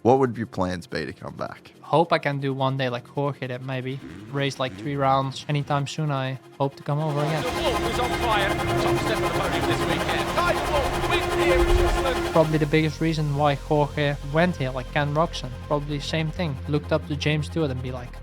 What would your plans be to come back? Hope I can do one day like Jorge, that maybe race like 3 rounds anytime soon. I hope to come over again. Who's on fire? Top step of the podium this weekend. Nice win here in Switzerland. Probably the biggest reason why Jorge went here, like Ken Roxon. Probably same thing. Looked up to James Stewart and be like,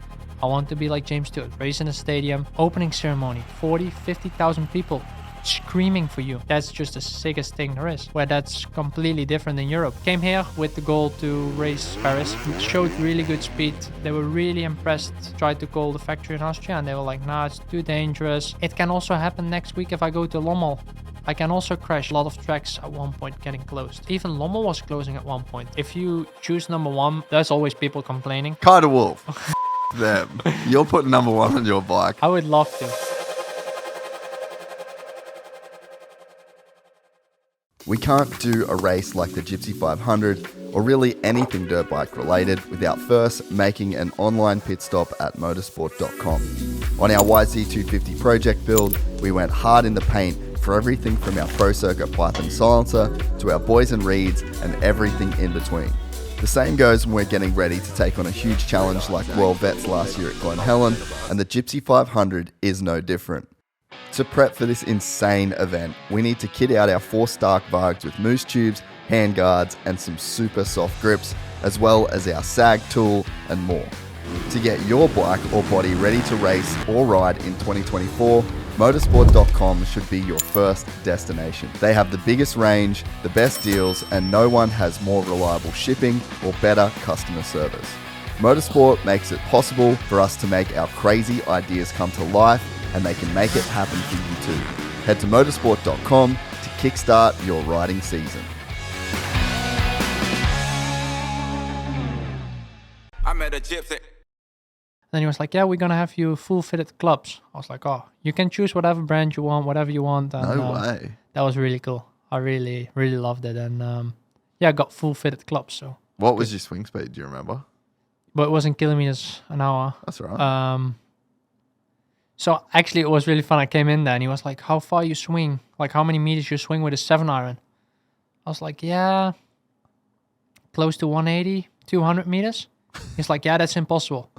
I want to be like James Stewart. Race in a stadium, opening ceremony, 40, 50,000 people screaming for you. That's just the sickest thing there is, where that's completely different in Europe. Came here with the goal to race Paris. Showed really good speed. They were really impressed. Tried to call the factory in Austria and they were like, nah, it's too dangerous. It can also happen next week if I go to Lommel. I can also crash. A lot of tracks at one point getting closed. Even Lommel was closing at one point. If you choose number 1, there's always people complaining. Carter Wolf. Them. You're putting number 1 on your bike. I would love to. We can't do a race like the Gypsy 500 or really anything dirt bike related without first making an online pit stop at motorsport.com. On our YZ250 project build, we went hard in the paint for everything from our Pro Circuit pipe and silencer to our boys and reeds and everything in between. The same goes when we're getting ready to take on a huge challenge like World Vets last year at Glen Helen, and the Gypsy 500 is no different. To prep for this insane event, we need to kit out our 4 Stark Vargs with moose tubes, hand guards, and some super soft grips, as well as our sag tool and more. To get your bike or body ready to race or ride in 2024, motorsport.com should be your first destination. They have the biggest range, the best deals, and no one has more reliable shipping or better customer service. Motorsport makes it possible for us to make our crazy ideas come to life, and they can make it happen for you too. Head to motorsport.com to kickstart your riding season. I met a gypsy. Then he was like, yeah, we're going to have you full fitted clubs. I was like, oh, you can choose whatever brand you want, whatever you want. And, No way. That was really cool. I really, really loved it. And yeah, I got full fitted clubs. So, What was your swing speed, do you remember? but it was in kilometers an hour. That's all right. So actually it was really fun. I came in there and he was like, how far you swing? Like how many meters you swing with a 7-iron? I was like, yeah, close to 180, 200 meters. He's like, yeah, that's impossible.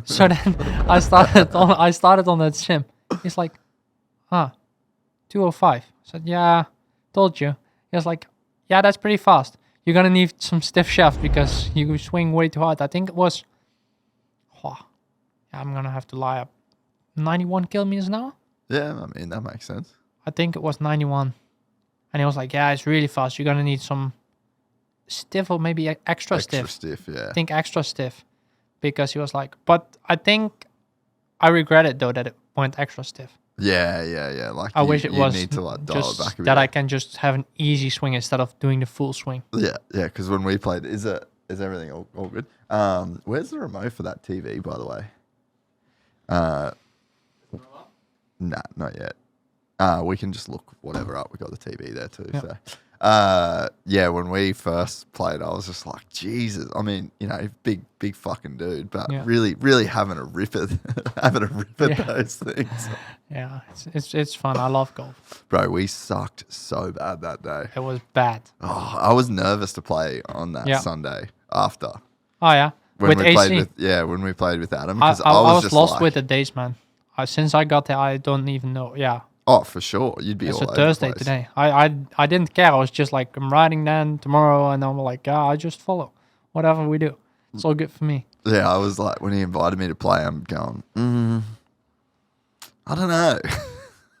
So then I started on that sim. He's like, 205. I said, yeah, told you. He was like, yeah, that's pretty fast. You're going to need some stiff shaft because you swing way too hard. I think it was, I'm going to have to lie up, 91 kilometers an hour? Yeah, I mean, that makes sense. I think it was 91. And he was like, yeah, it's really fast. You're going to need some stiff or maybe extra stiff. Extra stiff, yeah. I think extra stiff. Because he was like, but I think I regret it though that it went extra stiff. Yeah. Like I wish it was need to like dial it just back a bit. that I can just have an easy swing instead of doing the full swing. Yeah. Because when we played, is everything all good? Where's the remote for that TV, by the way? Nah, not yet. We can just look whatever up. We got the TV there too. Yep. So, yeah, when we first played, I was just like, Jesus. I mean, you know, big fucking dude, but really having a rip at those things. Yeah, it's fun. I love golf. Bro, we sucked so bad that day. It was bad. Oh, I was nervous to play on that Sunday after. Oh yeah, When with we AC. when we played with Adam. I Because I was just lost like, with the days, man. Since I got there, I don't even know. Yeah. Oh, for sure. You'd be It's all a over Thursday the place. today. I didn't care. I was just like, I'm riding then tomorrow, and I'm like, yeah, I just follow whatever we do. It's all good for me. Yeah, I was like, when he invited me to play, I'm going, I don't know.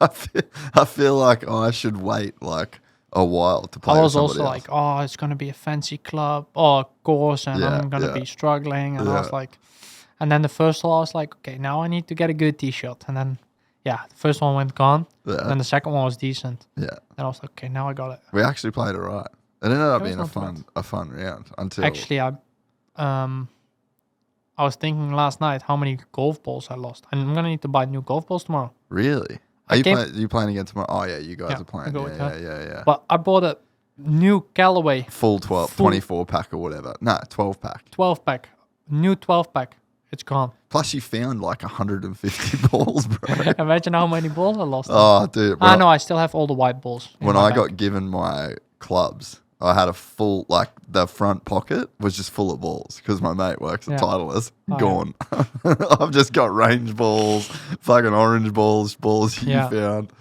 I feel like I should wait like a while to play. I was with also somebody like, oh, it's gonna be a fancy club or course, and I'm gonna be struggling. And I was like, and then the first hole, I was like, okay, now I need to get a good tee shot. And then, the first one went gone. Yeah. And then the second one was decent. Yeah. And I was like, okay, now I got it. We actually played it right. It ended up It was being not a fun round until Actually, I was thinking last night how many golf balls I lost. And I'm gonna need to buy new golf balls tomorrow. Really? Are you playing again tomorrow? Oh yeah, you guys are playing. Yeah. But I bought a new Callaway Full 24 pack or whatever. No, 12 pack. 12 pack. New 12 pack. It's gone. Plus you found like 150 balls, bro. Imagine how many balls I lost. Oh, dude. No, I still have all the white balls. When I got given my clubs, I had a full, like, the front pocket was just full of balls because my mate works at Titleist. Gone. I've just got range balls, fucking orange balls you found.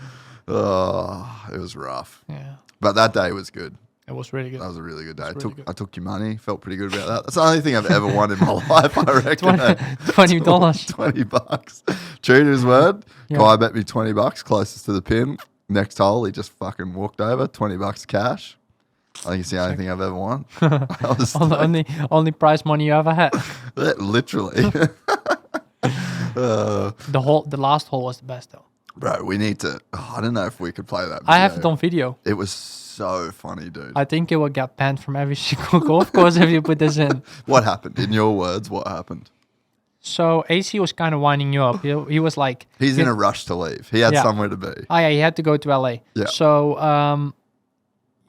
Oh, it was rough. Yeah. But that day was good. It was really good. That was a really good day. Really I took your money. Felt pretty good about that. That's the only thing I've ever won in my life, I reckon. $20. $20. True to his word. Yeah. Kai bet me $20 closest to the pin. Next hole, he just fucking walked over. $20 cash. I think it's the only thing I've ever won. I was only prize money you ever had. Literally. The last hole was the best though. Bro, we need to. I don't know if we could play that video. I have it on video. It was so funny, dude. I think it will get banned from every single golf course if you put this in. What happened? In your words, what happened? So AC was kind of winding you up. He was like... He's in a rush to leave. He had somewhere to be. Oh yeah, he had to go to LA. Yeah. So,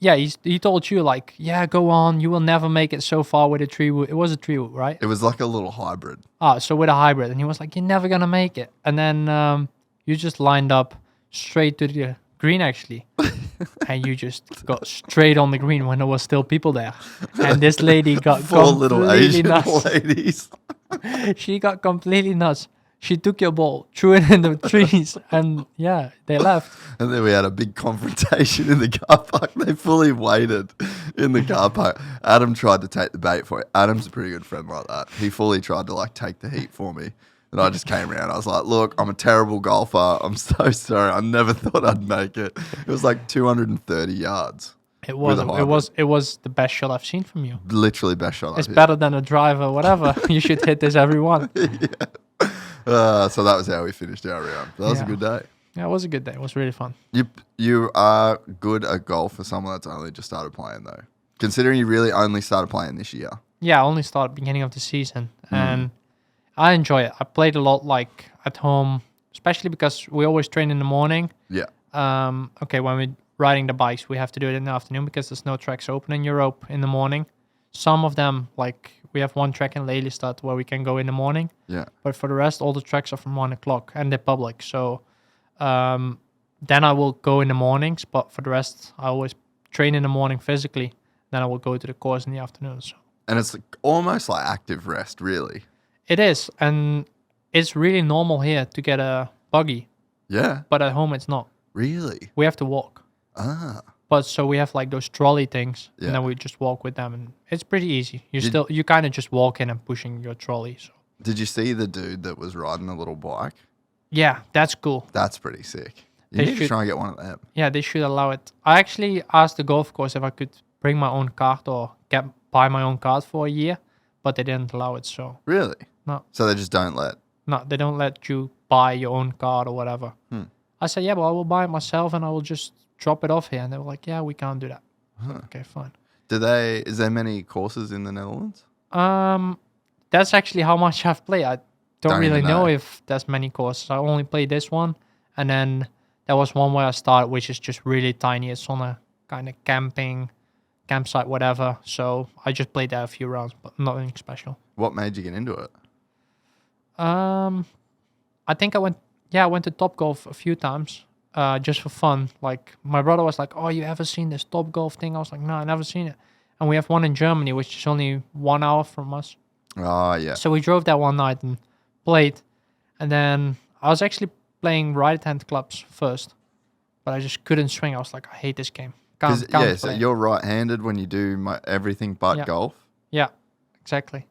he told you like, yeah, go on. You will never make it so far with a 3-wood. It was a 3-wood, right? It was like a little hybrid. So with a hybrid. And he was like, you're never going to make it. And then you just lined up straight to the green, actually. And you just got straight on the green when there was still people there. And this lady got Four little Asian nuts. ladies. She got completely nuts. She took your ball, threw it in the trees, and yeah, they left. And then we had a big confrontation in the car park. They fully waited in the car park. Adam tried to take the bait for it. Adam's a pretty good friend like that. He fully tried to like take the heat for me. And I just came around. I was like, look, I'm a terrible golfer. I'm so sorry. I never thought I'd make it. It was like 230 yards. It was the best shot I've seen from you. Literally best shot It's better than a driver, whatever. You should hit this every one. So that was how we finished our round. That was a good day. Yeah, it was a good day. It was really fun. You are good at golf for someone that's only just started playing though. Considering you really only started playing this year. Yeah, I only started beginning of the season. And I enjoy it. I played a lot like at home, especially because we always train in the morning. Yeah. Okay, when we're riding the bikes, we have to do it in the afternoon because there's no tracks open in Europe in the morning. Some of them, like we have one track in Lelystad where we can go in the morning. Yeah. But for the rest, all the tracks are from 1 o'clock and they're public. So then I will go in the mornings, but for the rest, I always train in the morning physically. Then I will go to the course in the afternoon. So. And it's almost like active rest, really. It is, and it's really normal here to get a buggy. Yeah. But at home, it's not. Really? We have to walk. Ah. But so we have like those trolley things, and then we just walk with them, and it's pretty easy. You kind of just walk in and pushing your trolley. So. Did you see the dude that was riding a little bike? Yeah, that's cool. That's pretty sick. You need to try and get one of them. Yeah, they should allow it. I actually asked the golf course if I could bring my own cart or buy my own cart for a year, but they didn't allow it. So. Really? No. So they just don't let? No, they don't let you buy your own card or whatever. I said, yeah, but I will buy it myself and I will just drop it off here. And they were like, yeah, we can't do that. Okay, fine. Is there many courses in the Netherlands? That's actually how much I've played. I don't really know if there's many courses. I only played this one. And then there was one where I started, which is just really tiny. It's on a kind of campsite, whatever. So I just played there a few rounds, but nothing special. What made you get into it? I think I went to Topgolf a few times, just for fun. Like my brother was like, "Oh, you ever seen this Topgolf thing?" I was like, "No, I never seen it." And we have one in Germany, which is only 1 hour from us. Oh yeah. So we drove there one night and played, and then I was actually playing right-hand clubs first, but I just couldn't swing. I was like, I hate this game. Can't play. So you're right-handed when you do everything but golf. Yeah, exactly.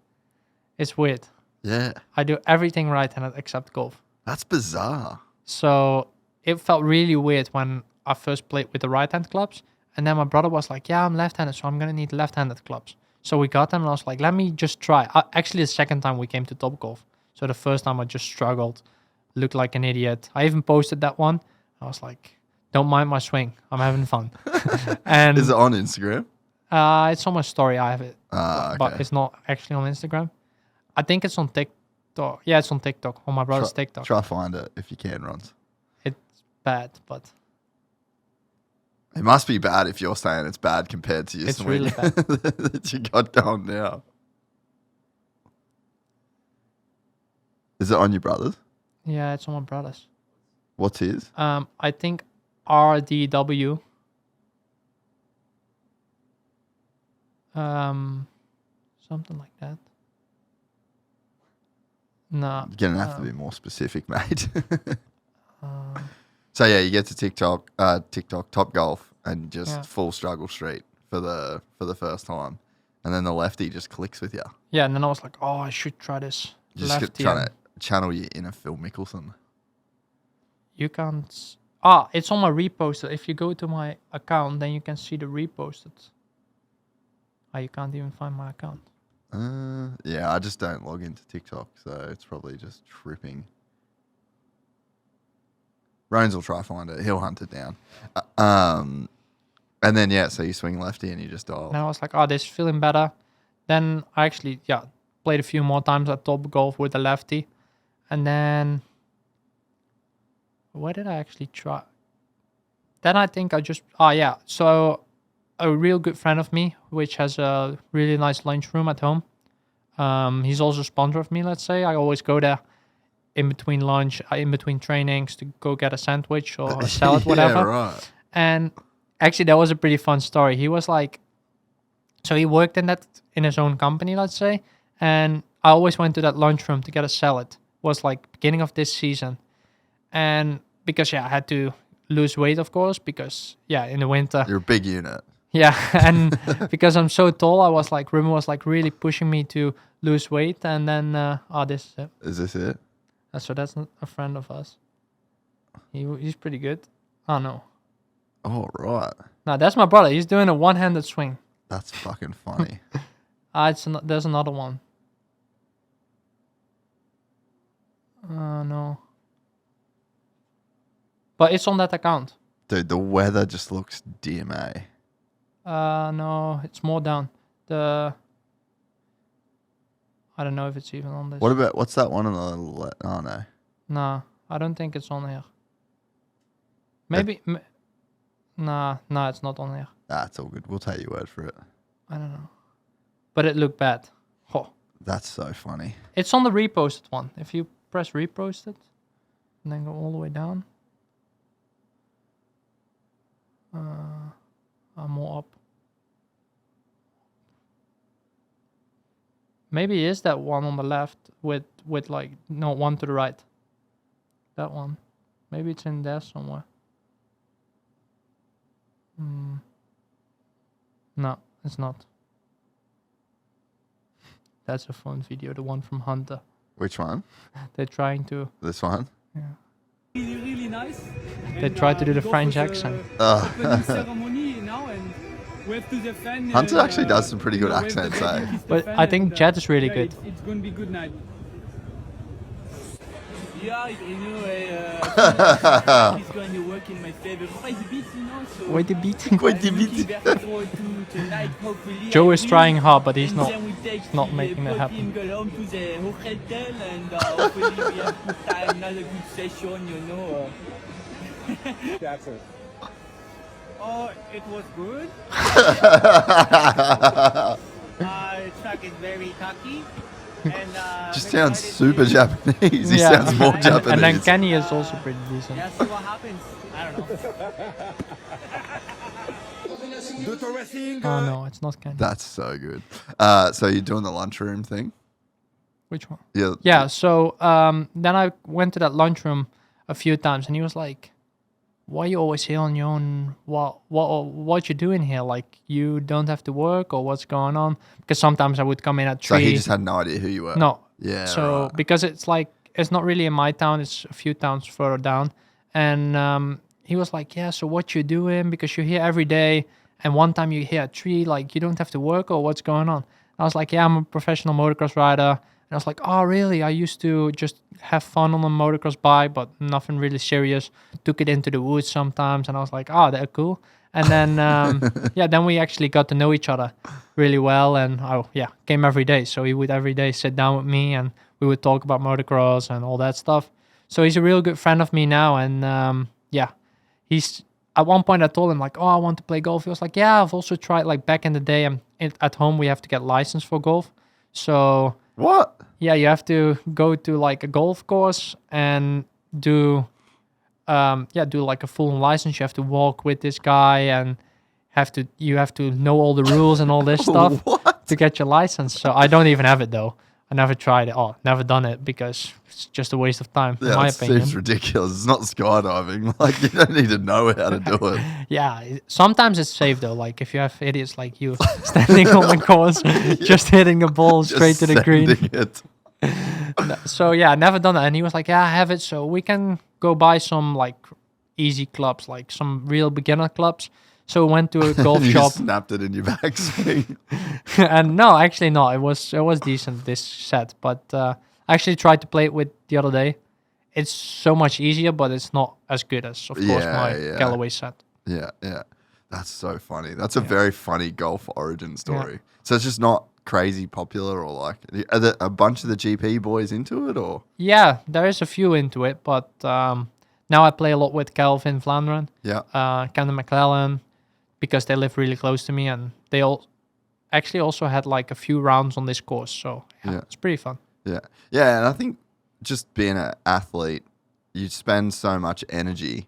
It's weird. Yeah. I do everything right-handed except golf. That's bizarre. So it felt really weird when I first played with the right-hand clubs. And then my brother was like, yeah, I'm left-handed, so I'm going to need left-handed clubs. So we got them and I was like, let me just try. Actually, the second time we came to Topgolf. So the first time I just struggled, looked like an idiot. I even posted that one. I was like, don't mind my swing. I'm having fun. And is it on Instagram? It's on my story. I have it. Okay. But it's not actually on Instagram. I think it's on TikTok. Yeah, it's on TikTok, on my brother's TikTok. Try find it if you can, Rons. It's bad, but... It must be bad if you're saying it's bad compared to your swing. It's really bad. That you got going now. Is it on your brother's? Yeah, it's on my brother's. What's his? I think RDW. Something like that. No. You're gonna have to be more specific, mate. So yeah, you get to TikTok, Top Golf, and just full struggle street for the first time, and then the lefty just clicks with you. Yeah, and then I was like, oh, I should try this. Just trying to channel your inner Phil Mickelson. You can't. It's on my reposted. If you go to my account, then you can see the reposted. You can't even find my account. Yeah, I just don't log into TikTok, so it's probably just tripping. Rones will try find it. He'll hunt it down. And then, yeah, so you swing lefty and you just dial. And I was like, this is feeling better. Then I actually, played a few more times at Top Golf with the lefty. And then, where did I actually try? Then I think I just, so a real good friend of me, which has a really nice lunchroom at home. He's also a sponsor of me, let's say. I always go there in between lunch, in between trainings to go get a sandwich or a salad, whatever. Yeah, right. And actually, that was a pretty fun story. He was like, so he worked in his own company, let's say. And I always went to that lunchroom to get a salad. It was like beginning of this season. And because, I had to lose weight, of course, because, in the winter. You're a big unit. Yeah, and because I'm so tall, Ruben was like really pushing me to lose weight. And then, this is it. Is this it? So that's not a friend of us. He's pretty good. Oh, no. Oh, right. No, that's my brother. He's doing a one-handed swing. That's fucking funny. There's another one. No. But it's on that account. Dude, the weather just looks DMA. No, it's more down. I don't know if it's even on this. What's that one on the oh, no. No, I don't think it's on here. Maybe... No, it's not on here. It's all good. We'll take your word for it. I don't know. But it looked bad. Oh. That's so funny. It's on the reposted one. If you press reposted and then go all the way down. More up. Maybe it is that one on the left with one to the right. That one. Maybe it's in there somewhere. No, it's not. That's a fun video, the one from Hunter. Which one? They're trying to... This one? Yeah. Really nice. They tried to do the French accent. Ceremony now and we have to defend, Hunter actually does some pretty good accents, eh? But I think Jet is really good. It's going to be good night. Yeah, he's going to work in my favor. Quite the beat, so Quite the beat. Quite the beat. Tonight, hopefully. Joe is trying hard, but he's not making it Him happen. go home to the hotel and hopefully we have good time, another good session, Jackson. Oh, it was good. Track is very cocky. And, Just sounds super Japanese. He sounds more Japanese. And then Kenny is also pretty decent. Yeah, see what happens. I don't know. Oh no, it's not Kenny. That's so good. So you're doing the lunchroom thing? Which one? Yeah. Yeah, so then I went to that lunchroom a few times and he was like, why are you always here on your own? What you doing here? Like, you don't have to work or what's going on? Because sometimes I would come in at 3. So he just had no idea who you were? No. Yeah, so, right. because it's not really in my town. It's a few towns further down. And he was like, yeah, so what you doing? Because you're here every day. And one time you're here at 3, like, you don't have to work or what's going on? I was like, yeah, I'm a professional motocross rider. And I was like, oh, really? I used to just have fun on a motocross bike, but nothing really serious. Took it into the woods sometimes. And I was like, oh, they're cool. And then, then we actually got to know each other really well. And, came every day. So he would every day sit down with me and we would talk about motocross and all that stuff. So he's a real good friend of me now. And, he's... At one point, I told him, like, oh, I want to play golf. He was like, yeah, I've also tried, like, back in the day. At home, we have to get license for golf. So... What? Yeah, you have to go to, like, a golf course and do like, a full license. You have to walk with this guy and you have to know all the rules and all this stuff What? to get your license. So I don't even have it though. I never tried it. Oh, never done it because it's just a waste of time, in my It opinion. seems ridiculous. It's not skydiving. Like, you don't need to know how to do it. Yeah, sometimes it's safe though. Like if you have idiots like you standing on the course, just hitting a ball straight to the green. Sending it. So yeah, I never done that. And he was like, "Yeah, I have it. So we can go buy some like easy clubs, like some real beginner clubs." So we went to a golf You shop. snapped it in your backswing. And no, actually no, it was decent this set, but I actually tried to play it with the other day. It's so much easier, but it's not as good as of course my Callaway set. Yeah. That's so funny. That's a very funny golf origin story. So it's just not crazy popular, or like, are there a bunch of the GP boys into it, or? Yeah, there is a few into it, but now I play a lot with Calvin Flandren, Camden McClellan, because they live really close to me, and they all actually also had like a few rounds on this course, so it's pretty fun. Yeah, and I think just being an athlete, you spend so much energy,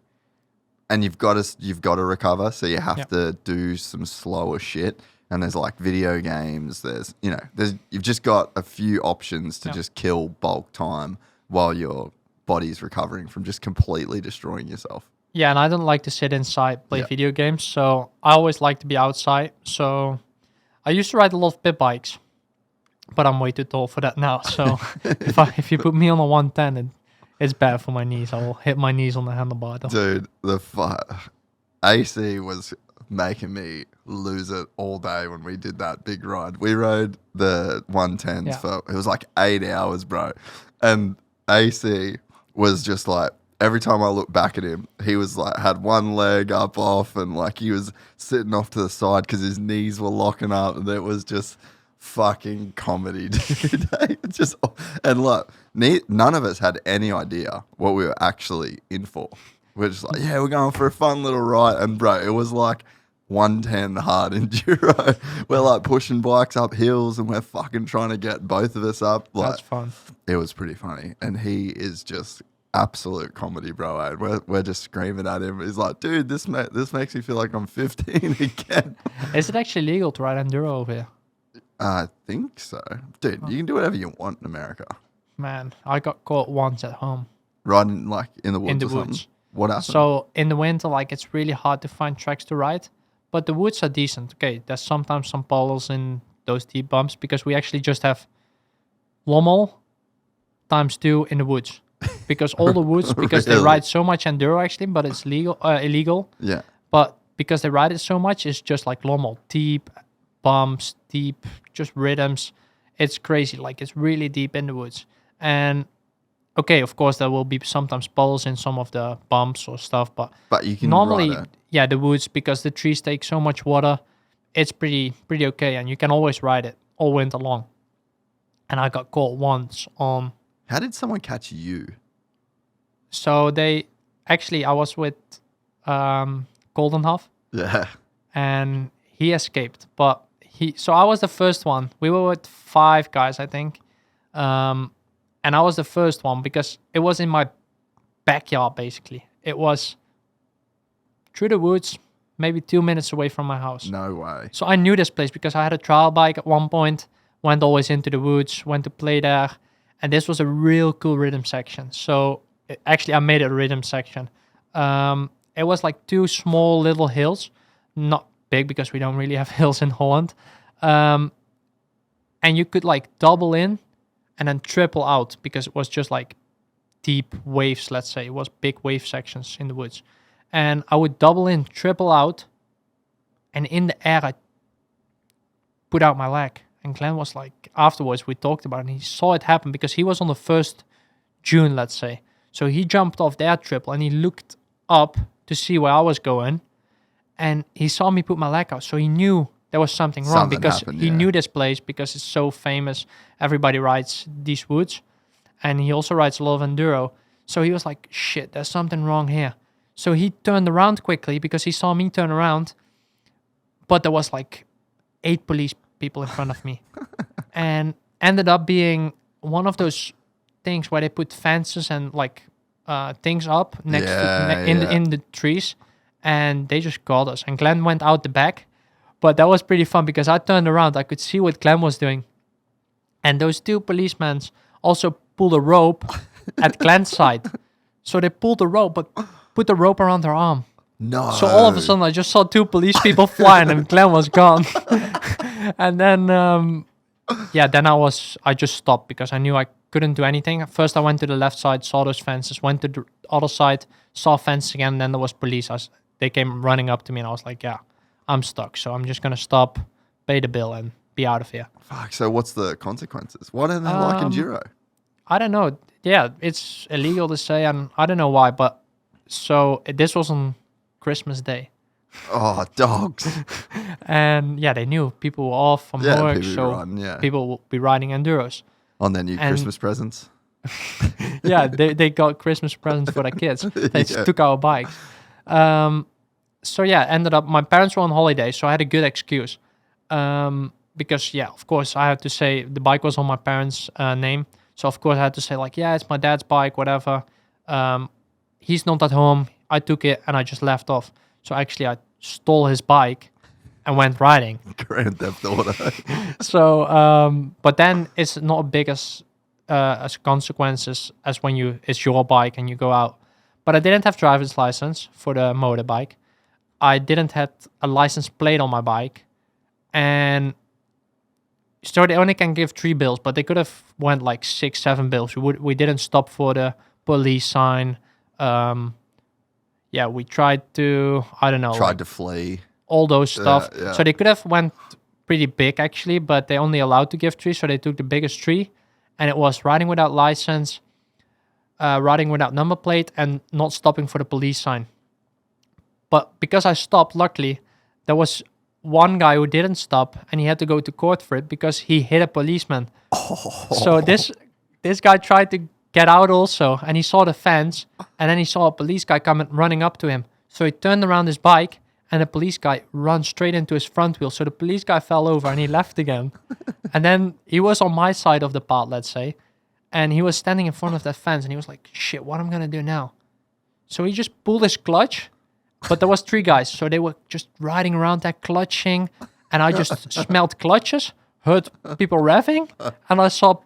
and you've got to recover, so you have to do some slower shit. And there's like video games. You've just got a few options to just kill bulk time while your body's recovering from just completely destroying yourself. Yeah, and I don't like to sit inside play video games, so I always like to be outside. So I used to ride a lot of pit bikes, but I'm way too tall for that now. So if you put me on a 110, it's bad for my knees. I will hit my knees on the handlebar. Dude, AC was making me lose it all day when we did that big ride. We rode the 110s for, it was like 8 hours, bro. And AC was just like, every time I look back at him, he was like, had one leg up off, and like he was sitting off to the side because his knees were locking up, and it was just fucking comedy, dude. And look, none of us had any idea what we were actually in for. We're just like, we're going for a fun little ride. And bro, it was like 110 hard enduro. We're like pushing bikes up hills, and we're fucking trying to get both of us up. Like, that's fun. It was pretty funny. And he is just absolute comedy, bro. And we're just screaming at him. He's like, dude, this makes me feel like I'm 15 again. Is it actually legal to ride enduro over here? I think so. Dude, you can do whatever you want in America. Man, I got caught once at home. Riding like in the woods in the or something? woods. What happened? So in the winter, like it's really hard to find tracks to ride, but the woods are decent. Okay, there's sometimes some puddles in those deep bumps because we actually just have Lommel ×2 in the woods. Because all the woods, because they ride so much enduro actually, but it's illegal. Yeah. But because they ride it so much, it's just like Lommel. Deep bumps, deep, just rhythms. It's crazy. Like it's really deep in the woods. And okay, of course, there will be sometimes puddles in some of the bumps or stuff, but you can normally, ride it. The woods, because the trees take so much water, it's pretty okay, and you can always ride it all winter long. And I got caught once on. How did someone catch you? So I was with Goldenhoff. Yeah. And he escaped, but so I was the first one. We were with 5 guys, I think. And I was the first one because it was in my backyard, basically. It was through the woods, maybe 2 minutes away from my house. No way. So I knew this place because I had a trial bike at one point, went always into the woods, went to play there. And this was a real cool rhythm section. So I made it a rhythm section. It was like 2 small little hills, not big because we don't really have hills in Holland. And you could like double in and then triple out because it was just like deep waves, let's say. It was big wave sections in the woods. And I would double in, triple out, and in the air I put out my leg. And Glenn was like, afterwards we talked about it, and he saw it happen because he was on the first June, let's say. So he jumped off that triple and he looked up to see where I was going, and he saw me put my leg out. So he knew there was something wrong because he knew this place because it's so famous. Everybody rides these woods, and he also rides a lot of enduro. So he was like, shit, there's something wrong here. So he turned around quickly because he saw me turn around, but there was like 8 police people in front of me, and ended up being one of those things where they put fences and like things up next in the trees, and they just got us. And Glenn went out the back, but that was pretty fun because I turned around, I could see what Glenn was doing, and those 2 policemen also pulled a rope at Glenn's side. So they pulled the rope, but put the rope around their arm. No. So all of a sudden, I just saw 2 police people flying, and Glenn was gone. And then, then I just stopped because I knew I couldn't do anything. First, I went to the left side, saw those fences, went to the other side, saw a fence again, and then there was police. They came running up to me, and I was like, yeah, I'm stuck. So I'm just going to stop, pay the bill, and be out of here. Fuck, so what's the consequences? Why don't they like enduro? I don't know. Yeah, it's illegal to say, and I don't know why, but so this was on Christmas Day. Oh, dogs. And yeah, they knew people were off from work, so people will be riding enduros. On their new Christmas presents? Yeah, they got Christmas presents for their kids. They took our bikes. So yeah, ended up, my parents were on holiday, so I had a good excuse. Because yeah, of course, I had to say the bike was on my parents' name. So of course I had to say like, yeah, it's my dad's bike, whatever. He's not at home. I took it and I just left off. So actually I stole his bike and went riding. Grand Theft Auto. So, but then it's not as big as consequences as when it's your bike and you go out. But I didn't have driver's license for the motorbike. I didn't have a license plate on my bike. And so they only can give 3 bills, but they could have went like 6, 7 bills. We didn't stop for the police sign. We tried to, I don't know. Tried to flee. All those stuff. Yeah. So they could have went pretty big actually, but they only allowed to give 3. So they took the biggest 3, and it was riding without license, riding without number plate, and not stopping for the police sign. But because I stopped, luckily, there was one guy who didn't stop, and he had to go to court for it because he hit a policeman. Oh. So this guy tried to get out also, and he saw the fence, and then he saw a police guy coming running up to him. So he turned around his bike, and the police guy ran straight into his front wheel. So the police guy fell over, and he left again. And then he was on my side of the path, let's say, and he was standing in front of that fence, and he was like, shit, what am I going to do now? So he just pulled his clutch, but there was 3 guys, so they were just riding around there, clutching, and I just smelled clutches, heard people revving, and I saw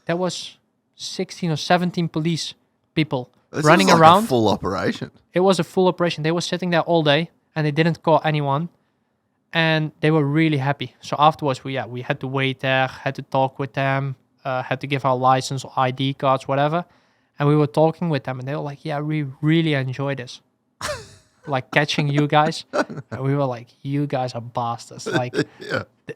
there was 16 or 17 police people running around. A full operation. It was a full operation. They were sitting there all day, and they didn't call anyone, and they were really happy. So afterwards, we had to wait there, had to talk with them, had to give our license or ID cards, whatever, and we were talking with them, and they were like, yeah, we really enjoy this. Like catching you guys, and we were like, you guys are bastards. Like,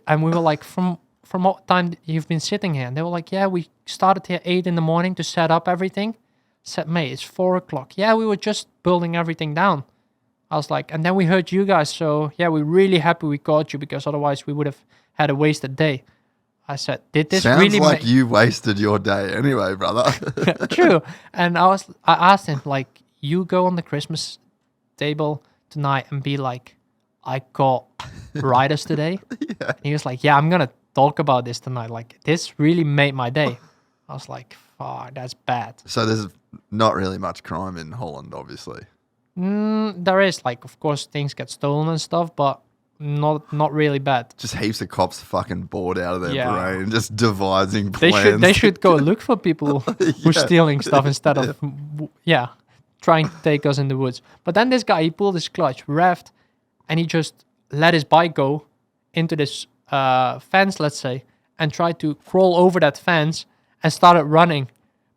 and we were like, from what time you've been sitting here? And they were like, yeah, we started here 8 a.m. to set up everything. Said, mate, it's 4:00. Yeah, we were just building everything down. I was like, and then we heard you guys, so yeah, we're really happy we caught you because otherwise we would have had a wasted day. I said, did this Sounds really like you wasted your day anyway, brother. True. And I asked him, like, you go on the Christmas table tonight and be like, I got riders today. And he was like, yeah, I'm gonna talk about this tonight. Like, this really made my day. I was like, fuck, that's bad. So there's not really much crime in Holland, obviously. There is, like, of course, things get stolen and stuff, but not really bad. Just heaps of cops fucking bored out of their brain, just devising plans. They should go look for people who's stealing stuff instead of trying to take us in the woods. But then this guy, he pulled his clutch, revved, and he just let his bike go into this fence, let's say, and tried to crawl over that fence and started running.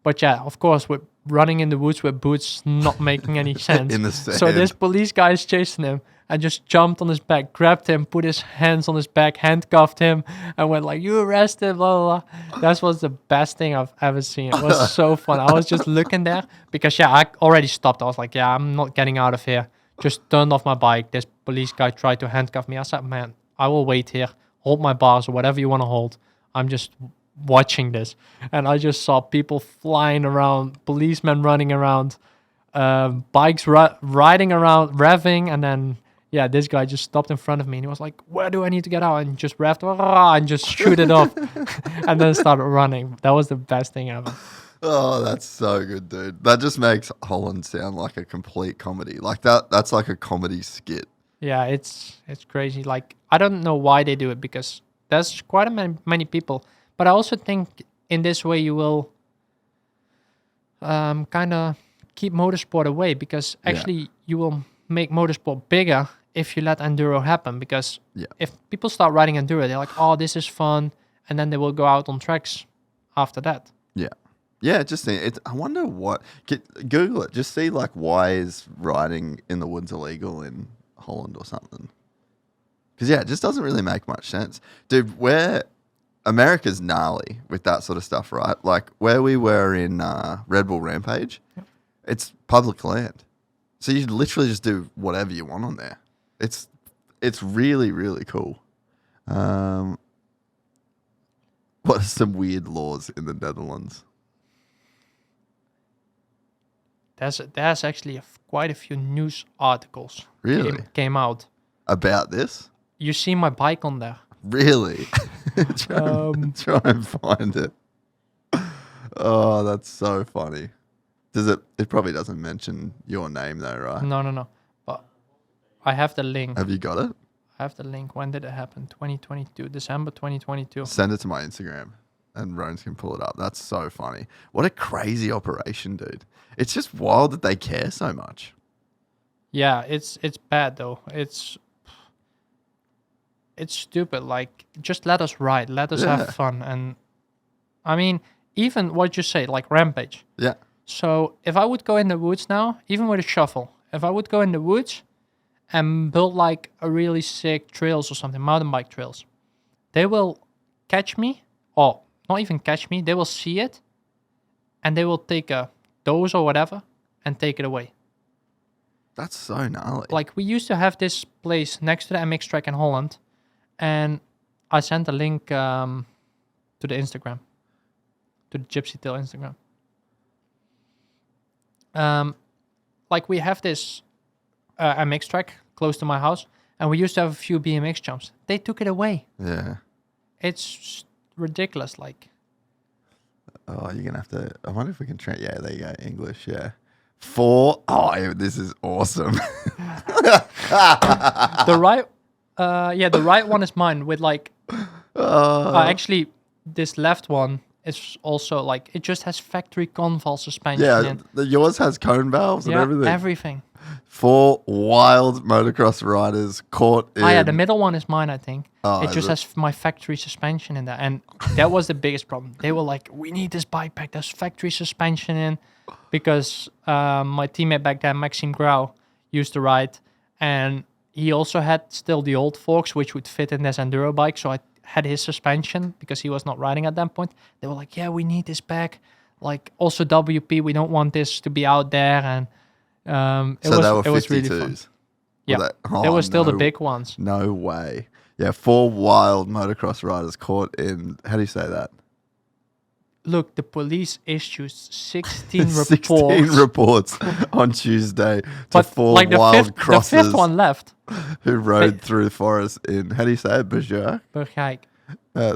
But yeah, of course, we're running in the woods with boots not making any sense. In the sand. So this police guy is chasing him and just jumped on his back, grabbed him, put his hands on his back, handcuffed him, and went like, you arrested, blah, blah, blah. That was the best thing I've ever seen. It was so fun. I was just looking there because, I already stopped. I was like, I'm not getting out of here. Just turned off my bike. This police guy tried to handcuff me. I said, man, I will wait here. Hold my bars or whatever you want to hold. I'm just watching this. And I just saw people flying around, policemen running around, bikes riding around, revving, and then this guy just stopped in front of me and he was like, where do I need to get out? And just revved and just shoot it off and then started running. That was the best thing ever. Oh, that's so good, dude. That just makes Holland sound like a complete comedy. Like that's like a comedy skit. Yeah, it's crazy. Like, I don't know why they do it, because there's quite many people. But I also think in this way you will kind of keep motorsport away, because actually you will make motorsport bigger if you let enduro happen. Because if people start riding enduro, they're like, oh, this is fun, and then they will go out on tracks after that. Yeah, just see it. I wonder what. Google it. Just see like why is riding in the woods illegal in Holland or something. Because it just doesn't really make much sense, dude. America's gnarly with that sort of stuff, right? Like where we were in Red Bull Rampage, it's public land, so you literally just do whatever you want on there. It's really, really cool. What are some weird laws in the Netherlands? There's actually quite a few news articles came out About this? You see my bike on there. Really? Try and find it. Oh, that's so funny. Does it? It probably doesn't mention your name though, right? No. But I have the link. Have you got it? I have the link. When did it happen? 2022, December 2022. Send it to my Instagram, and Rones can pull it up. That's so funny. What a crazy operation, dude. It's just wild that they care so much. Yeah, it's bad though. It's stupid. Like, just let us ride. Let us have fun. And I mean, even what you say, like Rampage. Yeah. So if I would go in the woods now, even with a shovel, if I would go in the woods and build like a really sick trails or something, mountain bike trails, they will catch me, or not even catch me, they will see it, and they will take a dose or whatever and take it away. That's so gnarly. Like, we used to have this place next to the MX track in Holland, and I sent a link to the Instagram, to the Gypsy Tail Instagram. Like, we have this MX track close to my house, and we used to have a few BMX jumps. They took it away. Yeah. It's ridiculous. Like, oh, you're gonna have to. I wonder if we can train. Yeah, there you go. English. Yeah. 4. Oh, this is awesome. the right one is mine with like. Actually, this left one is also like, it just has factory conval suspension. Yeah, yours has cone valves and everything. Everything. 4 wild motocross riders caught in. Oh yeah, the middle one is mine, I think. Oh, it just has my factory suspension in there, and that was the biggest problem. They were like, "We need this bike pack. There's factory suspension in," because my teammate back then, Maxime Grau, used to ride, and he also had still the old forks, which would fit in this enduro bike. So I had his suspension because he was not riding at that point. They were like, "Yeah, we need this back. Like, also WP, we don't want this to be out there." And it was really fun. Yeah, they were still the big ones. No way. Yeah, 4 wild motocross riders caught in. How do you say that? Look, the police issued 16 reports on Tuesday to but 4 like wild crossers. The 5th one left. Who rode through the forest in, how do you say it, Bergerac?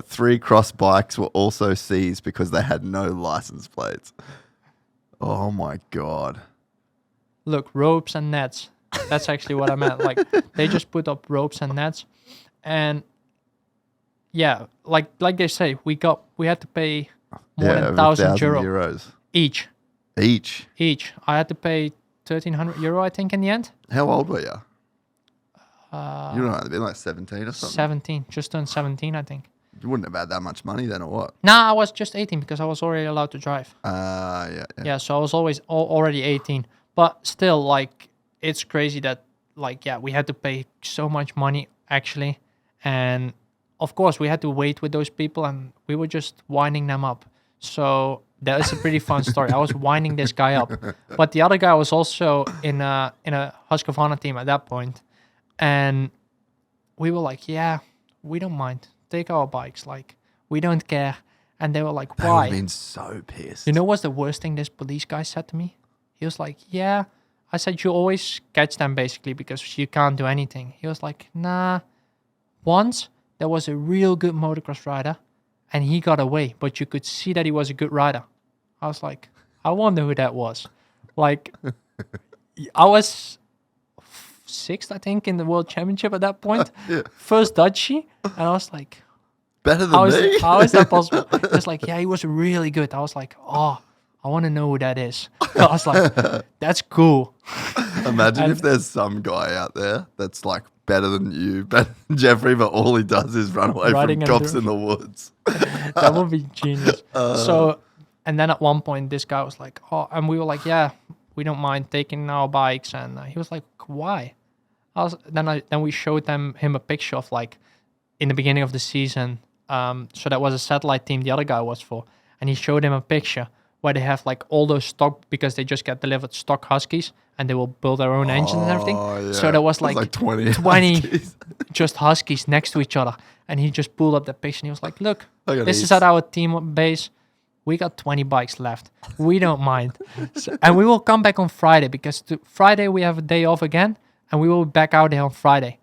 3 cross bikes were also seized because they had no license plates. Oh my God. Look, ropes and nets. That's actually what I meant. Like, they just put up ropes and nets. And yeah, like they say, we had to pay more than 1,000 euros each. I had to pay 1,300 euro, I think, in the end. How old were you? You don't know, they'd been like 17 or something. 17, just turned 17, I think. You wouldn't have had that much money then, or what? Nah, I was just 18 because I was already allowed to drive. Yeah. Yeah, so I was already 18. But still, like, it's crazy that, like, yeah, we had to pay so much money, actually. And, of course, we had to wait with those people, and we were just winding them up. So that is a pretty fun story. I was winding this guy up. But the other guy was also in a Husqvarna team at that point. And we were like, yeah, we don't mind. Take our bikes. Like, we don't care. And they were like, why? They would have been so pissed. You know what's the worst thing this police guy said to me? He was like, yeah. I said, you always catch them basically because you can't do anything. He was like, nah. Once, there was a real good motocross rider and he got away. But you could see that he was a good rider. I was like, I wonder who that was. Like, I was sixth, I think, in the World Championship at that point. First Dutchie. And I was like, Better than me? how is that possible? He was like, yeah, he was really good. I was like, oh, I want to know who that is. I was like, that's cool. Imagine if there's some guy out there that's like better than you, better than Jeffrey, but all he does is run away Riding from cops in the woods. That would be genius. And then at one point, this guy was like, oh, and we were like, yeah, we don't mind taking our bikes. And he was like, why? Then we showed him a picture of like in the beginning of the season. So that was a satellite team the other guy was for. And he showed him a picture where they have like all those stock, because they just get delivered stock Huskies and they will build their own engines and everything. Yeah. So there was like 20 Huskies. Just Huskies next to each other. And he just pulled up the picture and he was like, look at this these. is at our team base. We got 20 bikes left. We don't mind. And we will come back on Friday, because Friday we have a day off again and we will be back out there on Friday.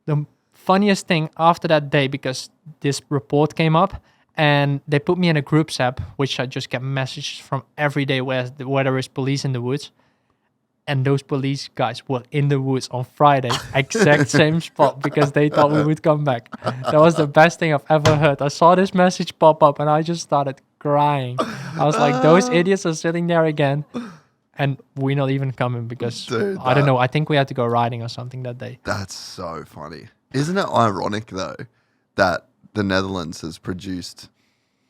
The funniest thing after that day, because this report came up and they put me in a groups app, which I just get messages from every day where there is police in the woods. And those police guys were in the woods on Friday, exact same spot, because they thought we would come back. That was the best thing I've ever heard. I saw this message pop up and I just started crying. I was like, those idiots are sitting there again. And we're not even coming because, Dude, I don't know, I think we had to go riding or something that day. That's so funny. Isn't it ironic, though, that the Netherlands has produced,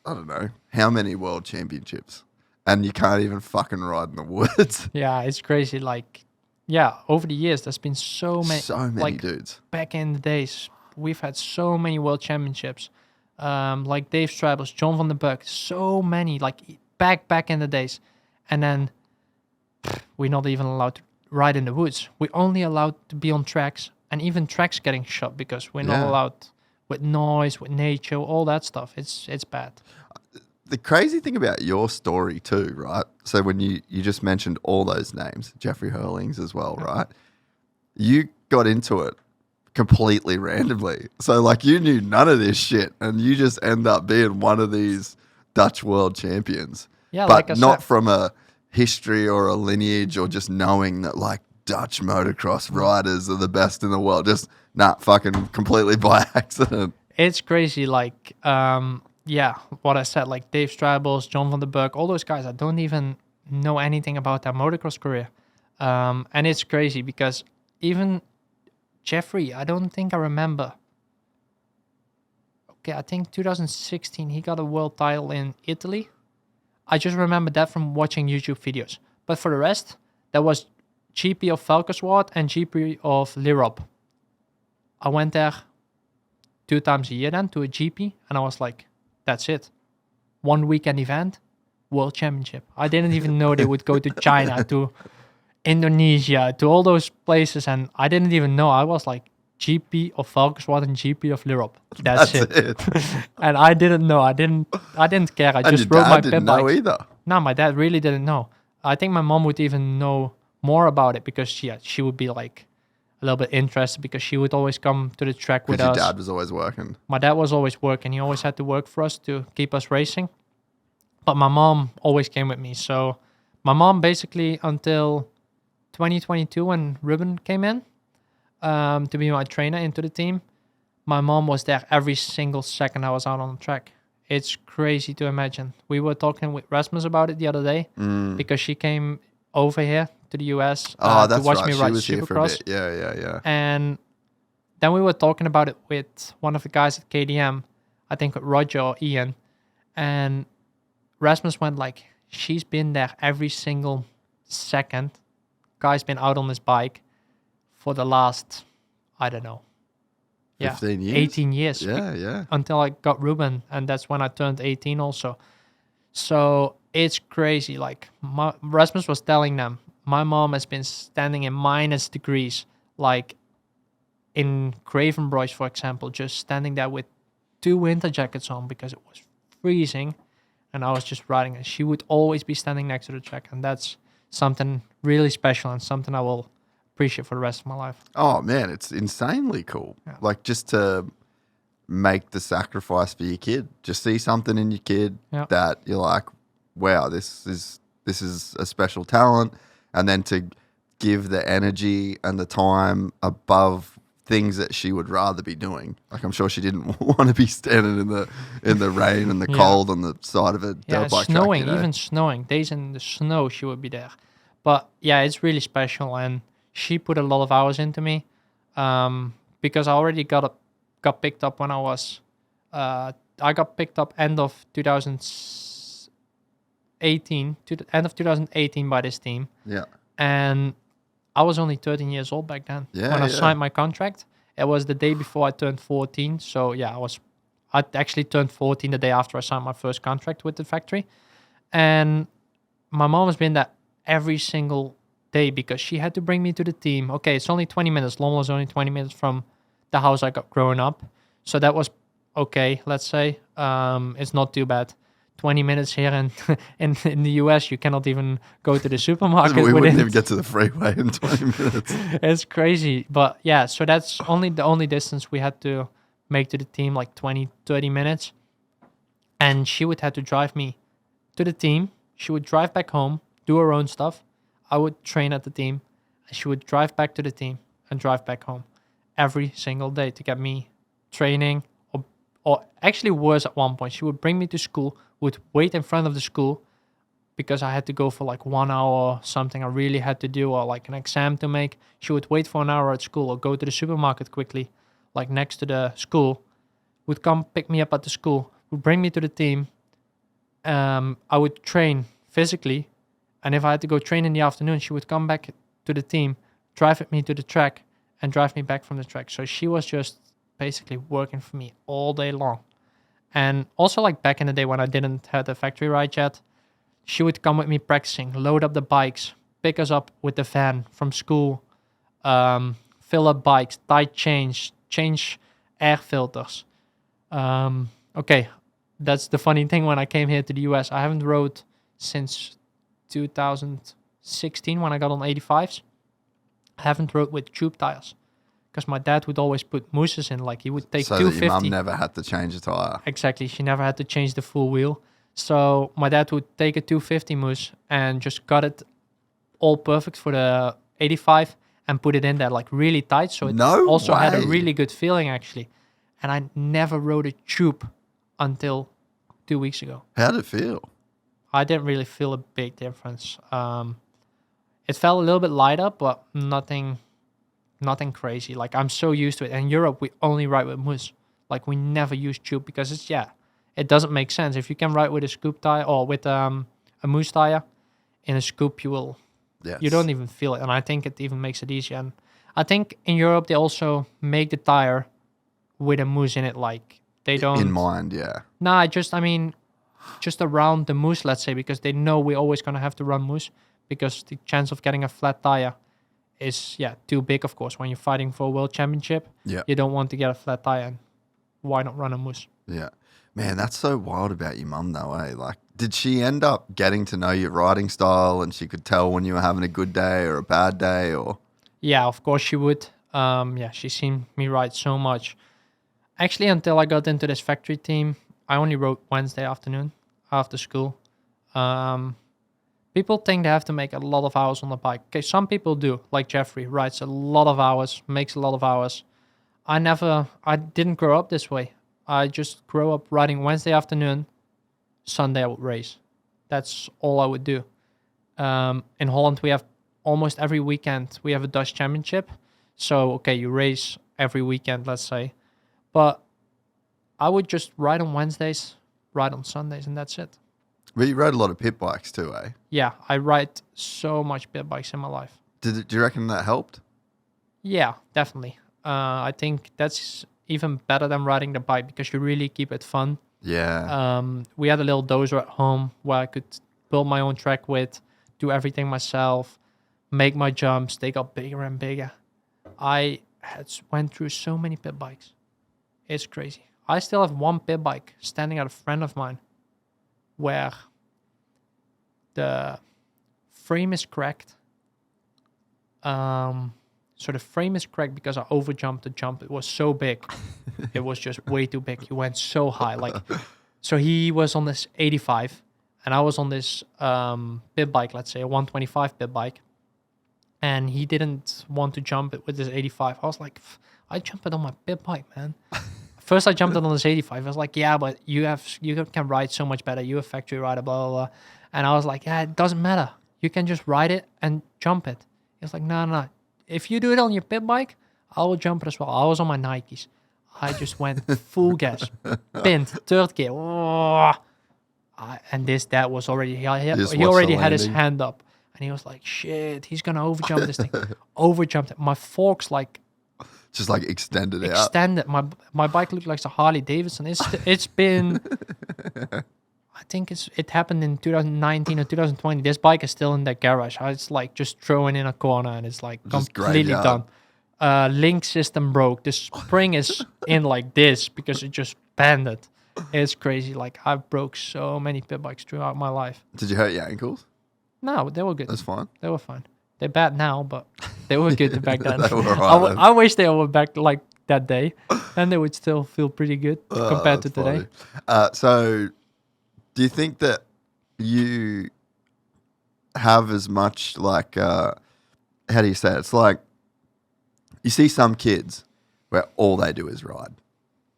I don't know, how many world championships? And you can't even fucking ride in the woods. Yeah, it's crazy. Like, yeah, over the years, there's been so many like, dudes. Back in the days, we've had so many world championships. Like Dave Stribels, John van den Berg, so many, like back in the days. And then we're not even allowed to ride in the woods. We're only allowed to be on tracks, and even tracks getting shut because we're not allowed with noise, with nature, all that stuff. It's bad. The crazy thing about your story too, right? So when you just mentioned all those names, Jeffrey Herlings as well, right? You got into it completely randomly. So like you knew none of this shit and you just end up being one of these Dutch world champions. Yeah, but like I not said, from a history or a lineage or just knowing that like Dutch motocross riders are the best in the world. Just fucking completely by accident. It's crazy. Like, what I said, like Dave Stribels, John van den Berg, all those guys, I don't even know anything about their motocross career. And it's crazy because even Jeffrey, I don't think I remember. Okay, I think 2016, he got a world title in Italy. I just remember that from watching YouTube videos. But for the rest, there was GP of Valkenswaard and GP of Lirop. I went there 2 times a year then to a GP, and I was like, that's it. 1 weekend event, world championship. I didn't even know they would go to China, to Indonesia, to all those places, and I didn't even know. I was like, GP of Valkenswaard and GP of Lirop. That's it. And I didn't know. I didn't care. I just rode my pit didn't know bikes. either. No, my dad really didn't know. I think my mom would even know more about it because she would be like a little bit interested because she would always come to the track with us. Because your dad was always working. My dad was always working. He always had to work for us to keep us racing. But my mom always came with me. So my mom basically until 2022 when Ruben came in to be my trainer into the team, my mom was there every single second I was out on the track. It's crazy to imagine. We were talking with Rasmus about it the other day because she came over here to the US to watch me ride Supercross. Yeah. And then we were talking about it with one of the guys at KDM, I think Roger or Ian. And Rasmus went like, she's been there every single second. Guy's been out on his bike for the last, I don't know. 15 years? 18 years. Yeah. Until I got Ruben, and that's when I turned 18 also. So it's crazy. Like Rasmus was telling them, my mom has been standing in minus degrees, like in Gravenbroich, for example, just standing there with 2 winter jackets on because it was freezing, and I was just riding. And she would always be standing next to the track, and that's something really special and something I will appreciate for the rest of my life. Oh man, it's insanely cool. Yeah. Like just to make the sacrifice for your kid. Just see something in your kid that you're like, wow, this is a special talent, and then to give the energy and the time above things that she would rather be doing. Like, I'm sure she didn't want to be standing in the rain and the cold on the side of a dirt bike snowing, track. even snowing. Days in the snow, she would be there. But yeah, it's really special, and she put a lot of hours into me, because I already got picked up when I was, I got picked up end of 2018 to the end of 2018 by this team. Yeah. And I was only 13 years old back then. When I signed my contract, it was the day before I turned 14. So yeah, I actually turned 14 the day after I signed my first contract with the factory. And my mom has been there every single day because she had to bring me to the team. Okay, it's only 20 minutes. Lommel is only 20 minutes from the house I got growing up. So that was okay, let's say. It's not too bad. 20 minutes here in the US, you cannot even go to the supermarket. We wouldn't even get to the freeway in 20 minutes. It's crazy. But yeah, so that's the only distance we had to make to the team, like 20, 30 minutes. And she would have to drive me to the team. She would drive back home, do her own stuff. I would train at the team. And she would drive back to the team and drive back home every single day to get me training. Or actually worse at one point. She would bring me to school, would wait in front of the school because I had to go for like 1 hour or something I really had to do, or like an exam to make. She would wait for an hour at school or go to the supermarket quickly, like next to the school, would come pick me up at the school, would bring me to the team. I would train physically, and if I had to go train in the afternoon, she would come back to the team, drive me to the track, and drive me back from the track. So she was just basically working for me all day long. And also, like back in the day when I didn't have the factory ride yet, she would come with me practicing, load up the bikes, pick us up with the van from school, fill up bikes, tight change air filters. Okay, that's the funny thing. When I came here to the US, I haven't rode since 2016 when I got on 85s. I haven't rode with tube tires because my dad would always put mousses in. Like he would take 250. So that your mum never had to change a tire. Exactly, she never had to change the full wheel. So my dad would take a 250 mousse and just cut it all perfect for the 85 and put it in there like really tight. So it also had a really good feeling actually. And I never rode a tube until 2 weeks ago. How did it feel? I didn't really feel a big difference. It felt a little bit lighter, but nothing crazy. Like I'm so used to it. In Europe, we only ride with mousse. Like we never use tube because it doesn't make sense. If you can ride with a scoop tire or with a mousse tire, in a scoop you don't even feel it. And I think it even makes it easier. And I think in Europe they also make the tire with a mousse in it. Like they don't in mind, yeah. Nah, just around the mousse, let's say, because they know we're always gonna have to run mousse because the chance of getting a flat tire is too big. Of course, when you're fighting for a world championship, you don't want to get a flat tire. And why not run a mousse? Yeah. Man, that's so wild about your mum though, eh? Like, did she end up getting to know your riding style and she could tell when you were having a good day or a bad day or? Yeah, of course she would. She seen me ride so much. Actually, until I got into this factory team, I only rode Wednesday afternoon after school. People think they have to make a lot of hours on the bike. Okay, some people do, like Jeffrey, rides a lot of hours, makes a lot of hours. I didn't grow up this way. I just grew up riding Wednesday afternoon, Sunday I would race. That's all I would do. In Holland, we have almost every weekend, we have a Dutch championship. So, okay, you race every weekend, let's say. But I would just ride on Wednesdays, ride on Sundays, and that's it. But you rode a lot of pit bikes too, eh? Yeah, I ride so much pit bikes in my life. Do you reckon that helped? Yeah, definitely. I think that's even better than riding the bike because you really keep it fun. Yeah. We had a little dozer at home where I could build my own track with, do everything myself, make my jumps. They got bigger and bigger. I went through so many pit bikes. It's crazy. I still have one pit bike standing at a friend of mine where the frame is cracked. So the frame is cracked because I overjumped the jump. It was so big. It was just way too big. He went so high. So he was on this 85 and I was on this bib bike, let's say a 125 bib bike, and he didn't want to jump it with his 85. I was like, I jump it on my bib bike, man. First, I jumped it on this 85. I was like, yeah, but you can ride so much better. You're a factory rider, blah, blah, blah. And I was like, yeah, it doesn't matter. You can just ride it and jump it. He was like, no. If you do it on your pit bike, I will jump it as well. I was on my Nikes. I just went full gas. Pinned, third gear. Oh. And this dad was already, he already had his hand up. And he was like, shit, he's going to overjump this thing. Overjumped it. My forks like, just like extended. My bike looked like a Harley Davidson. It's been, I think it happened in 2019 or 2020. This bike is still in the garage. It's like just throwing in a corner and it's like just completely done. Link system broke. The spring is in like this because it just bended. It's crazy. Like I broke so many pit bikes throughout my life. Did you hurt your ankles? No, they were good. That's fine. They were fine. They're bad now, but they were good back then. They were right, I wish they were back like that day. Then they would still feel pretty good compared to today. So do you think that you have as much like, how do you say it? It's like you see some kids where all they do is ride.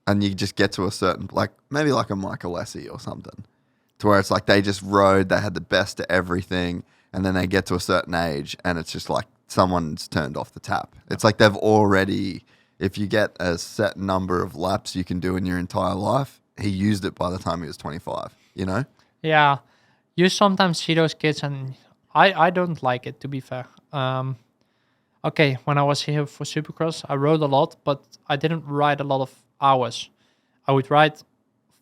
And you just get to a certain, like maybe like a Michael Lessie or something, to where it's like they just rode, they had the best of everything. And then they get to a certain age and it's just like someone's turned off the tap. It's like they've already, if you get a set number of laps you can do in your entire life, he used it by the time he was 25, you know? Yeah. You sometimes see those kids and I don't like it, to be fair. Okay, when I was here for Supercross, I rode a lot, but I didn't ride a lot of hours. I would ride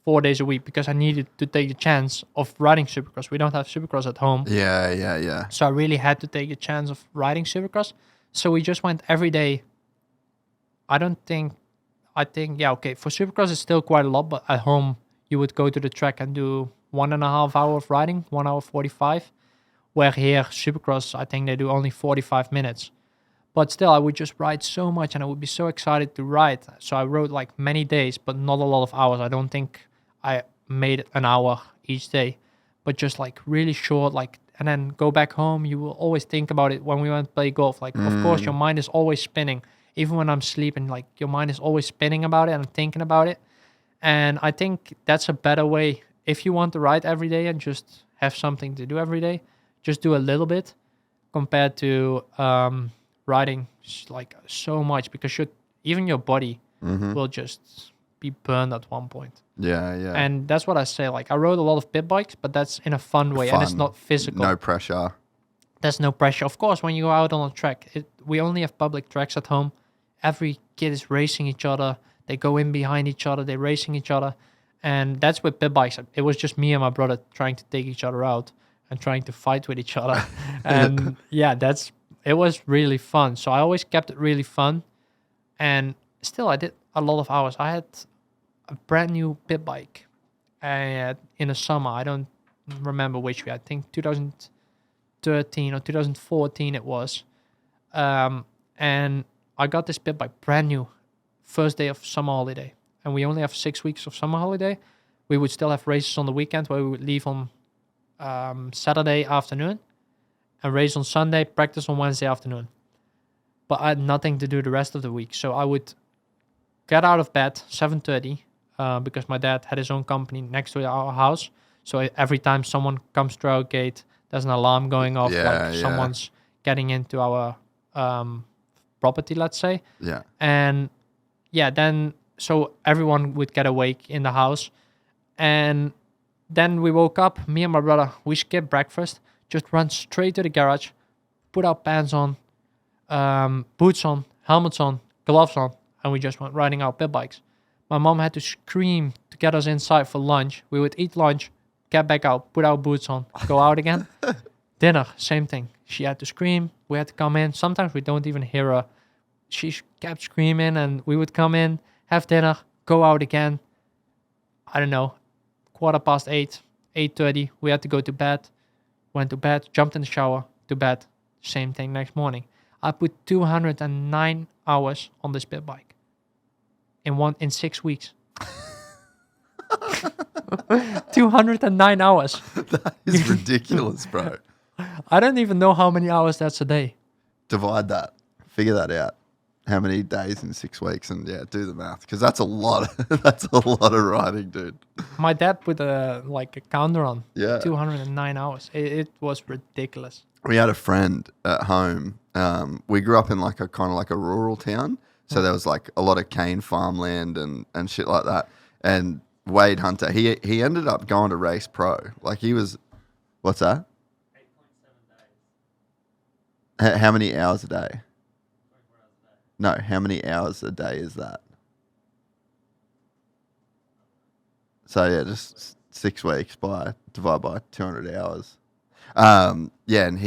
4 days a week because I needed to take a chance of riding Supercross. We don't have Supercross at home. Yeah. So I really had to take a chance of riding Supercross. So we just went every day. I think, okay, for Supercross it's still quite a lot, but at home you would go to the track and do 1.5 hours of riding, 1 hour 45. Where here, Supercross, I think they do only 45 minutes. But still, I would just ride so much and I would be so excited to ride. So I rode like many days, but not a lot of hours. I don't think I made an hour each day, but just like really short, like, and then go back home. You will always think about it when we went to play golf. Like, of course, your mind is always spinning. Even when I'm sleeping, like your mind is always spinning about it and thinking about it. And I think that's a better way. If you want to ride every day and just have something to do every day, just do a little bit compared to riding like so much, because even your body will just be burned at one point. Yeah. And that's what I say. Like I rode a lot of pit bikes, but that's in a fun way, and it's not physical. No pressure. There's no pressure. Of course, when you go out on a track, we only have public tracks at home. Every kid is racing each other. They go in behind each other. They're racing each other. And that's with pit bikes. It was just me and my brother trying to take each other out and trying to fight with each other. And it was really fun. So I always kept it really fun. And still, I did a lot of hours. I had a brand new pit bike in the summer. I don't remember which year. I think 2013 or 2014 it was. And I got this pit bike brand new, first day of summer holiday. And we only have 6 weeks of summer holiday. We would still have races on the weekend where we would leave on Saturday afternoon and race on Sunday, practice on Wednesday afternoon. But I had nothing to do the rest of the week. So I would get out of bed 7:30 because my dad had his own company next to our house. So every time someone comes through our gate, there's an alarm going off, someone's getting into our property, let's say. Yeah. And then so everyone would get awake in the house. And then we woke up, me and my brother, we skipped breakfast, just run straight to the garage, put our pants on, boots on, helmets on, gloves on, and we just went riding our pit bikes. My mom had to scream to get us inside for lunch. We would eat lunch, get back out, put our boots on, go out again. Dinner, same thing. She had to scream. We had to come in. Sometimes we don't even hear her. She kept screaming, and we would come in, have dinner, go out again. I don't know, 8:15, 8:30. We had to go to bed. Went to bed, jumped in the shower, to bed. Same thing next morning. I put 209 hours on this pit bike in 6 weeks. 209 hours. That is ridiculous, bro. I don't even know how many hours that's a day. Divide that. Figure that out. How many days in 6 weeks? And yeah, do the math. Because that's a lot. That's a lot of riding, dude. My dad put a counter on. Yeah. 209 hours. It was ridiculous. We had a friend at home. We grew up in like a kind of like a rural town. So there was like a lot of cane farmland and shit like that. And Wade Hunter, he ended up going to race pro. Like he was, what's that? 8.7 days. How many hours a day? 24 hours a day. No, how many hours a day is that? So yeah, just 6 weeks divide by 200 hours. Yeah, and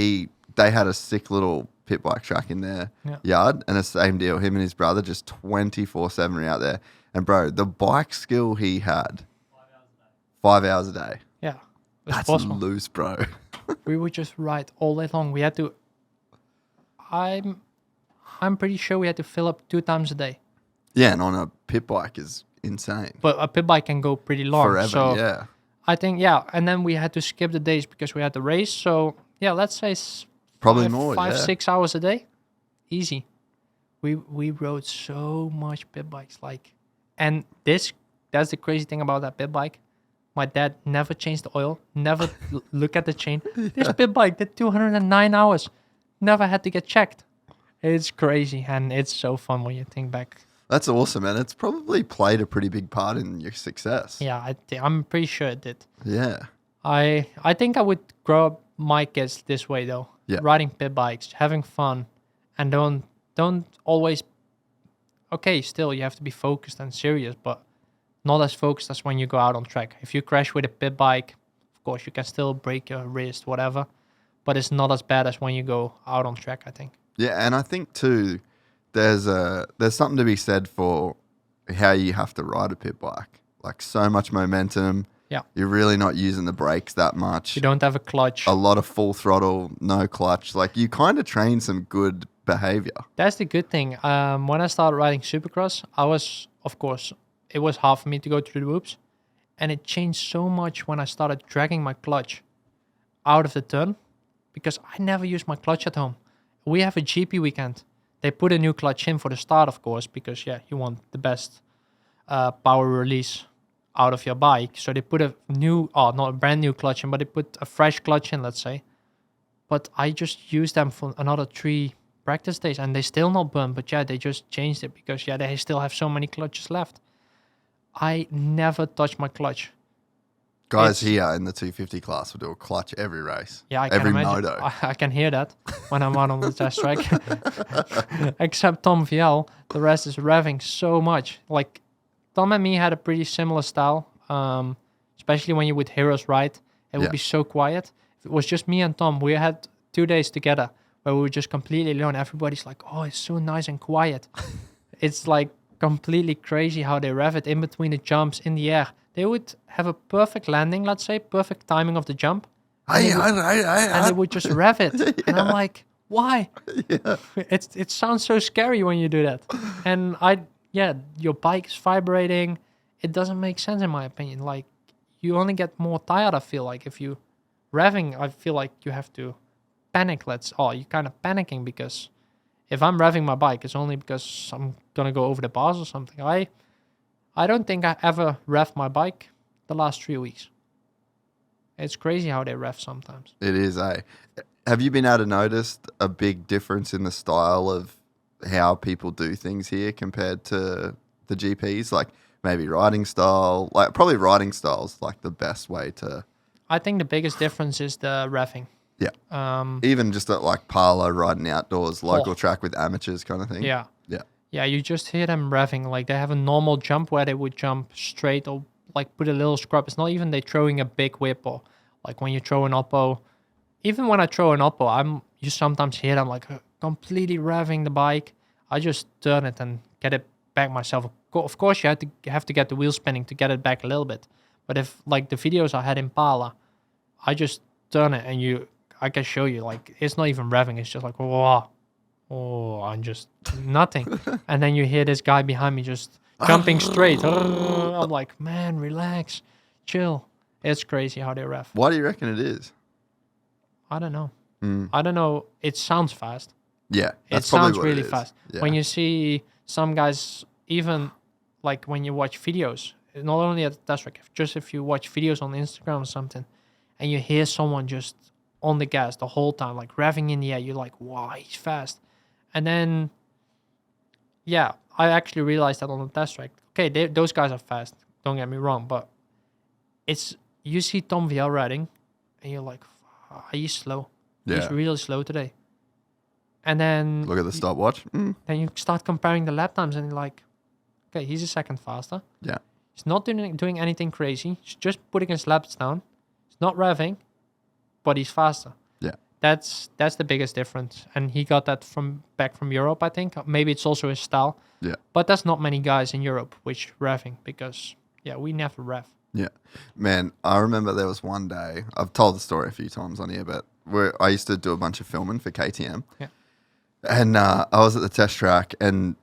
they had a sick little pit bike track in their yard, and the same deal. Him and his brother just 24/7 were out there. And bro, the bike skill he had, 5 hours a day. Yeah, it's That's possible. loose, bro. We would just ride all day long. We had to. I'm pretty sure we had to fill up 2 times a day. Yeah, and on a pit bike is insane. But a pit bike can go pretty long. Forever, so yeah. I think and then we had to skip the days because we had to race. So yeah, let's say Probably more, 5-6 hours a day, easy. We rode so much pit bikes, and that's the crazy thing about that pit bike. My dad never changed the oil, never look at the chain. This pit bike did 209 hours, never had to get checked. It's crazy, and it's so fun when you think back. That's awesome, and it's probably played a pretty big part in your success. Yeah, I'm pretty sure it did. Yeah. I think I would grow up my kids this way though. Yeah. Riding pit bikes, having fun, and don't always. Okay, still you have to be focused and serious, but not as focused as when you go out on track. If you crash with a pit bike, of course you can still break your wrist, whatever, but it's not as bad as when you go out on track, I think. Yeah, and I think too, there's something to be said for how you have to ride a pit bike. Like so much momentum. Yeah. You're really not using the brakes that much. You don't have a clutch. A lot of full throttle, no clutch. Like you kind of train some good behavior. That's the good thing. When I started riding Supercross, it was hard for me to go through the whoops, and it changed so much when I started dragging my clutch out of the turn, because I never use my clutch at home. We have a GP weekend. They put a new clutch in for the start, of course, because you want the best power release out of your bike. So they put not a brand new clutch in, but they put a fresh clutch in, let's say. But I just used them for another 3 practice days, and they still not burn. But they just changed it because they still have so many clutches left. I never touch my clutch. Guys here in the 250 class will do a clutch every race. Yeah, I can every imagine. moto. I can hear that when I'm out on the test track. Except Tom Viel, the rest is revving so much. Like Tom and me had a pretty similar style, especially when you would hear us ride. It would be so quiet. If it was just me and Tom, we had 2 days together where we were just completely alone. Everybody's like, oh, it's so nice and quiet. It's like completely crazy how they rev it in between the jumps in the air. They would have a perfect landing, let's say, perfect timing of the jump. And they would just rev it. Yeah. And I'm like, why? Yeah. It sounds so scary when you do that. And your bike is vibrating. It doesn't make sense in my opinion. Like, you only get more tired, I feel like. If you revving, I feel like you have to panic. You're kind of panicking, because if I'm revving my bike, it's only because I'm going to go over the bars or something. I don't think I ever revved my bike the last 3 weeks. It's crazy how they rev sometimes. It is, eh? Have you been able to notice a big difference in the style of how people do things here compared to the GPs? Like maybe riding style, like probably riding style's like the best way to... I think the biggest difference is the revving. Yeah. Even just at like Parlo, riding outdoors, local track with amateurs kind of thing. Yeah. Yeah. Yeah, you just hear them revving. Like they have a normal jump where they would jump straight or like put a little scrub. It's not even they throwing a big whip, or like when you throw an oppo. Even when I throw an oppo, you sometimes hear them like completely revving the bike. I just turn it and get it back myself. Of course, you have to get the wheel spinning to get it back a little bit. But if like the videos I had in Pala, I just turn it and I can show you, like, it's not even revving. It's just like, whoa. Oh, I'm just nothing. And then you hear this guy behind me just jumping straight. I'm like, man, relax. chill. It's crazy how they rev. Why do you reckon it is? I don't know. Mm. I don't know. It sounds fast. Yeah, It sounds really fast. When you see some guys, even like when you watch videos, not only at the test track, just if you watch videos on Instagram or something, and you hear someone just on the gas the whole time, like revving in the air, you're like, wow, he's fast. And then, yeah, I actually realized that on the test track. Okay, those guys are fast. Don't get me wrong, but it's you see Tom Viel riding, and you're like, he's slow. Yeah. He's really slow today. And then Look at the stopwatch. Mm. then you start comparing the lap times, and you're like, okay, he's a second faster. Yeah. He's not doing anything crazy. He's just putting his laps down. He's not revving, but he's faster. Yeah. That's the biggest difference. And he got that back from Europe, I think. Maybe it's also his style. Yeah. But there's not many guys in Europe which revving because, yeah, we never rev. Yeah. Man, I remember there was one day, I've told the story a few times on here, but I used to do a bunch of filming for KTM. Yeah. And I was at the test track, and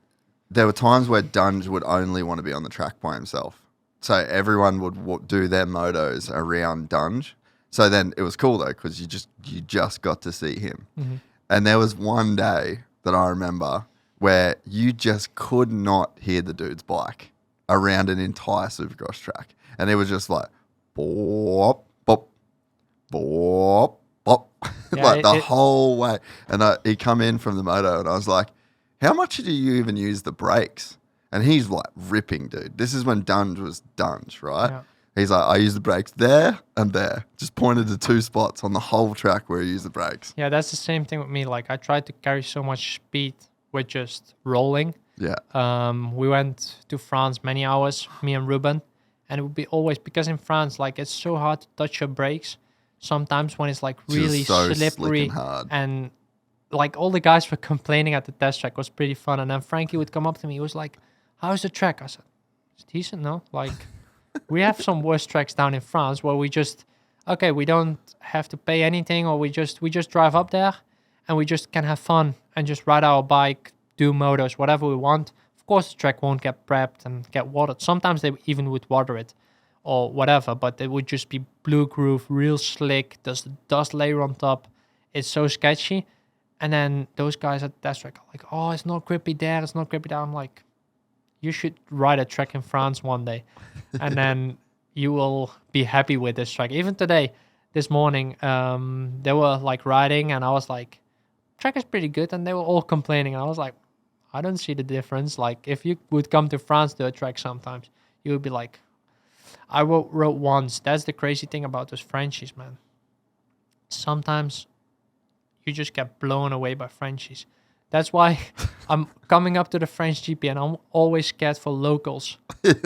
there were times where Dunge would only want to be on the track by himself. So everyone would do their motos around Dunge. So then it was cool though, because you just got to see him. Mm-hmm. And there was one day that I remember where you just could not hear the dude's bike around an entire Supercross track. And it was just like, bop, bop, bop, bop, Yeah, like the whole way. And he come in from the moto, and I was like, how much do you even use the brakes? And he's like ripping, dude. This is when Dunge was Dunge, right? Yeah. He's like, I use the brakes there and there. Just pointed to 2 spots on the whole track where he used the brakes. Yeah, that's the same thing with me. Like, I tried to carry so much speed with just rolling. Yeah. We went to France many hours, me and Ruben. And it would be always, because in France, like, it's so hard to touch your brakes sometimes when it's like really so slick slippery. and hard. And like all the guys were complaining at the test track. It was pretty fun. And then Frankie would come up to me. He was like, how's the track? I said, it's decent, no? Like, we have some worse tracks down in France where we just, okay, we don't have to pay anything, or we just drive up there and we just can have fun and just ride our bike, do motos, whatever we want. Of course, the track won't get prepped and get watered. Sometimes they even would water it or whatever, but it would just be blue groove, real slick. There's the dust layer on top. It's so sketchy. And then those guys at the test track are like, oh, it's not grippy there, it's not grippy there. I'm like, you should ride a track in France one day, and then you will be happy with this track. Even today, this morning, they were like riding, and I was like, track is pretty good, and they were all complaining. And I was like, I don't see the difference. Like, if you would come to France to a track sometimes, you would be like, I wrote once. That's the crazy thing about those Frenchies, man. Sometimes you just get blown away by Frenchies. That's why I'm coming up to the French GP, and I'm always scared for locals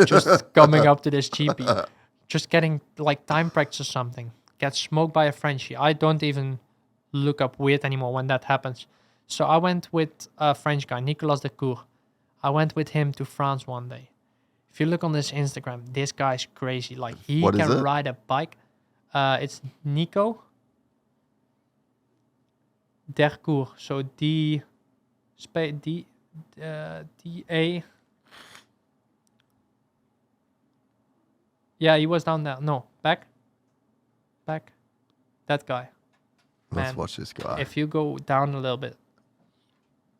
just coming up to this GP, just getting like time practice or something, get smoked by a Frenchie. I don't even look up weird anymore when that happens. So I went with a French guy, Nicolas Dercourt. I went with him to France one day. If you look on this Instagram, this guy's crazy. Like, he can ride a bike. It's Nico Dercourt. So D-A. Yeah, he was down there. No, back. That guy. Let's Man, watch this guy. If you go down a little bit,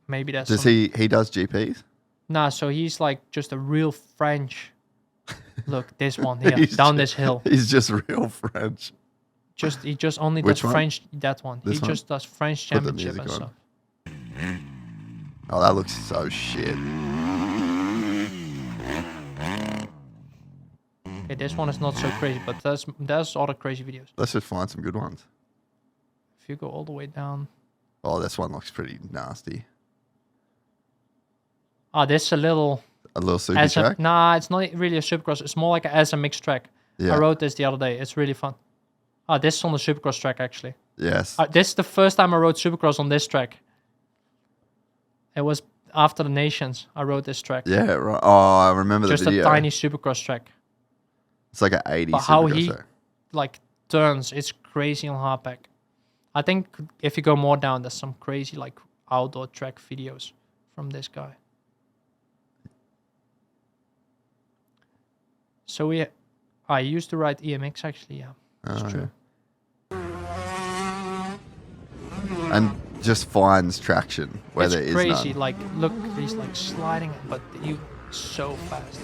maybe that's. Does he does GPs? Nah, so he's like just a real French. Look, this one here, down this hill. He's just real French. He just only Which does one? French. That one. This He one? just does French Put the championship music and on. stuff. Oh, that looks so shit. Okay, this one is not so crazy, but there's other crazy videos. Let's just find some good ones. If you go all the way down. Oh, this one looks pretty nasty. This is a little. A little super track? Nah, it's not really a Supercross. It's more like a SMX track. Yeah. I rode this the other day. It's really fun. This is on the Supercross track, actually. Yes. This is the first time I rode Supercross on this track. It was after the Nations. I rode this track. Yeah, right. Oh, I remember Just the video. a tiny Supercross track. It's like an 80 But how Supercross he track. like turns, it's crazy on hardback. I think if you go more down, there's some crazy like outdoor track videos from this guy. So I used to ride EMX actually. Yeah, it's true. And just finds traction where It's there is crazy. none. Like, look, he's like sliding, but you so fast.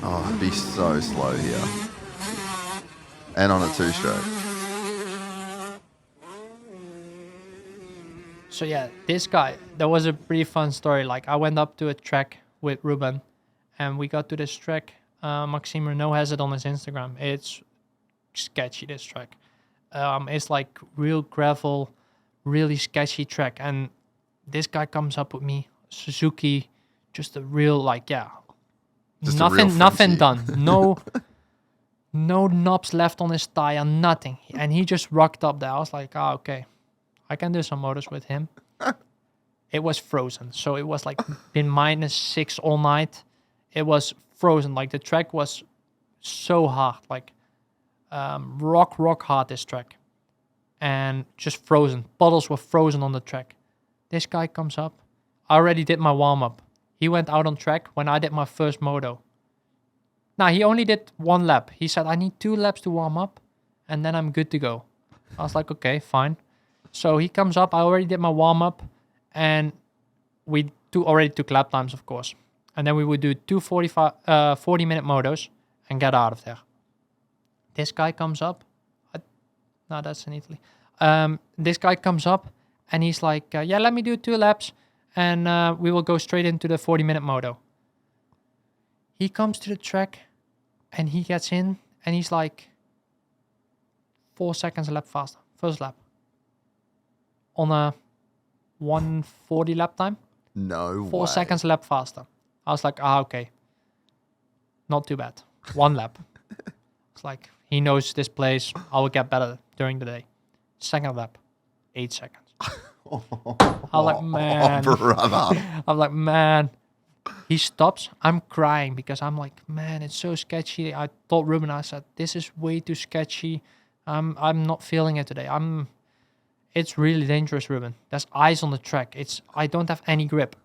Oh, it'd be so slow here. And on a 2-stroke. So yeah, this guy, that was a pretty fun story. Like, I went up to a track with Ruben, and we got to this track. Maxime Renault has it on his Instagram. It's sketchy, this track. It's like real gravel, really sketchy track. And this guy comes up with me, Suzuki, just a real, like, yeah, Just a real nothing Frenchie. done. No, no knobs left on his tire, nothing. And he just rocked up there. I was like, okay, I can do some motors with him. It was frozen, so it was like been -6 all night. It was frozen. Like, the track was so hard, like rock hard, this track, and just frozen. Puddles were frozen on the track. This guy comes up. I already did my warm up. He went out on track when I did my first moto. Now, he only did 1 lap. He said, I need 2 laps to warm up, and then I'm good to go. I was like, okay, fine. So he comes up. I already did my warm up, and we already took lap times, of course. And then we would do 2 40-minute motos and get out of there. This guy comes up. No, that's in Italy. This guy comes up, and he's like, yeah, let me do 2 laps, and we will go straight into the 40-minute moto. He comes to the track, and he gets in, and he's like 4 seconds a lap faster. First lap. On a 140 lap time. No 4 way. seconds a lap faster. I was like, okay. Not too bad. 1 lap. It's like, he knows this place. I will get better during the day. Second lap. 8 seconds. I'm like, man. Brother. I'm like, man. He stops. I'm crying because I'm like, man, it's so sketchy. I told Ruben, I said, this is way too sketchy. I'm not feeling it today. It's really dangerous, Ruben. There's ice on the track. I don't have any grip.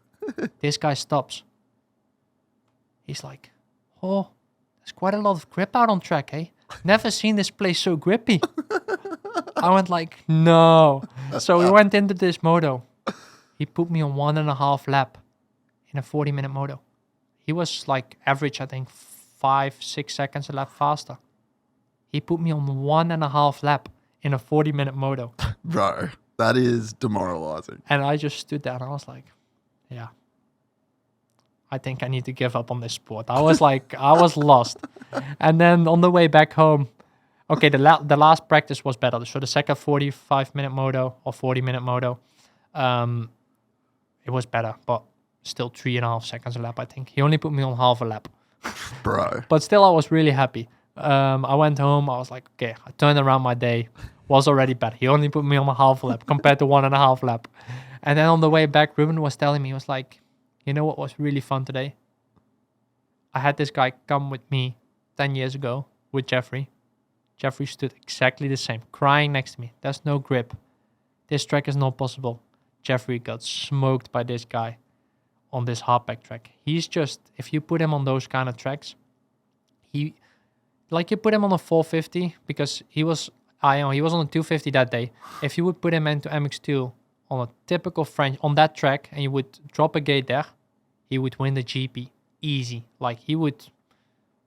This guy stops. He's like, oh, there's quite a lot of grip out on track, eh? Never seen this place so grippy. I went like, no. So we went into this moto. He put me on 1.5 lap in a 40-minute moto. He was like average, I think, 5-6 seconds a lap faster. He put me on 1.5 lap in a 40-minute moto. Bro, that is demoralizing. And I just stood there and I was like, yeah, I think I need to give up on this sport. I was like, I was lost. And then on the way back home, okay, the last practice was better. So the second 45-minute moto or 40-minute moto, it was better, but still 3.5 seconds a lap, I think. He only put me on half a lap. Bro. But still, I was really happy. I went home. I was like, okay, I turned around my day. Was already better. He only put me on a half lap compared to 1.5 lap. And then on the way back, Ruben was telling me, he was like, you know what was really fun today? I had this guy come with me 10 years ago with Jeffrey. Jeffrey stood exactly the same, crying next to me. There's no grip. This track is not possible. Jeffrey got smoked by this guy on this hardback track. He's just, if you put him on those kind of tracks, you put him on a 450 because he was on a 250 that day. If you would put him into MX2 on a typical French, on that track, and you would drop a gate there, he would win the GP. Easy. Like, he would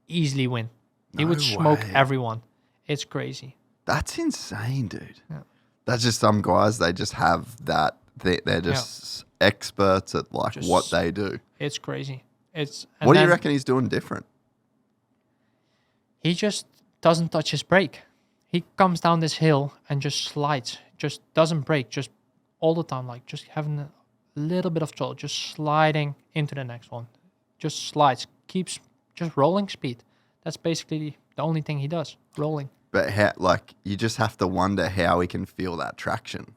easily win. He would smoke everyone. It's crazy. That's insane, dude. Yeah. That's just some guys, they just have that. They're just experts at what they do. It's crazy. What do you reckon he's doing different? He just doesn't touch his brake. He comes down this hill and just slides. Just doesn't brake. Just all the time. Like, just having a little bit of trouble. Just sliding into the next one. Just slides. Keeps just rolling speed. That's basically the only thing he does. Rolling. But you just have to wonder how he can feel that traction.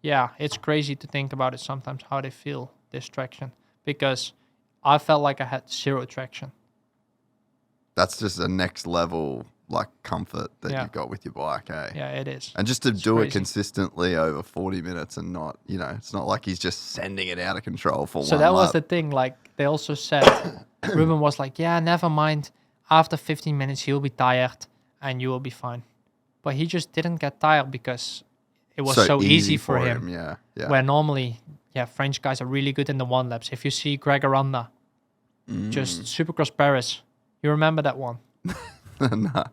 Yeah, it's crazy to think about it sometimes, how they feel this traction. Because I felt like I had 0 traction. That's just a next level, comfort that you've got with your bike, eh? Yeah, it is. And just to do crazy. it consistently over 40 minutes and not, it's not like he's just sending it out of control for So one that was lap. the thing, like, they also said, Ruben was like, yeah, never mind. after 15 minutes he'll be tired and you will be fine. But he just didn't get tired because it was so easy for him. Yeah. Where normally, French guys are really good in the one laps. If you see Greg Aranda, just Supercross Paris, you remember that one? Nah.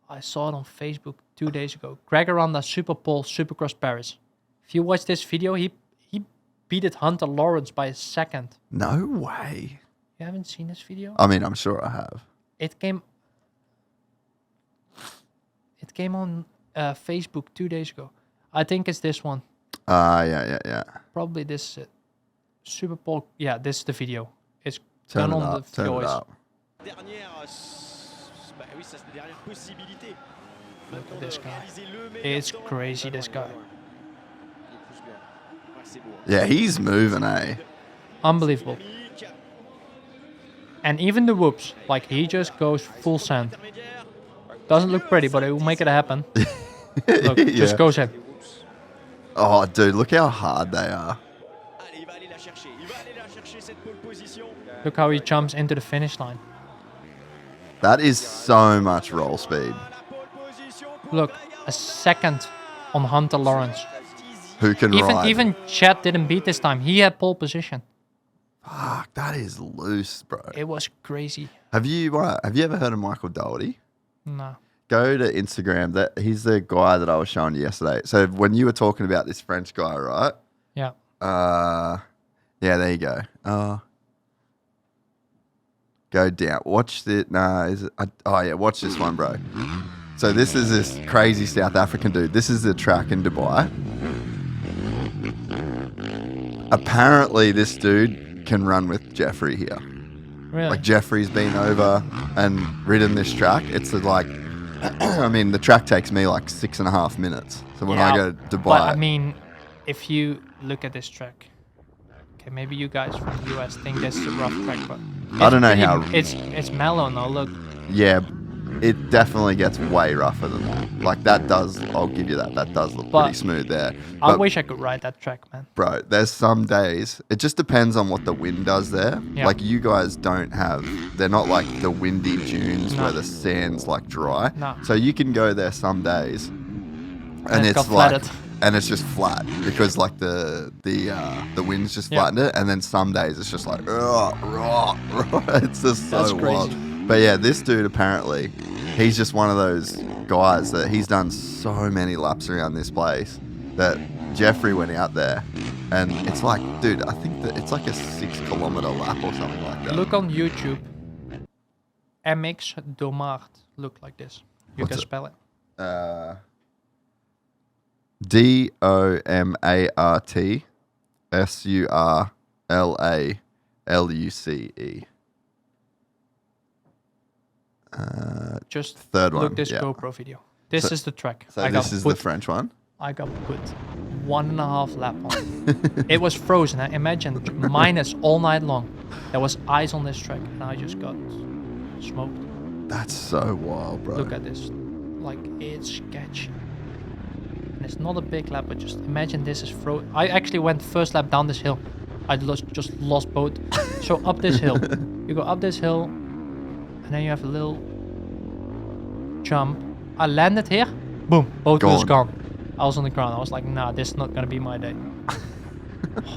I saw it on Facebook 2 days ago. Greg Aranda, Superpole, Supercross Paris. If you watch this video, he beat Hunter Lawrence by a second. No way. You haven't seen this video? I mean, I'm sure I have. It came on Facebook 2 days ago. I think it's this one. Yeah. Probably this Superpole. Yeah, this is the video. It's Turn done it on up, the turn it voice. up. Look at this guy. It's crazy, this guy. Yeah, he's moving, eh? Unbelievable. And even the whoops, like he just goes full send. Doesn't look pretty, but it will make it happen. Look, just goes in. Oh, dude, look how hard they are. Look how he jumps into the finish line. That is so much roll speed. Look, a second on Hunter Lawrence. Who can ride? Even Chad didn't beat this time. He had pole position. Fuck, that is loose, bro. It was crazy. Have you ever heard of Michael Doherty? No. Go to Instagram. He's the guy that I was showing you yesterday. So when you were talking about this French guy, right? Yeah. Yeah, there you go. Go down. Watch the. Nah, is it? Watch this one, bro. So this is this crazy South African dude. This is the track in Dubai. Apparently, this dude can run with Jeffrey here. Really? Like Jeffrey's been over and ridden this track. It's like, I mean, the track takes me like 6.5 minutes. So when I go to Dubai, But I mean, if you look at this track, okay, maybe you guys from the US think this is a rough track, but I don't know how. It's mellow now. Look, Yeah, it definitely gets way rougher than that. Like that does, I'll give you that. That does look But pretty smooth there. I But, wish I could ride that track, man. bro, there's some days, it just depends on what the wind does there. Yeah. Like you guys don't have, they're not like the windy dunes No. where the sand's like dry. No. So you can go there some days and it's it's got like, flatted. and it's just flat because like the wind's just Yeah. flattened it. And then some days it's just like, it's just so That's crazy. wild. But yeah, this dude apparently, he's just one of those guys that he's done so many laps around this place that Jeffrey went out there and it's like, dude, I think that it's like a 6 kilometer lap or something like that. Look on YouTube. MX Domart look like this. You What's can it? spell it. DOMART SURLAUCE. Just Third look one, this yeah. GoPro video. This So- is the track. So this is the French one. I got put 1.5 lap on. It was frozen. Imagine minus all night long. There was ice on this track, and I just got smoked. That's so wild, bro. Look at this. Like, it's sketchy. And it's not a big lap, but just imagine this is frozen. I actually went first lap down this hill. I just lost both. So up this hill. You go up this hill, and then you have a little jump. I landed here. Boom. Both wheels gone. I was on the ground. I was like, nah, this is not going to be my day.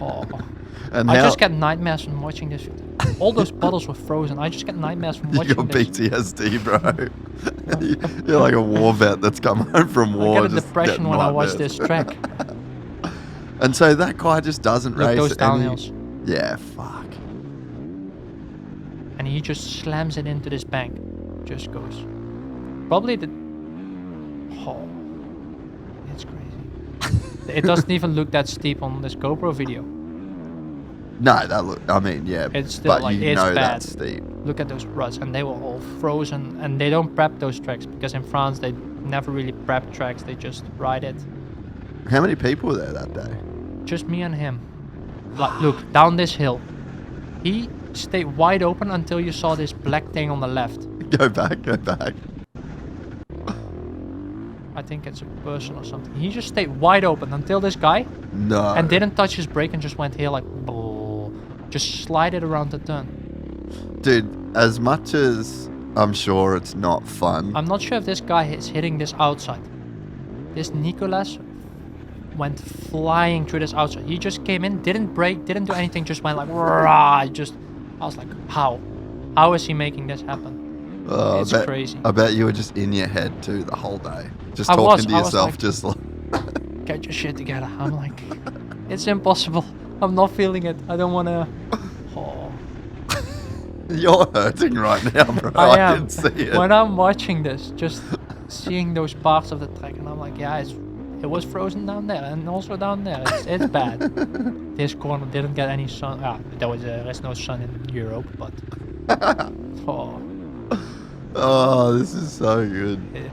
Oh. And I now just get nightmares from watching this. All those bottles were frozen. I just get nightmares from you watching got this. PTSD, bro. You're like a war vet that's come home from war. I get a just depression getting when I watch nightmares. this track. And so that guy just doesn't Look, race those any. downhills. Yeah, fuck. And he just slams it into this bank. Just goes. Probably the... Oh. It's crazy. It doesn't even look that steep on this GoPro video. No, that look. I mean, yeah, It's still but like, you it's know bad. that's steep. Look at those ruts, and they were all frozen. And they don't prep those tracks, because in France they never really prep tracks. They just ride it. How many people were there that day? Just me and him. Like, look, down this hill. He stayed wide open until you saw this black thing on the left. Go back, go back. I think it's a person or something. He just stayed wide open until this guy No. and didn't touch his brake and just went here like, just slide it around the turn. Dude, as much as I'm sure it's not fun. I'm not sure if this guy is hitting this outside. This Nicolas went flying through this outside. He just came in, didn't brake, didn't do anything, just went like, rah, I was like, how? How is he making this happen? It's crazy. I bet you were just in your head too the whole day. Just I talking to was yourself, like, just like... Get your shit together. I'm like, it's impossible. I'm not feeling it. I don't want to... Oh. You're hurting right now, bro. I am. can see it. When I'm watching this, just seeing those parts of the track, and I'm like, yeah, it was frozen down there, and also down there. It's bad. This corner didn't get any sun. There's no sun in Europe, but... Oh. Oh, this is so good. Yeah.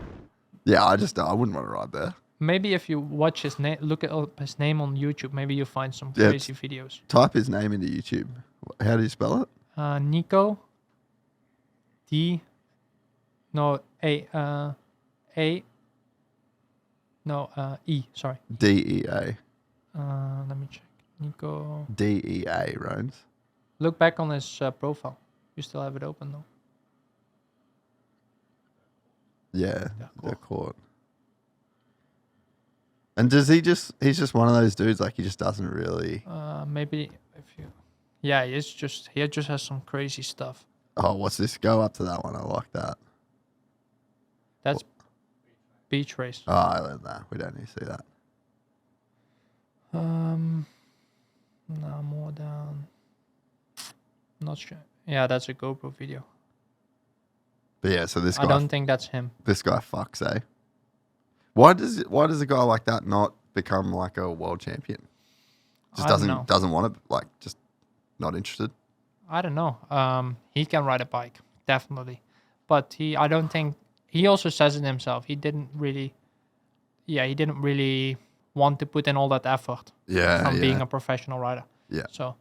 Yeah, I wouldn't want to ride there. Maybe if you watch his name, look at his name on YouTube, maybe you'll find some crazy videos. Type his name into YouTube. How do you spell it? Nico E. Sorry. DEA. Let me check. Nico. DEA, Rones. Look back on his profile. You still have it open though. Yeah, Dercourt. And he's just one of those dudes, like he just doesn't really... Maybe if you... Yeah, he just has some crazy stuff. Oh, what's this? Go up to that one. I like that. That's beach race. Oh, I learned that. We don't need to see that. No, more down. Not sure. Yeah, that's a GoPro video. But yeah, so this guy... I don't think that's him. This guy fucks, eh? Why does a guy like that not become like a world champion? Just doesn't want to, like, just not interested. I don't know. He can ride a bike, definitely, but I don't think he also says it himself. He didn't really want to put in all that effort. From being a professional rider. Yeah. So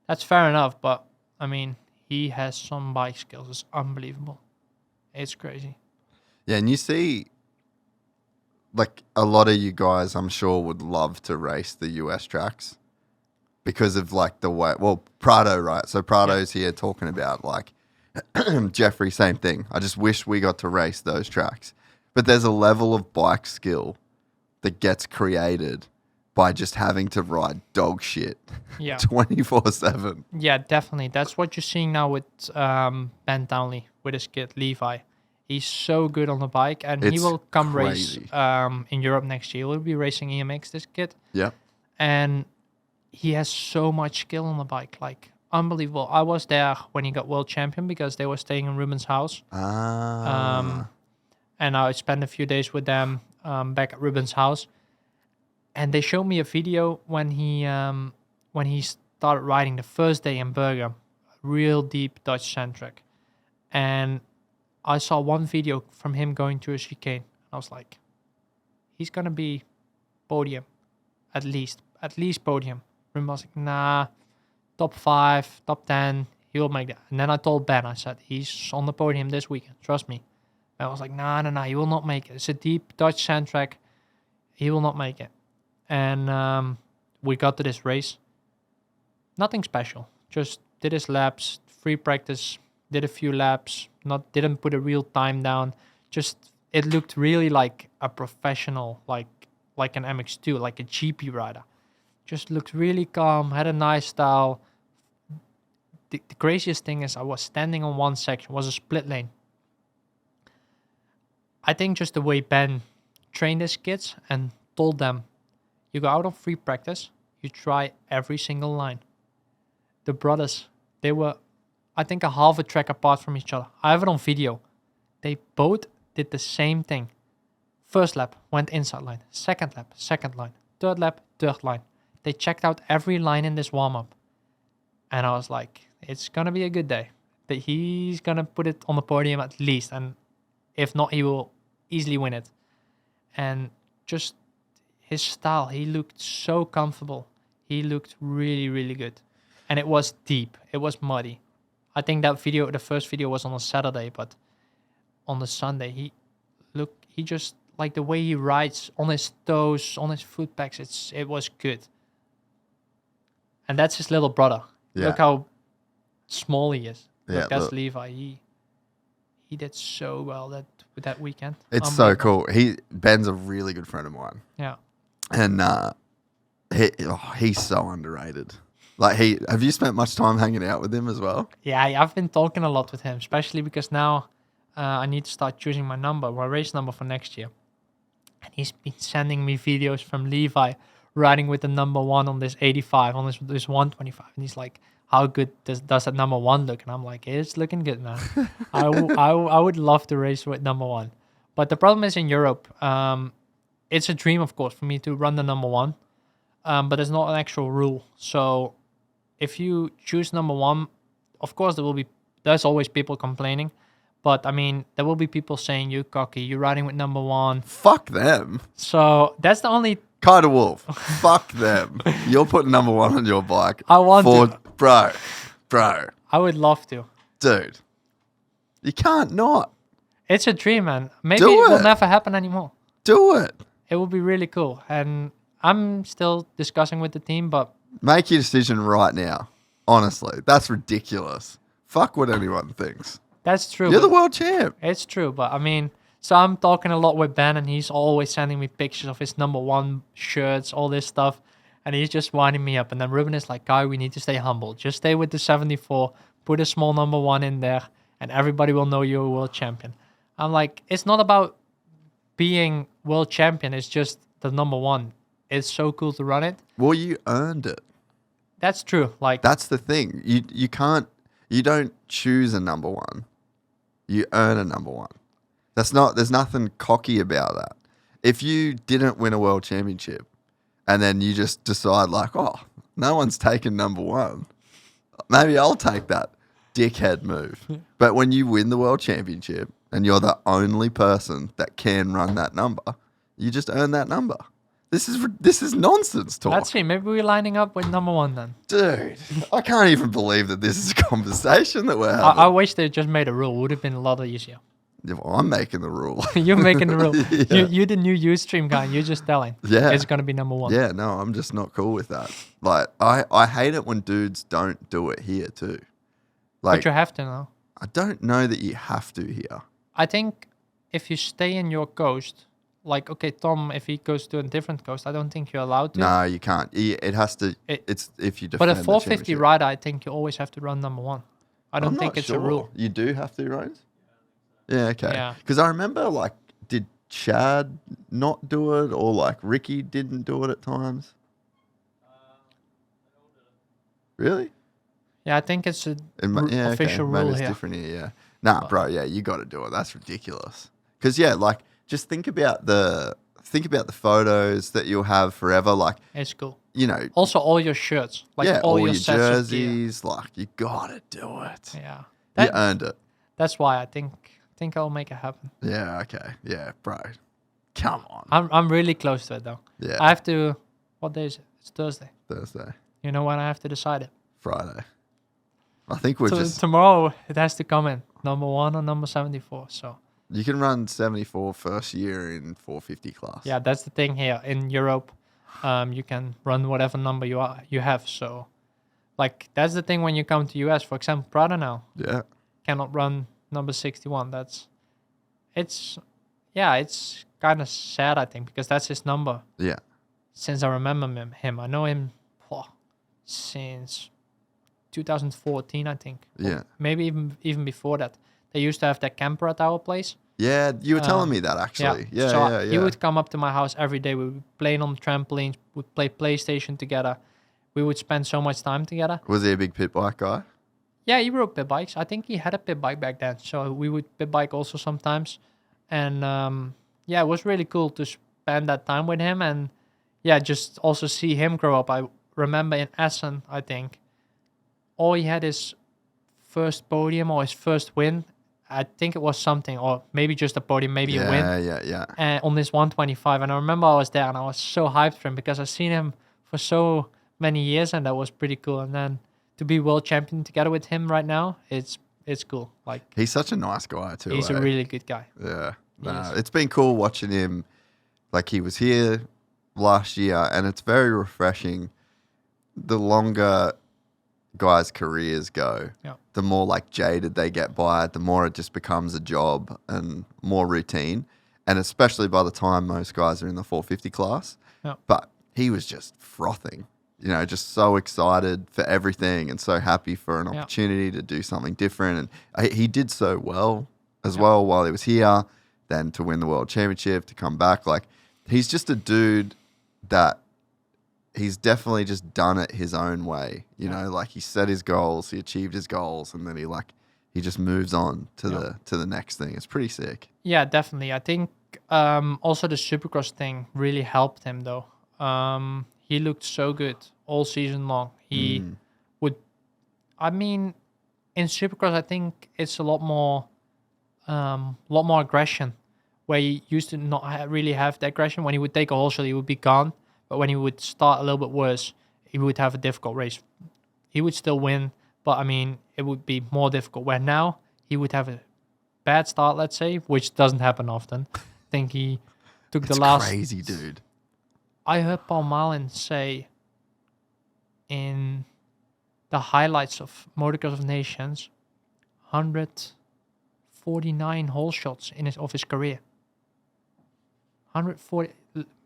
that's fair enough, but I mean, he has some bike skills. It's unbelievable. It's crazy. Yeah, and you see, like, a lot of you guys, I'm sure, would love to race the US tracks because of, like, the way... Well, Prado, right? So Prado's here talking about, like, Jeffrey, same thing. I just wish we got to race those tracks. But there's a level of bike skill that gets created by just having to ride dog shit 24/7. Yeah, definitely. That's what you're seeing now with Ben Townley, with his kid, Levi. He's so good on the bike, and he will come crazy. race in Europe next year. He'll be racing EMX, this kid. Yeah. And he has so much skill on the bike, like, unbelievable. I was there when he got world champion because they were staying in Ruben's house. And I spent a few days with them back at Ruben's house. And they showed me a video when he started riding the first day in Bergen, real deep Dutch centric. And I saw one video from him going to a chicane. I was like, he's gonna be podium, at least podium. Ruben was like, nah, top 5, top 10, he'll make that. And then I told Ben, I said, he's on the podium this weekend, trust me. Ben was like, nah, he will not make it. It's a deep Dutch sand track. He will not make it. And we got to this race. Nothing special. Just did his laps, free practice, did a few laps, didn't put a real time down. Just, it looked really like a professional, like an MX2, like a GP rider. Just looked really calm, had a nice style. The craziest thing is I was standing on one section, was a split lane. I think just the way Ben trained his kids and told them, you go out on free practice, you try every single line. The brothers, they were, I think, a half a track apart from each other. I have it on video. They both did the same thing. First lap, went inside line. Second lap, second line. Third lap, third line. They checked out every line in this warm-up. And I was like, it's going to be a good day. But he's going to put it on the podium at least. And if not, he will easily win it. And just his style, he looked so comfortable. He looked really, really good. And it was deep. It was muddy. I think that video, the first video was on a Saturday, but on the Sunday, he just, like the way he rides on his toes, on his foot pegs, it was good. And that's his little brother. Yeah. Look how small he is. Look, that's Levi. he did so well with that weekend. It's so Unbelievable. cool. Ben's a really good friend of mine. Yeah. And he's so underrated. Like, have you spent much time hanging out with him as well? Yeah, I've been talking a lot with him, especially because now I need to start choosing my race number for next year. And he's been sending me videos from Levi riding with the number 1 on this 85, on this 125. And he's like, how good does that number 1 look? And I'm like, it's looking good, man. I would love to race with number 1. But the problem is in Europe, it's a dream, of course, for me to run the number 1. But there's not an actual rule. So if you choose number 1, of course, there's always people complaining. But, I mean, there will be people saying, you cocky, you're riding with number 1. Fuck them. So that's the only... Kyder Wolf. Fuck them. You're putting number 1 on your bike. I want to. Bro. I would love to. Dude. You can't not. It's a dream, man. Maybe Do it will it. never happen anymore. Do it. It would be really cool. And I'm still discussing with the team, but... Make your decision right now. Honestly. That's ridiculous. Fuck what anyone thinks. That's true. You're the but- world champ. It's true, but I mean, so I'm talking a lot with Ben, and he's always sending me pictures of his number 1 shirts, all this stuff, and he's just winding me up. And then Ruben is like, Guy, we need to stay humble. Just stay with the 74, put a small number 1 in there, and everybody will know you're a world champion. I'm like, it's not about being world champion, it's just the number 1. It's so cool to run it. Well, you earned it. That's true. Like, That's the thing. You don't choose a number 1. You earn a number 1. There's nothing cocky about that. If you didn't win a world championship and then you just decide like, oh, no one's taken number 1, maybe I'll take that dickhead move. But when you win the world championship and you're the only person that can run that number, you just earn that number. This is nonsense talk. let's see. Maybe we're lining up with number 1 then. Dude, I can't even believe that this is a conversation that we're having. I wish they just made a rule. Would have been a lot easier. Yeah, well, I'm making the rule. You're making the rule. Yeah. You're the new Ustream guy. You're just telling. Yeah. It's going to be number 1. Yeah, no, I'm just not cool with that. Like, I hate it when dudes don't do it here too. Like, But you have to now. I don't know that you have to here. I think if you stay in your coast, like, okay, Tom, if he goes to a different coast, I don't think you're allowed to. No, you can't. It has to. It's if you defend But a the 450 championship. rider, I think you always have to run number 1. I don't I'm think not it's sure. a rule. You do have to, Rose? Yeah, okay. Yeah. Because I remember, like, did Chad not do it, or like Ricky didn't do it at times? Really? Yeah, I think it's a Yeah, official okay. Maybe rule it's here. different here, yeah. Nah, bro, yeah, you got to do it. That's ridiculous. Because, yeah, like, just think about the photos that you'll have forever. Like, It's cool. you know, Also, all your shirts, like yeah, all your your sets of gear. jerseys. Like, you got to do it. Yeah, You earned it. that's why I think I'll make it happen. Yeah, okay. Yeah, bro. Come on. I'm really close to it though. Yeah. I have to. What day is it? It's Thursday. Thursday, You know when I have to decide it? Friday. I think we're just... Tomorrow it has to come in number 1 or number 74. So You can run 74 first year in 450 class. yeah, that's the thing here in Europe. You can run whatever number you have. So like that's the thing when you come to US. For example, Prado now Yeah. cannot run number 61. It's kind of sad, I think, because that's his number Yeah. since I remember him. I know him since 2014, I think. Or Yeah. maybe even before that. They used to have that camper at our place. Yeah, you were telling me that actually. Yeah, so yeah. he would come up to my house every day. We would play on trampolines, would play PlayStation together. We would spend so much time together. Was he a big pit bike guy? Yeah, he rode pit bikes. I think he had a pit bike back then. So we would pit bike also sometimes. And it was really cool to spend that time with him. And yeah, just also see him grow up. I remember in Essen, I think, he had his first podium or his first win. I think it was something, or maybe just a podium, maybe a win. Yeah. On this 125. And I remember I was there and I was so hyped for him because I've seen him for so many years and that was pretty cool. And then to be world champion together with him right now, it's cool. Like, He's such a nice guy too. he's a really good guy. Yeah. Yes. It's been cool watching him. Like, he was here last year and it's very refreshing the longer guys' careers go, Yeah. the more like jaded they get by it, the more it just becomes a job and more routine. And especially by the time most guys are in the 450 class. Yeah. But he was just frothing, just so excited for everything and so happy for an opportunity to do something different. And he did so well as well while he was here, then to win the world championship, to come back. Like, he's just a dude that he's definitely just done it his own way. Like, he set his goals, he achieved his goals, and then he just moves on to the next thing. It's pretty sick. Yeah, definitely. I think also the Supercross thing really helped him though. He looked so good all season long. He would, in Supercross, I think it's a lot more aggression. Where he used to not really have the aggression. When he would take a whole shot, he would be gone. But when he would start a little bit worse, he would have a difficult race. He would still win, but it would be more difficult. Where now he would have a bad start, let's say, which doesn't happen often. I think he took the last. Crazy, dude. I heard Paul Malin say in the highlights of Motocross of Nations, 149 hole shots of his career. 140.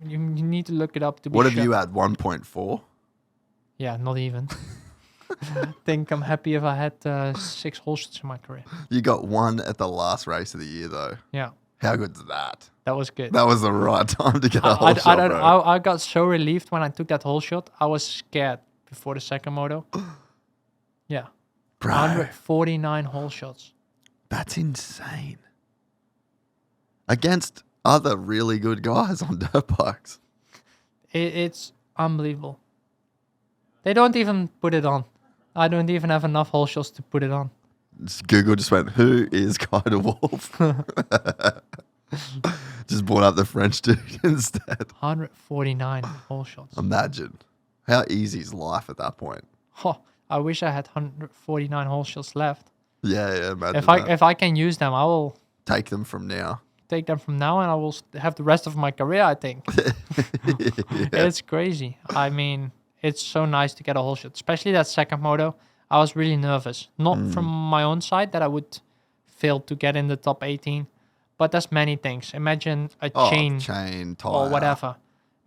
You need to look it up to be What sure. have you had? 1.4? Yeah, not even. I think I'm happy if I had 6 hole shots in my career. You got one at the last race of the year, though. Yeah. How good's that? That was good. That was the right time to get a whole shot, bro. I got so relieved when I took that whole shot. I was scared before the second moto. Yeah. Bro. 149 hole shots. That's insane. Against other really good guys on dirt bikes. It's unbelievable. They don't even put it on. I don't even have enough hole shots to put it on. Google just went, who is Guy de Wolf? Just brought up the French dude instead. 149 hole shots. Imagine. How easy is life at that point? Oh, I wish I had 149 hole shots left. Yeah, imagine If I can use them, I will take them from now. Take them from now, and I will have the rest of my career, I think. It's crazy. It's so nice to get a whole shot, especially that second moto. I was really nervous, not from my own side that I would fail to get in the top 18, but there's many things. Imagine a chain tire, or whatever.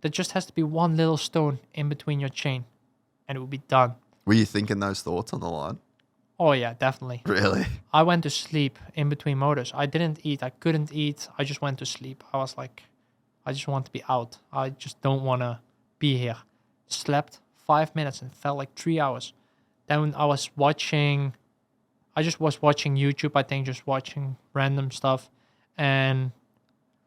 There just has to be one little stone in between your chain, and it will be done. Were you thinking those thoughts on the line? Oh yeah, definitely. Really? I went to sleep in between motors. I didn't eat. I couldn't eat. I just went to sleep. I was like, I just want to be out. I just don't want to be here. Slept 5 minutes and felt like 3 hours. Then I was watching YouTube, I think, just watching random stuff. And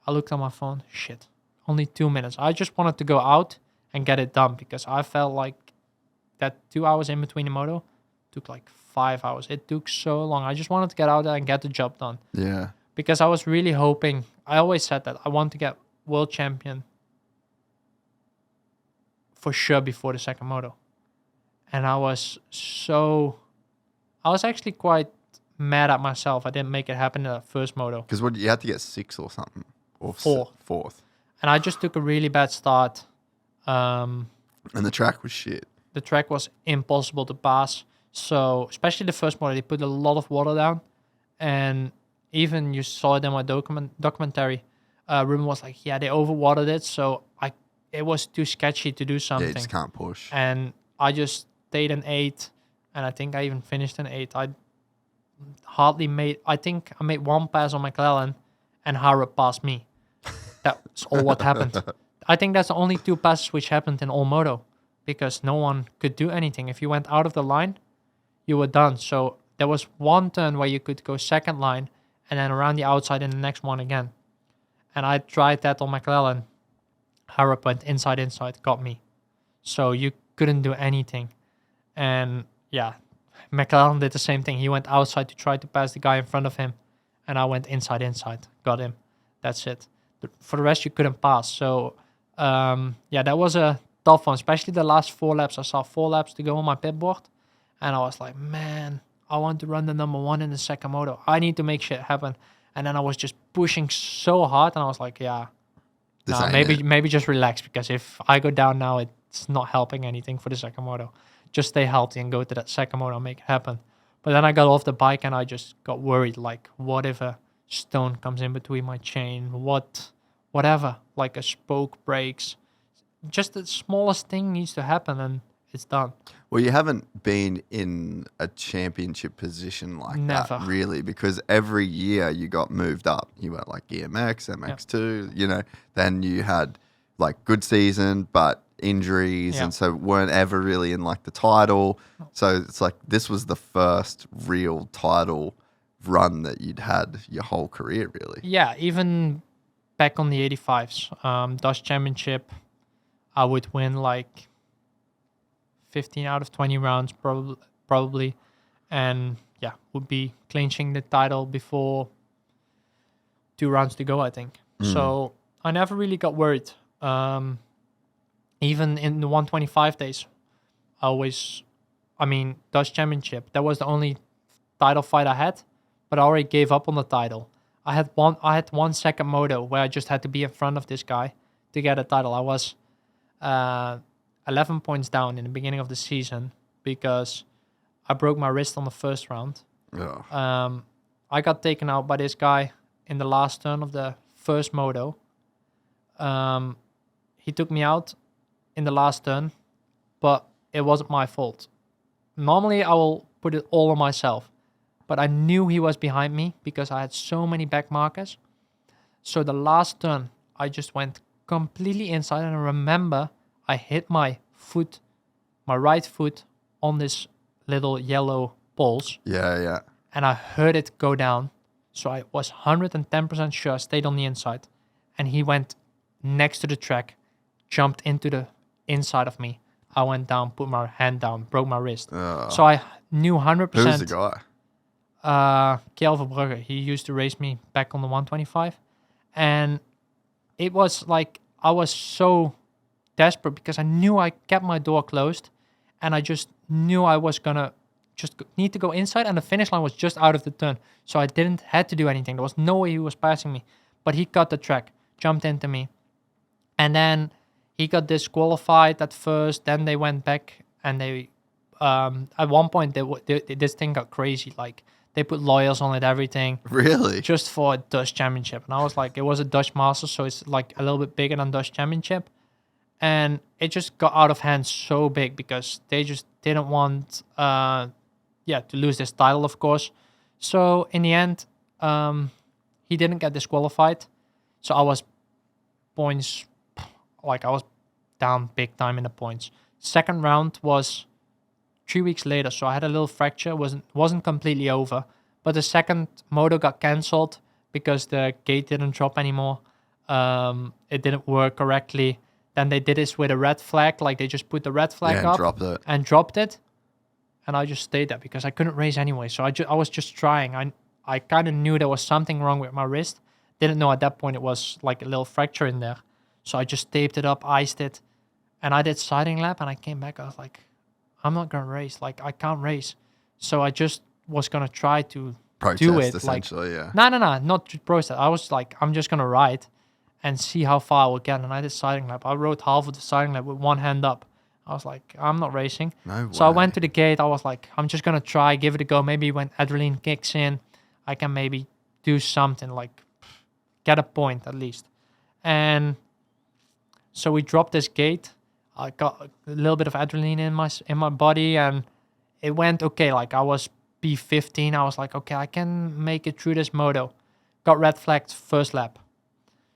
I looked on my phone. Shit, only 2 minutes. I just wanted to go out and get it done because I felt like that 2 hours in between the moto took like 5 hours. It took so long. I just wanted to get out there and get the job done. Yeah. Because I was really hoping, I always said that I want to get world champion for sure before the second moto. And I was actually quite mad at myself. I didn't make it happen in the first moto. Because you had to get 6 or something. Or fourth. And I just took a really bad start. And the track was shit. The track was impossible to pass. So, especially the first moto, they put a lot of water down. And even you saw it in my documentary, Ruben was like, yeah, they overwatered it. So, it was too sketchy to do something. Yeah, you just can't push. And I just stayed in 8. And I think I even finished in 8. I made one pass on McClellan and Harrop passed me. That's all what happened. I think that's the only 2 passes which happened in all moto. Because no one could do anything. If you went out of the line, you were done. So there was one turn where you could go second line and then around the outside in the next one again. And I tried that on McClellan. Harrop went inside, got me. So you couldn't do anything. And yeah, McClellan did the same thing. He went outside to try to pass the guy in front of him. And I went inside, got him. That's it. For the rest, you couldn't pass. So that was a tough one, especially the last 4 laps. I saw 4 laps to go on my pit board, and I was like, man, I want to run the number 1 in the second moto. I need to make shit happen. And then I was just pushing so hard, and I was like, maybe just relax, because if I go down now, it's not helping anything for the second moto. just stay healthy and go to that second moto and make it happen. But then I got off the bike and I just got worried, like, what if a stone comes in between my chain? Whatever, like a spoke breaks. Just the smallest thing needs to happen and it's done. Well, you haven't been in a championship position like Never. that, really, because every year you got moved up. You went like EMX, MX2, you know, then you had like good season, but injuries, Yeah. and so weren't ever really in like the title. So it's like this was the first real title run that you'd had your whole career, really. Yeah, even back on the 85s, Dutch Championship, I would win like 15 out of 20 rounds probably, and yeah, would be clinching the title before 2 rounds to go, I think. So I never really got worried. Even in the 125 days, Dutch Championship, that was the only title fight I had, but I already gave up on the title. I had 1 second moto where I just had to be in front of this guy to get a title. I was 11 points down in the beginning of the season because I broke my wrist on the first round. Yeah. I got taken out by this guy in the last turn of the first moto. He took me out in the last turn, but it wasn't my fault. Normally, I will put it all on myself, but I knew he was behind me because I had so many back markers. So the last turn, I just went completely inside, and I remember I hit my right foot on this little yellow balls, Yeah. and I heard it go down. So I was 110% sure I stayed on the inside, and he went next to the track, jumped into the inside of me. I went down, put my hand down, broke my wrist. So I knew 100%. Who's the guy? Kjell Verbrugge. He used to race me back on the 125. And it was like I was so desperate because I knew I kept my door closed, and I just knew I was going to just need to go inside, and the finish line was just out of the turn. So I didn't have to do anything. There was no way he was passing me. But he cut the track, jumped into me. And then he got disqualified at first. Then they went back, and they at one point this thing got crazy. Like they put lawyers on it, everything, Really? just for a Dutch Championship. And I was like, it was a Dutch Masters, so it's like a little bit bigger than Dutch Championship. And it just got out of hand so big because they just didn't want to lose this title, of course. So in the end, he didn't get disqualified. So I was points, like I was down big time in the points. Second round was 3 weeks later, so I had a little fracture. wasn't completely over, but the second moto got cancelled because the gate didn't drop anymore. It didn't work correctly. Then they did this with a red flag, like they just put the red flag up and dropped it, and I just stayed there because I couldn't race anyway. So I was just trying. I kind of knew there was something wrong with my wrist. Didn't know at that point it was like a little fracture in there. So I just taped it up, iced it, and I did siding lap, and I came back. I was like, I'm not gonna race. Like I can't race. So I just was gonna try to do it. Essentially, yeah. No, not to protest. I was like, I'm just gonna ride and see how far I will get. And I did siding lap. I rode half of the siding lap with one hand up. I was like, I'm not racing. No So I way. went to the gate. I was like, I'm just gonna try, give it a go. Maybe when adrenaline kicks in, I can maybe do something, like get a point at least. And so we dropped this gate. I got a little bit of adrenaline in my body, and it went okay. Like I was P15. I was like, okay, I can make it through this moto. Got red flagged first lap.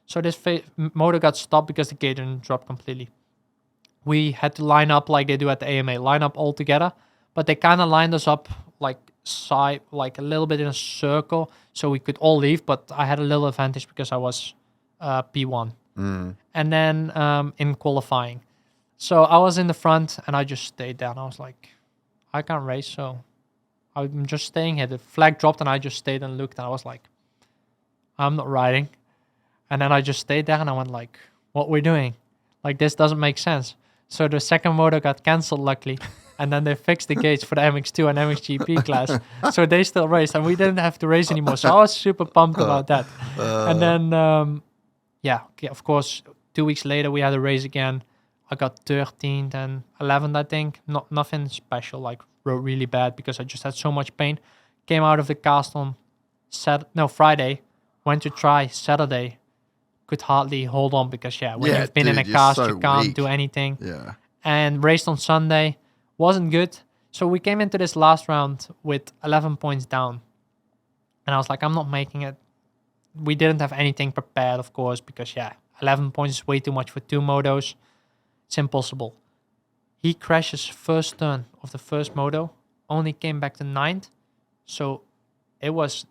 So this moto got stopped because the gate didn't drop completely. We had to line up like they do at the AMA, line up all together, but they kind of lined us up like a little bit in a circle, so we could all leave. But I had a little advantage because I was P1. And then in qualifying, so I was in the front and I just stayed down. I was like, I can't race, so I'm just staying here. The flag dropped and I just stayed and looked, and I was like, I'm not riding. And then I just stayed there and I went like, what we're doing? Like, this doesn't make sense. So the second moto got cancelled, luckily. And then they fixed the gates for the MX2 and MXGP class. So they still raced and we didn't have to race anymore. So I was super pumped about that. And then, of course, 2 weeks later we had a race again. I got 13th and 11th, I think. Nothing special, like really bad, because I just had so much pain. Came out of the cast on Friday. Went to try Saturday. Could hardly hold on because, when you've been in a cast, you can't do anything. Yeah. And raced on Sunday. Wasn't good. So we came into this last round with 11 points down. And I was like, I'm not making it. We didn't have anything prepared, of course, because, 11 points is way too much for 2 motos. It's impossible. He crashes first turn of the first moto. Only came back to 9th. So it was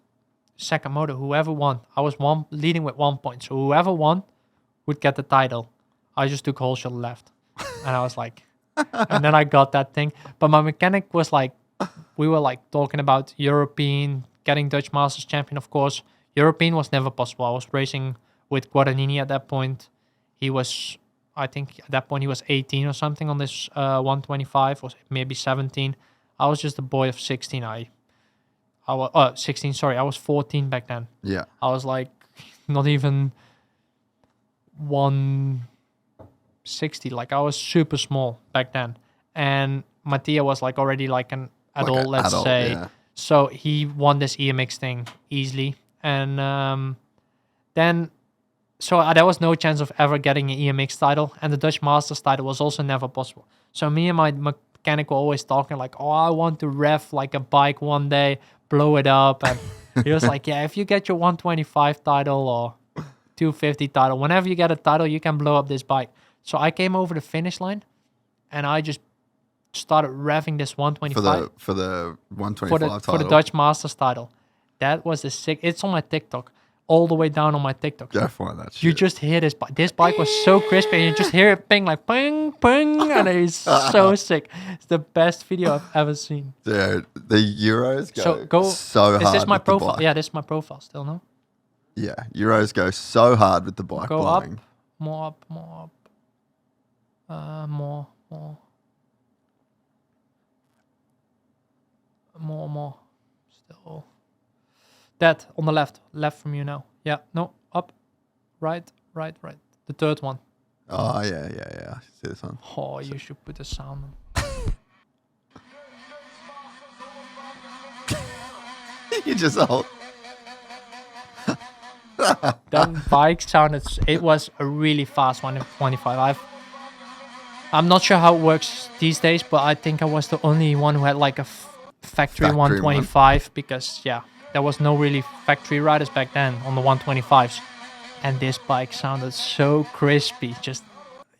second moto. Whoever won. I was leading with 1 point. So whoever won would get the title. I just took whole shot left. And I was like... and then I got that thing. But my mechanic was like... We were like talking about European... Getting Dutch Masters champion, of course. European was never possible. I was racing with Guadagnini at that point. He was... I think at that point he was 18 or something on this 125. Or maybe 17. I was just a boy of 16. I was 16, sorry. I was 14 back then. Yeah. I was like not even 160. Like I was super small back then. And Mattia was like already like an adult, let's say. Yeah. So he won this EMX thing easily. And then, so there was no chance of ever getting an EMX title. And the Dutch Masters title was also never possible. So me and my mechanic were always talking like, oh, I want to rev like a bike one day, blow it up. And he was like, yeah, if you get your 125 title or 250 title, whenever you get a title, you can blow up this bike. So I came over the finish line and I just started revving this 125. For the 125 title? For the Dutch Masters title. That was a sick... It's on my TikTok. All the way down on my TikTok. Go find that shit. You just hear this bike. This bike was so crispy and you just hear it ping like ping, ping. And it's so sick. It's the best video I've ever seen. Dude, the Euros go so hard. Is this my with the profile? bike. Yeah, this is my profile still, no? Yeah, Euros go so hard with the bike Go blowing. up, more up, more. More. Still. That on the left from you now. Yeah, no, up, right. The third one. Oh, yeah. I see this one. Oh, you should put the sound on. You just hold. That bike sounded... It was a really fast 125. I'm not sure how it works these days, but I think I was the only one who had like a factory 125 because, there was no really factory riders back then on the 125s. And this bike sounded so crispy. Just,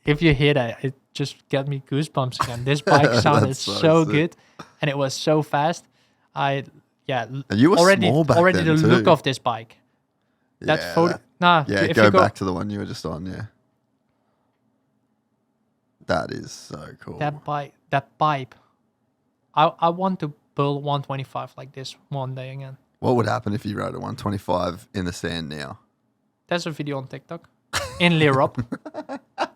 if you hear that, it just got me goosebumps again. This bike sounded so good. And it was so fast. And you were small back already then the too. look of this bike. That photo... Nah, yeah, go back to the one you were just on, yeah. That is so cool. That pipe. I want to build 125 like this one day again. What would happen if you rode a 125 in the sand now? There's a video on TikTok. In Lierop.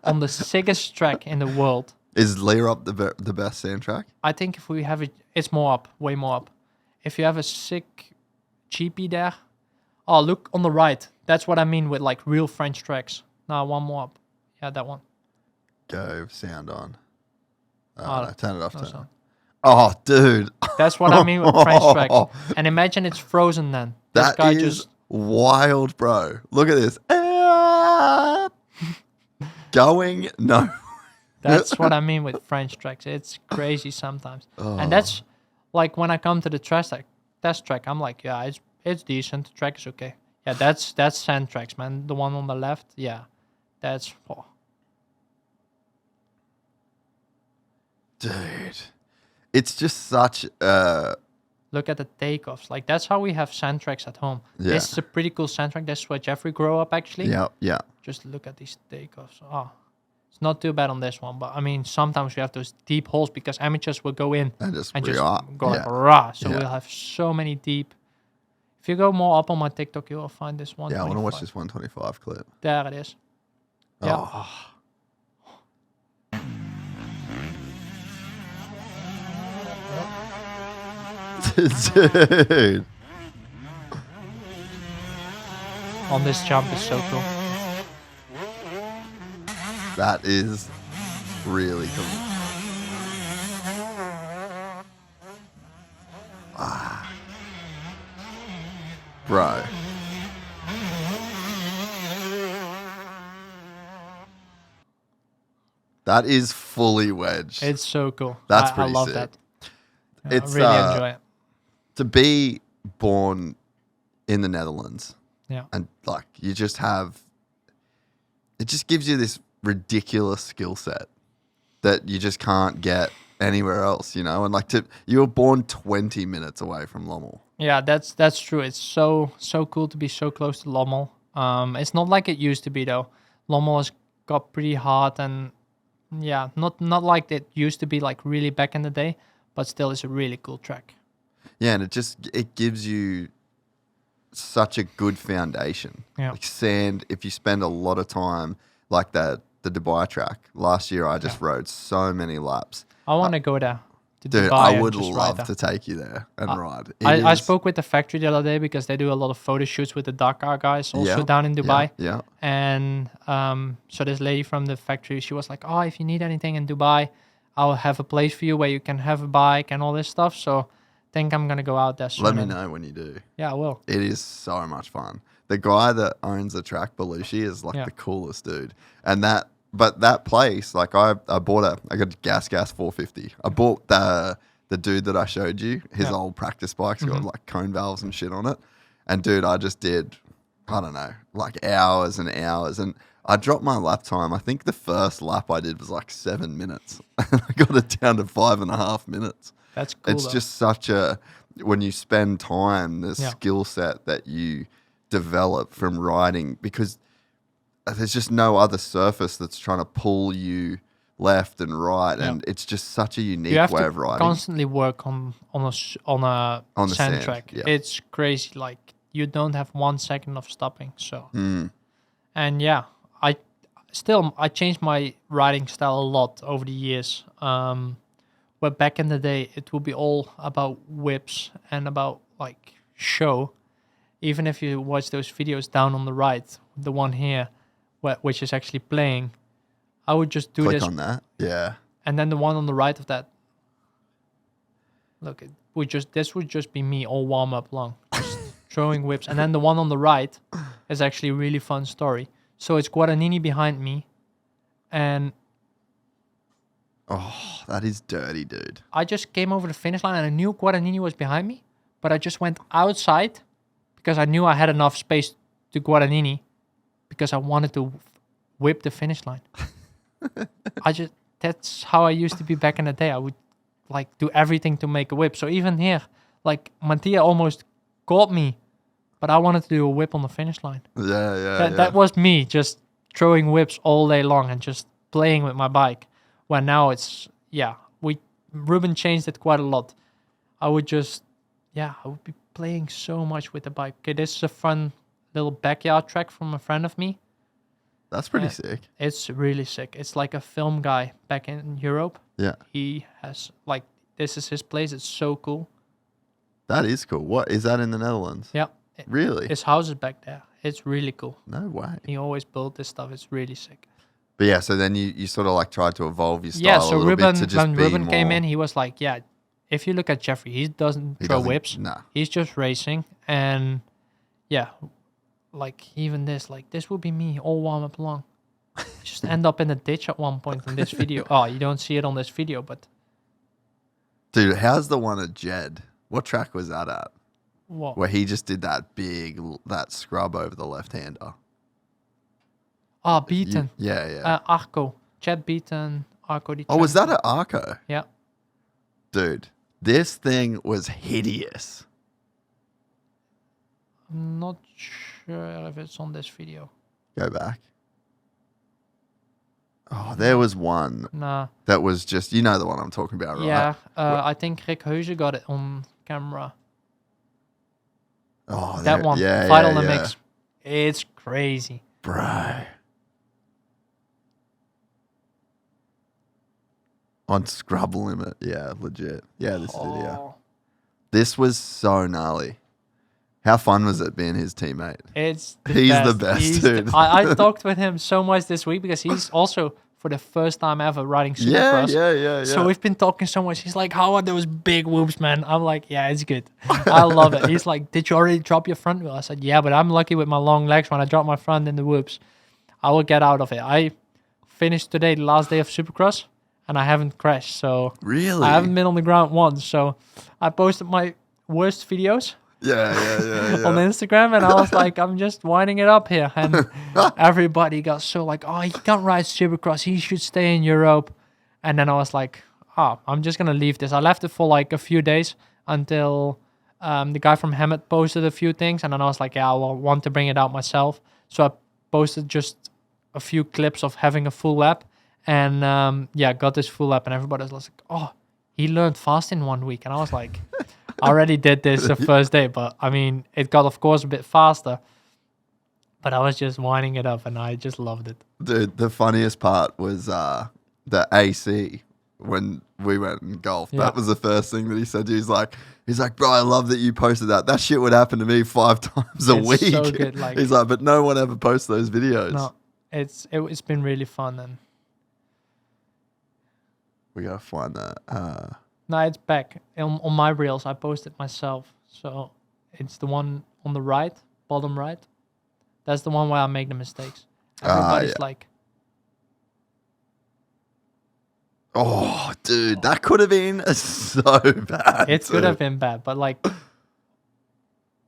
On the sickest track in the world. Is Lierop the best sand track? I think if we have it, it's more up. Way more up. If you have a sick GP there. Oh, look on the right. That's what I mean with like real French tracks. Now one more up. Yeah, that one. Go sound on. No, turn it off. No sound. Oh, dude. That's what I mean with French tracks. And imagine it's frozen then. This guy is wild, bro. Look at this. Going no. That's what I mean with French tracks. It's crazy sometimes. And that's like when I come to the test track, I'm like, yeah, it's decent. The track is okay. Yeah, that's sand tracks, man. The one on the left, yeah. That's... Oh. Dude. It's just such Look at the takeoffs. Like, that's how we have sand tracks at home. Yeah. This is a pretty cool sand track. That's where Jeffrey grew up, actually. Yeah. Just look at these takeoffs. Oh, it's not too bad on this one. But, I mean, sometimes we have those deep holes because amateurs will go in and just go like rah. So we'll have so many deep. If you go more up on my TikTok, you will find this one. Yeah, I want to watch this 125 clip. There it is. Yeah. Oh. Dude. On this jump is so cool. That is really cool. Bro. That is fully wedged. It's so cool. That's I pretty love sick. that. Yeah, It's, I really enjoy it. To be born in the Netherlands Yeah. and like you just have, it just gives you this ridiculous skill set that you just can't get anywhere else, you know? And like you were born 20 minutes away from Lommel. Yeah, that's true. It's so cool to be so close to Lommel. It's not like it used to be though. Lommel has got pretty hard and yeah, not like it used to be like really back in the day, but still it's a really cool track. Yeah, and it gives you such a good foundation. Yeah. Like sand, if you spend a lot of time like the Dubai track. Last year I just rode so many laps. I want to go there. To Dude, Dubai I and would just love ride to there. take you there and ride. I spoke with the factory the other day because they do a lot of photo shoots with the Dakar guys also down in Dubai. Yeah. And so this lady from the factory, she was like, oh, if you need anything in Dubai, I'll have a place for you where you can have a bike and all this stuff. So I think I'm going to go out there soon. Let me know when you do. Yeah, I will. It is so much fun. The guy that owns the track, Belushi, is like Yeah. the coolest dude. And that place, like I got a gas 450. I bought the dude that I showed you, his old practice bike's got like cone valves and shit on it. And dude, I just did, I don't know, like hours and hours. And I dropped my lap time. I think the first lap I did was like 7 minutes. I got it down to 5.5 minutes. That's cool. It's though. just such when you spend time, the skill set that you develop from riding, because there's just no other surface that's trying to pull you left and right, and it's just such a unique you have way to of riding. constantly work on a the sand, track. yeah. It's crazy. Like you don't have 1 second of stopping. So, Mm. and yeah, I changed my riding style a lot over the years. But back in the day, it would be all about whips and about like show. Even if you watch those videos down on the right, the one here, which is actually playing, I would just do Click this, on that. Yeah. and then the one on the right of that. Look, this would just be me all warm up long, just throwing whips, and then the one on the right is actually a really fun story. So it's Guadagnini behind me, and Oh, that is dirty, dude. I just came over the finish line and I knew Guadagnini was behind me, but I just went outside because I knew I had enough space to Guadagnini because I wanted to whip the finish line. That's how I used to be back in the day. I would like do everything to make a whip. So even here, like Mattia almost caught me, but I wanted to do a whip on the finish line. Yeah. That was me just throwing whips all day long and just playing with my bike. Where now it's, Ruben changed it quite a lot. I would be playing so much with the bike. Okay, this is a fun little backyard track from a friend of me. That's pretty sick. It's really sick. It's like a film guy back in Europe. Yeah. He has, like, this is his place. It's so cool. That is cool. What is that in the Netherlands? Yeah. Really? His house is back there. It's really cool. No way. He always built this stuff. It's really sick. But yeah, so then you sort of like tried to evolve your style Yeah, a so little Ruben, bit to just when be Ruben came more- in, he was like, yeah, if you look at Jeffrey, he doesn't throw whips. Nah. He's just racing. And yeah, like even this would be me all warm up long. Just end up in a ditch at one point in this video. Oh, you don't see it on this video, but Dude, how's the one at Jed? What track was that at? what? Where he just did that scrub over the left-hander. Ah, Beaton. Yeah. Arco. Chad Beaton. Arco Di Oh, was Chad. that at Arco? Yeah. Dude, this thing was hideous. I'm not sure if it's on this video. Go back. Oh, there was one Nah. that was just, you know the one I'm talking about, right? Yeah. I think Rick Heuze got it on camera. Oh, That one. Yeah, Final yeah, MX. It's crazy. Bro. On scrub limit. Yeah, legit. Yeah, this is it, yeah. Oh, This was so gnarly. How fun was it being his teammate? it's He's the best, dude. I talked with him so much this week because he's also for the first time ever riding Yeah, Supercross. yeah. So we've been talking so much. He's like, how are those big whoops, man? I'm like, yeah, it's good. I love it. He's like, did you already drop your front wheel? I said, yeah, but I'm lucky with my long legs. When I drop my front in the whoops, I will get out of it. I finished today, the last day of Supercross, and I haven't crashed. So Really? I haven't been on the ground once. So I posted my worst videos Yeah. on Instagram, and I was like, I'm just winding it up here. And everybody got so like, oh, he can't ride Supercross. He should stay in Europe. And then I was like, oh, I'm just going to leave this. I left it for like a few days until the guy from Hammett posted a few things. And then I was like, yeah, I want to bring it out myself. So I posted just a few clips of having a full lap. And got this full lap. And everybody was like, oh, he learned fast in 1 week. And I was like, I already did this the first day. But I mean, it got, of course, a bit faster. But I was just winding it up and I just loved it. Dude, the funniest part was the AC when we went and golfed. Yeah. That was the first thing that he said to you. He's like, bro, I love that you posted that. That shit would happen to me 5 times a week. It's so good. Like, he's like, but no one ever posts those videos. No, it's been really fun. And We gotta find that. no, it's back on my reels. I posted myself, so it's the one on the right, bottom right. That's the one where I make the mistakes. Everybody's like, oh, dude, that could have been so bad. it could have been bad, but like,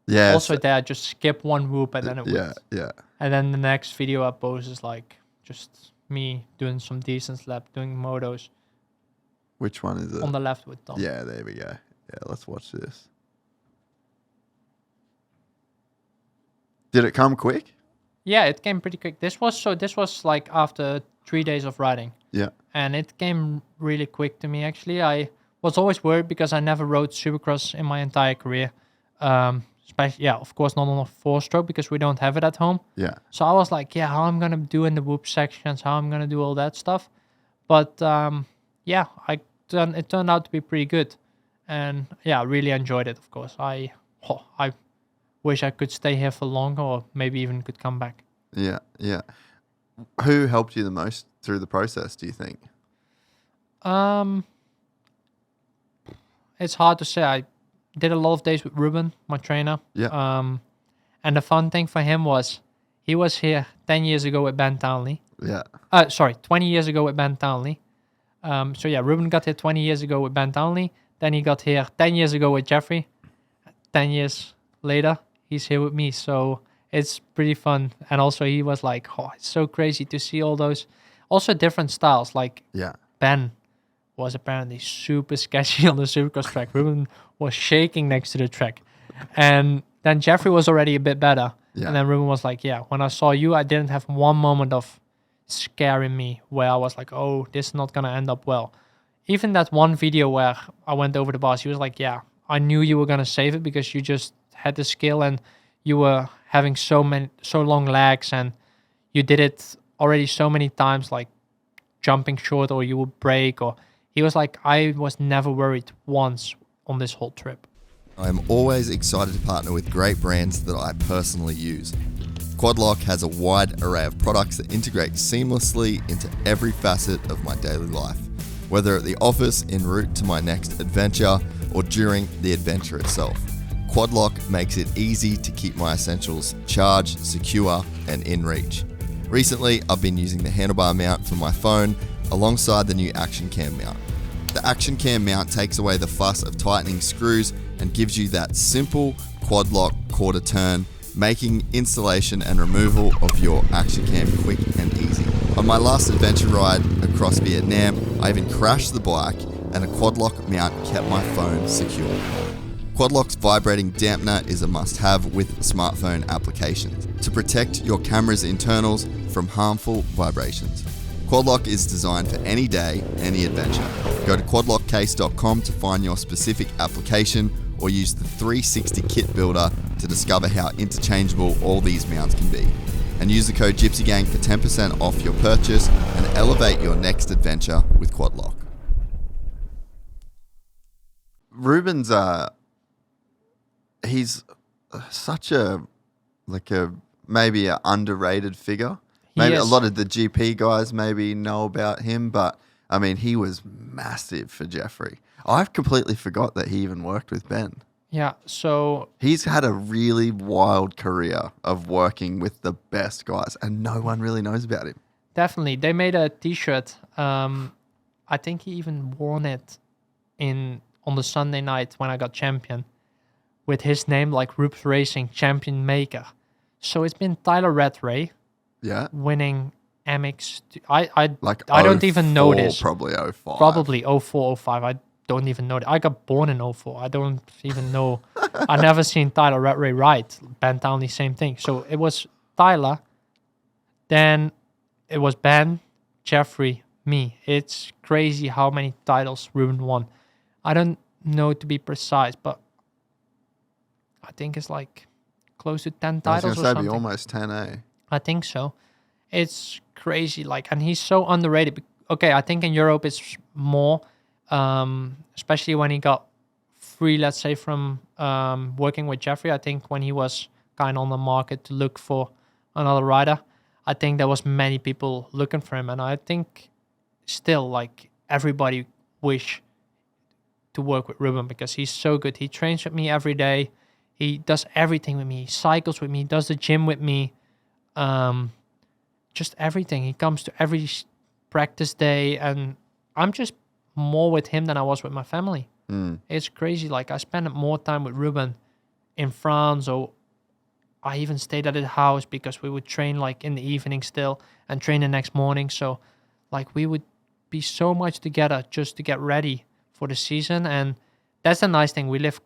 yeah. also there, I just skip one whoop and then it wins. Yeah. And then the next video I post is like just me doing some decent lap, doing motos Which one is it? on the left with Tom. Yeah, there we go. Yeah, let's watch this. Did it come quick? Yeah, it came pretty quick. This was like after 3 days of riding. Yeah. And it came really quick to me, actually. I was always worried because I never rode Supercross in my entire career. Especially, of course, not on a 4-stroke because we don't have it at home. Yeah. So I was like, how I'm going to do in the whoop sections, how I'm going to do all that stuff. But, it turned out to be pretty good. And, I really enjoyed it, of course. I wish I could stay here for longer or maybe even could come back. Yeah. Who helped you the most through the process, do you think? It's hard to say. I did a lot of days with Ruben, my trainer. Yeah. And the fun thing for him was he was here 10 years ago with Ben Townley. Yeah. 20 years ago with Ben Townley. Ruben got here 20 years ago with Ben Townley. Then he got here 10 years ago with Jeffrey. 10 years later, he's here with me. So it's pretty fun. And also he was like, it's so crazy to see all those also different styles. Like Ben was apparently super sketchy on the Supercross track. Ruben was shaking next to the track. And then Jeffrey was already a bit better. Yeah. And then Ruben was like, when I saw you, I didn't have one moment of scaring me where I was like, oh, this is not going to end up well. Even that one video where I went over the bars, he was like, I knew you were going to save it because you just had the skill and you were having so long legs and you did it already so many times, like jumping short or you would break. Or he was like, I was never worried once on this whole trip. I am always excited to partner with great brands that I personally use. Quadlock has a wide array of products that integrate seamlessly into every facet of my daily life, whether at the office, en route to my next adventure, or during the adventure itself. Quadlock makes it easy to keep my essentials charged, secure, and in reach. Recently, I've been using the handlebar mount for my phone alongside the new action cam mount. The action cam mount takes away the fuss of tightening screws and gives you that simple Quadlock quarter turn, making installation and removal of your action cam quick and easy. On my last adventure ride across Vietnam, I even crashed the bike and a Quadlock mount kept my phone secure. Quadlock's vibrating dampener is a must-have with smartphone applications to protect your camera's internals from harmful vibrations. Quadlock is designed for any day, any adventure. Go to quadlockcase.com to find your specific application or use the 360 kit builder to discover how interchangeable all these mounts can be. And use the code GYPSYGANG for 10% off your purchase and elevate your next adventure with Quadlock. Ruben's he's such maybe an underrated figure. Maybe a is- lot of the GP guys maybe know about him, but I mean, he was massive for Jeffrey. I've completely forgot that he even worked with Ben. Yeah, so He's had a really wild career of working with the best guys, and no one really knows about him. definitely they made a T-shirt. I think he even worn it on the Sunday night when I got champion, with his name, like Rubes Racing Champion Maker. So it's been Tyler Rattray Yeah. winning MX. I Like don't even know 04, this. Probably 05. Probably 04, 05. I don't even know. I got born in 04. I don't even know. I never seen Tyler Rattray ride. Ben Townley, same thing. So it was Tyler, then it was Ben, Jeffrey, me. It's crazy how many titles Ruben won. I don't know to be precise, but I think it's like close to 10 I was titles going or to say, something. be almost 10, eh? I think so. It's crazy, like, and he's so underrated. Okay, I think in Europe it's more, especially when he got free, let's say, from working with Jeffrey. I think when he was kind of on the market to look for another rider, I think there was many people looking for him, and I think still, like, everybody wish to work with Ruben because he's so good. He trains with me every day. He does everything with me. He cycles with me. He does the gym with me. Just everything. He comes to every practice day, and I'm just more with him than I was with my family. It's crazy. Like, I spend more time with Ruben in France, or I even stayed at his house because we would train like in the evening still and train the next morning. So, like, we would be so much together just to get ready for the season. And that's the nice thing. We live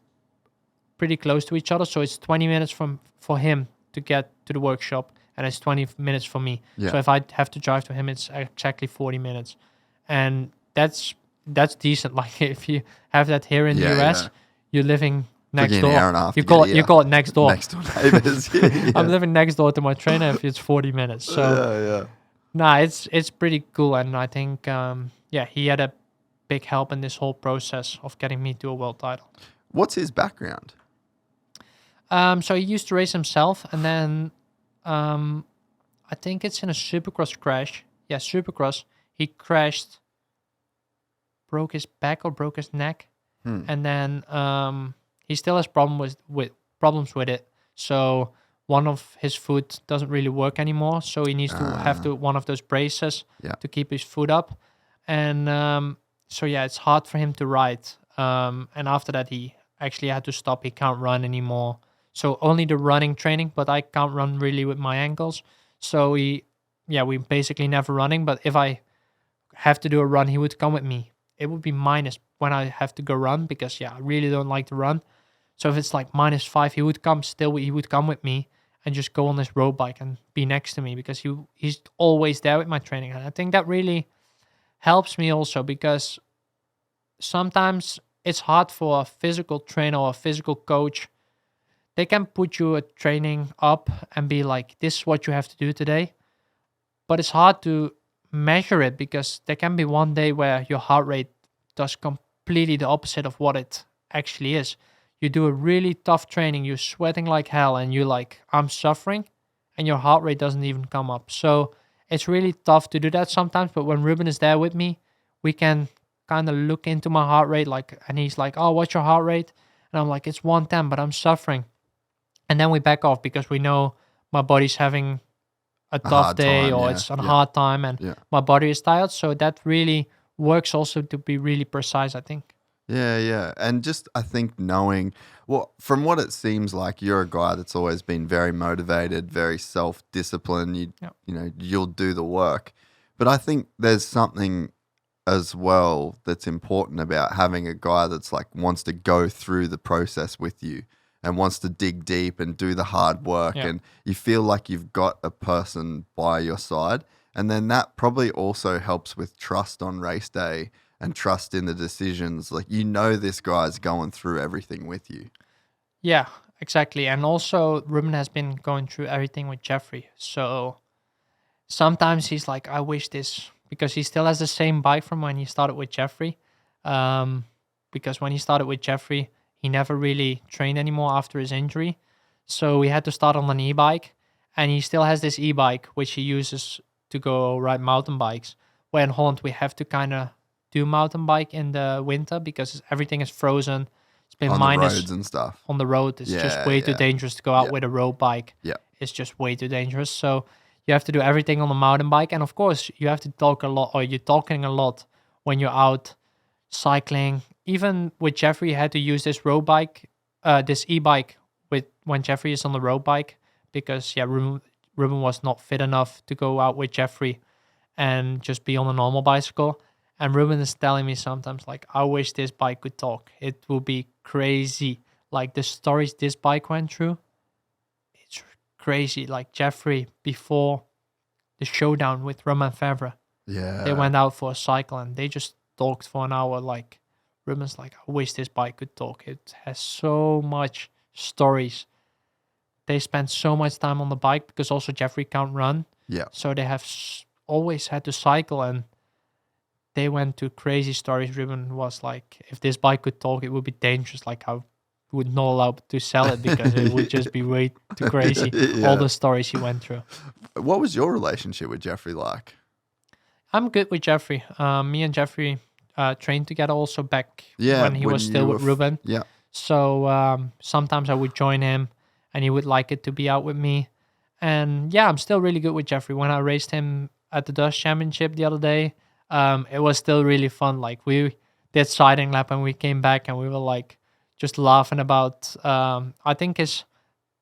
pretty close to each other, so it's 20 minutes for him to get to the workshop, and it's 20 minutes for me. Yeah. So if I have to drive to him, it's exactly 40 minutes, and that's decent. Like, if you have that here in the US, you're living next Taking door. an hour and a half You to call get it here. next door. Next door neighbours. Yeah. I'm living next door to my trainer if it's 40 minutes. So nah, it's pretty cool, and I think he had a big help in this whole process of getting me to a world title. What's his background? So he used to race himself, and then I think it's in a Supercross crash. Yeah, Supercross. He crashed, broke his back or broke his neck, and then he still has problems with it. So one of his foot doesn't really work anymore. So he needs to have one of those braces to keep his foot up, and so yeah, it's hard for him to ride. And after that, he actually had to stop. He can't run anymore. So only the running training, but I can't run really with my ankles. So we basically never running. But if I have to do a run, he would come with me. It would be minus when I have to go run because I really don't like to run. So if it's like -5, he would come with me and just go on his road bike and be next to me because he's always there with my training. And I think that really helps me also because sometimes it's hard for a physical trainer or a physical coach. They can put you a training up and be like, this is what you have to do today. But it's hard to measure it because there can be one day where your heart rate does completely the opposite of what it actually is. You do a really tough training, you're sweating like hell, and you're like, I'm suffering, and your heart rate doesn't even come up. So it's really tough to do that sometimes. But when Ruben is there with me, we can kind of look into my heart rate, and he's like, oh, what's your heart rate? And I'm like, it's 110, but I'm suffering. And then we back off because we know my body's having a tough day or it's a hard time and my body is tired. So that really works also to be really precise, I think. Yeah. And just, I think knowing, well, from what it seems like, you're a guy that's always been very motivated, very self-disciplined. You know, you'll do the work. But I think there's something as well that's important about having a guy that's like wants to go through the process with you and wants to dig deep and do the hard work. And you feel like you've got a person by your side. And then that probably also helps with trust on race day and trust in the decisions. Like, you know, this guy's going through everything with you. Yeah, exactly. And also Ruben has been going through everything with Jeffrey. So sometimes he's like, I wish this, because he still has the same bike from when he started with Jeffrey. Because when he started with Jeffrey, he never really trained anymore after his injury. So we had to start on an e-bike. and he still has this e-bike which he uses to go ride mountain bikes. Where in Holland we have to kind of do mountain bike in the winter because everything is frozen. It's been On the minus roads and stuff. on the road. It's just Yeah, way too yeah. dangerous to go out Yeah. with a road bike. Yeah. It's just way too dangerous. So you have to do everything on the mountain bike, and of course you have to talk a lot, or you're talking a lot when you're out cycling. Even with Jeffrey, you had to use this road bike, this e-bike with when Jeffrey is on the road bike because Ruben was not fit enough to go out with Jeffrey and just be on a normal bicycle. And Ruben is telling me sometimes, like, I wish this bike could talk. It would be crazy. Like, the stories this bike went through, it's crazy. Like, Jeffrey, before the showdown with Romain Fevre, Yeah. they went out for a cycle and they just talked for an hour. Like, Ruben's like, I wish this bike could talk. It has so much stories. They spent so much time on the bike because also Jeffrey can't run. Yeah. So they have always had to cycle, and they went to crazy stories. Ruben was like, if this bike could talk, it would be dangerous. Like, I would not allow to sell it because it would just be way too crazy. Yeah. All the stories he went through. What was your relationship with Jeffrey like? I'm good with Jeffrey. Me and Jeffrey trained together also back Yeah, when he was still with Ruben. Yeah. So sometimes I would join him and he would like it to be out with me. And yeah, I'm still really good with Jeffrey. When I raced him at the Dutch Championship the other day, it was still really fun. Like, we did siding lap and we came back and we were like just laughing about, I think his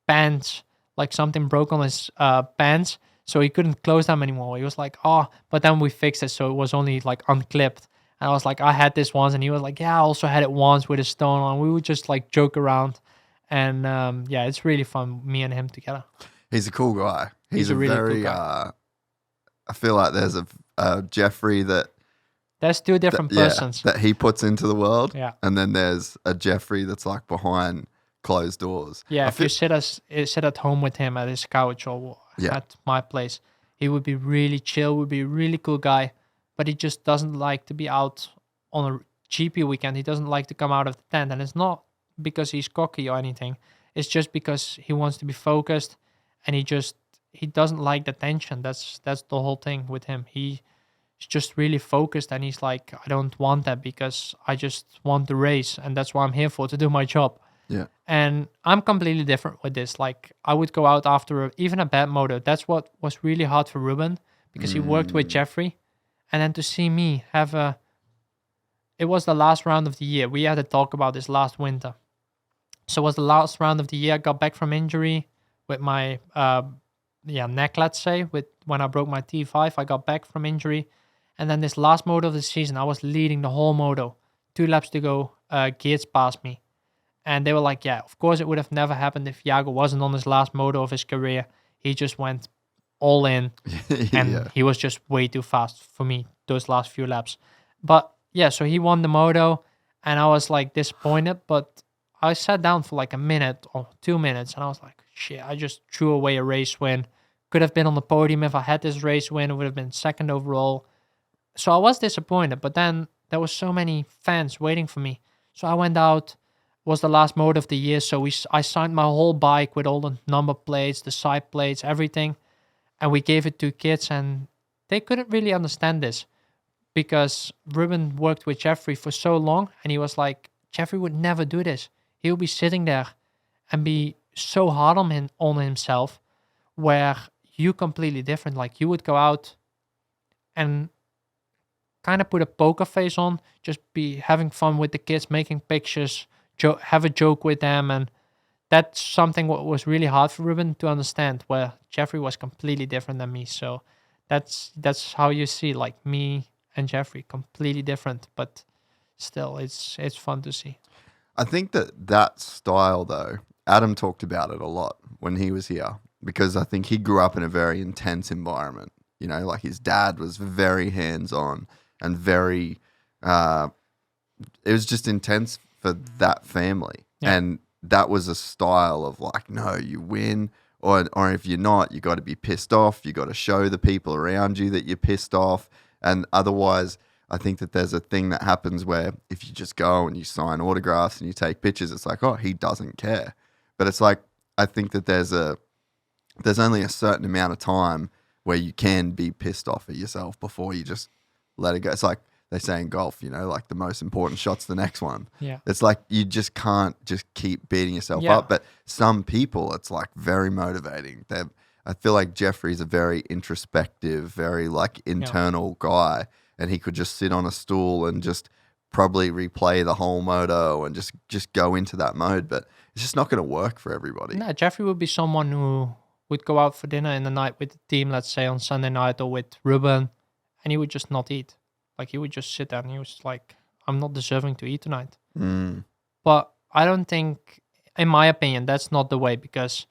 pants, like something broke on his pants. So he couldn't close them anymore. He was like, oh, but then we fixed it. So it was only like unclipped. And I was like, I had this once. And he was like, yeah, I also had it once with a stone on. We would just like joke around. And yeah, it's really fun, me and him together. He's a cool guy. He's a really very, cool guy. I feel like there's a Jeffrey There's two different persons. that he puts into the world. Yeah. And then there's a Jeffrey that's like behind closed doors. Yeah, if you sit at home with him at his couch or at my place, he would be really chill, would be a really cool guy, but he just doesn't like to be out on a GP weekend. He doesn't like to come out of the tent, and it's not because he's cocky or anything. It's just because he wants to be focused, and he doesn't like the tension. That's the whole thing with him. He's just really focused, and he's like, I don't want that because I just want to race, and that's what I'm here for, to do my job. Yeah. And I'm completely different with this. Like, I would go out after even a bad moto. That's what was really hard for Ruben because he worked with Jeffrey. And then to see me it was the last round of the year. We had to talk about this last winter. So it was the last round of the year. I got back from injury with my neck, let's say, when I broke my T5. I got back from injury. And then this last moto of the season, I was leading the whole moto. 2 laps to go, Geerts passed me. And they were like, yeah, of course it would have never happened if Jagger wasn't on his last moto of his career. He just went all in, and he was just way too fast for me those last few laps. But yeah, so he won the moto, and I was like disappointed, but I sat down for like a minute or 2 minutes, and I was like, shit, I just threw away a race win. Could have been on the podium if I had this race win. It would have been second overall. So I was disappointed, but then there was so many fans waiting for me. So I went out. Was the last moto of the year, so I signed my whole bike with all the number plates, the side plates, everything, and we gave it to kids, and they couldn't really understand this because Ruben worked with Jeffrey for so long, and he was like, Jeffrey would never do this. He would be sitting there and be so hard on himself, where you completely different. Like, you would go out and kind of put a poker face on, just be having fun with the kids, making pictures, have a joke with them, and that's something what was really hard for Ruben to understand, where Jeffrey was completely different than me. So that's how you see, like, me and Jeffrey completely different, but still it's fun to see. I think that style, though, Adam talked about it a lot when he was here, because I think he grew up in a very intense environment. You know, like his dad was very hands-on and very, it was just intense for that family. Yeah. And that was a style of like, no, you win, or if you're not, you got to be pissed off. You got to show the people around you that you're pissed off. And otherwise, I think that there's a thing that happens where if you just go and you sign autographs and you take pictures, it's like, oh, he doesn't care. But it's like, I think that there's a there's only a certain amount of time where you can be pissed off at yourself before you just let it go. It's like they say in golf, like the most important shot's the next one. Yeah. It's like you just can't just keep beating yourself Yeah. up. But some people, it's like very motivating. I feel like Jeffrey's a very introspective, very like internal guy, and he could just sit on a stool and just probably replay the whole moto and just go into that mode. But it's just not going to work for everybody. No, Jeffrey would be someone who would go out for dinner in the night with the team, let's say on Sunday night, or with Ruben, and he would just not eat. Like, he would just sit there and he was like, I'm not deserving to eat tonight. But I don't think, in my opinion, that's not the way, because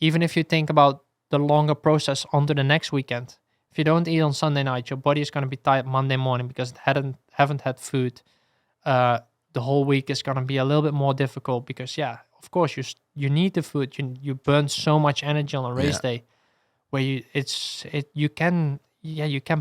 even if you think about the longer process onto the next weekend, if you don't eat on Sunday night, your body is going to be tired Monday morning because it haven't had food. The whole week is going to be a little bit more difficult because, of course, you need the food. You burn so much energy on a race day, where you can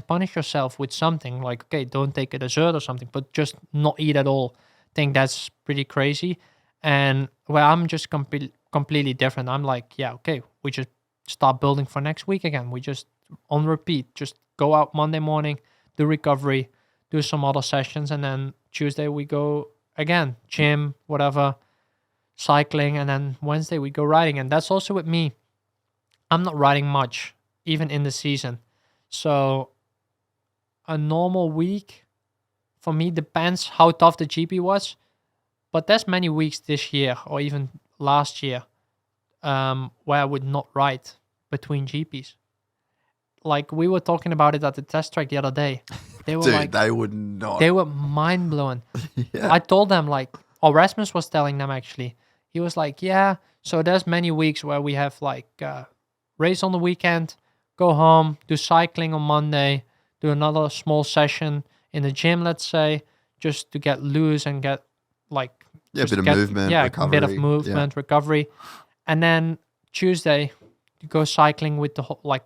punish yourself with something like, okay, don't take a dessert or something, but just not eat at all. I think that's pretty crazy. And where I'm just completely different. I'm like, okay, we just start building for next week again. We just on repeat, just go out Monday morning, do recovery, do some other sessions, and then Tuesday we go again, gym, whatever, cycling, and then Wednesday we go riding. And that's also with me. I'm not riding much, even in the season. So a normal week for me depends how tough the GP was. But there's many weeks this year or even last year where I would not ride between GPs. Like, we were talking about it at the test track the other day. They were Dude, they would not. They were mind blown. Yeah. I told them, like, Rasmus was telling them actually. He was like, so there's many weeks where we have like race on the weekend, go home, do cycling on Monday, do another small session in the gym, let's say, just to get loose and get like a bit of movement, recovery. A bit of movement, recovery. And then Tuesday, you go cycling with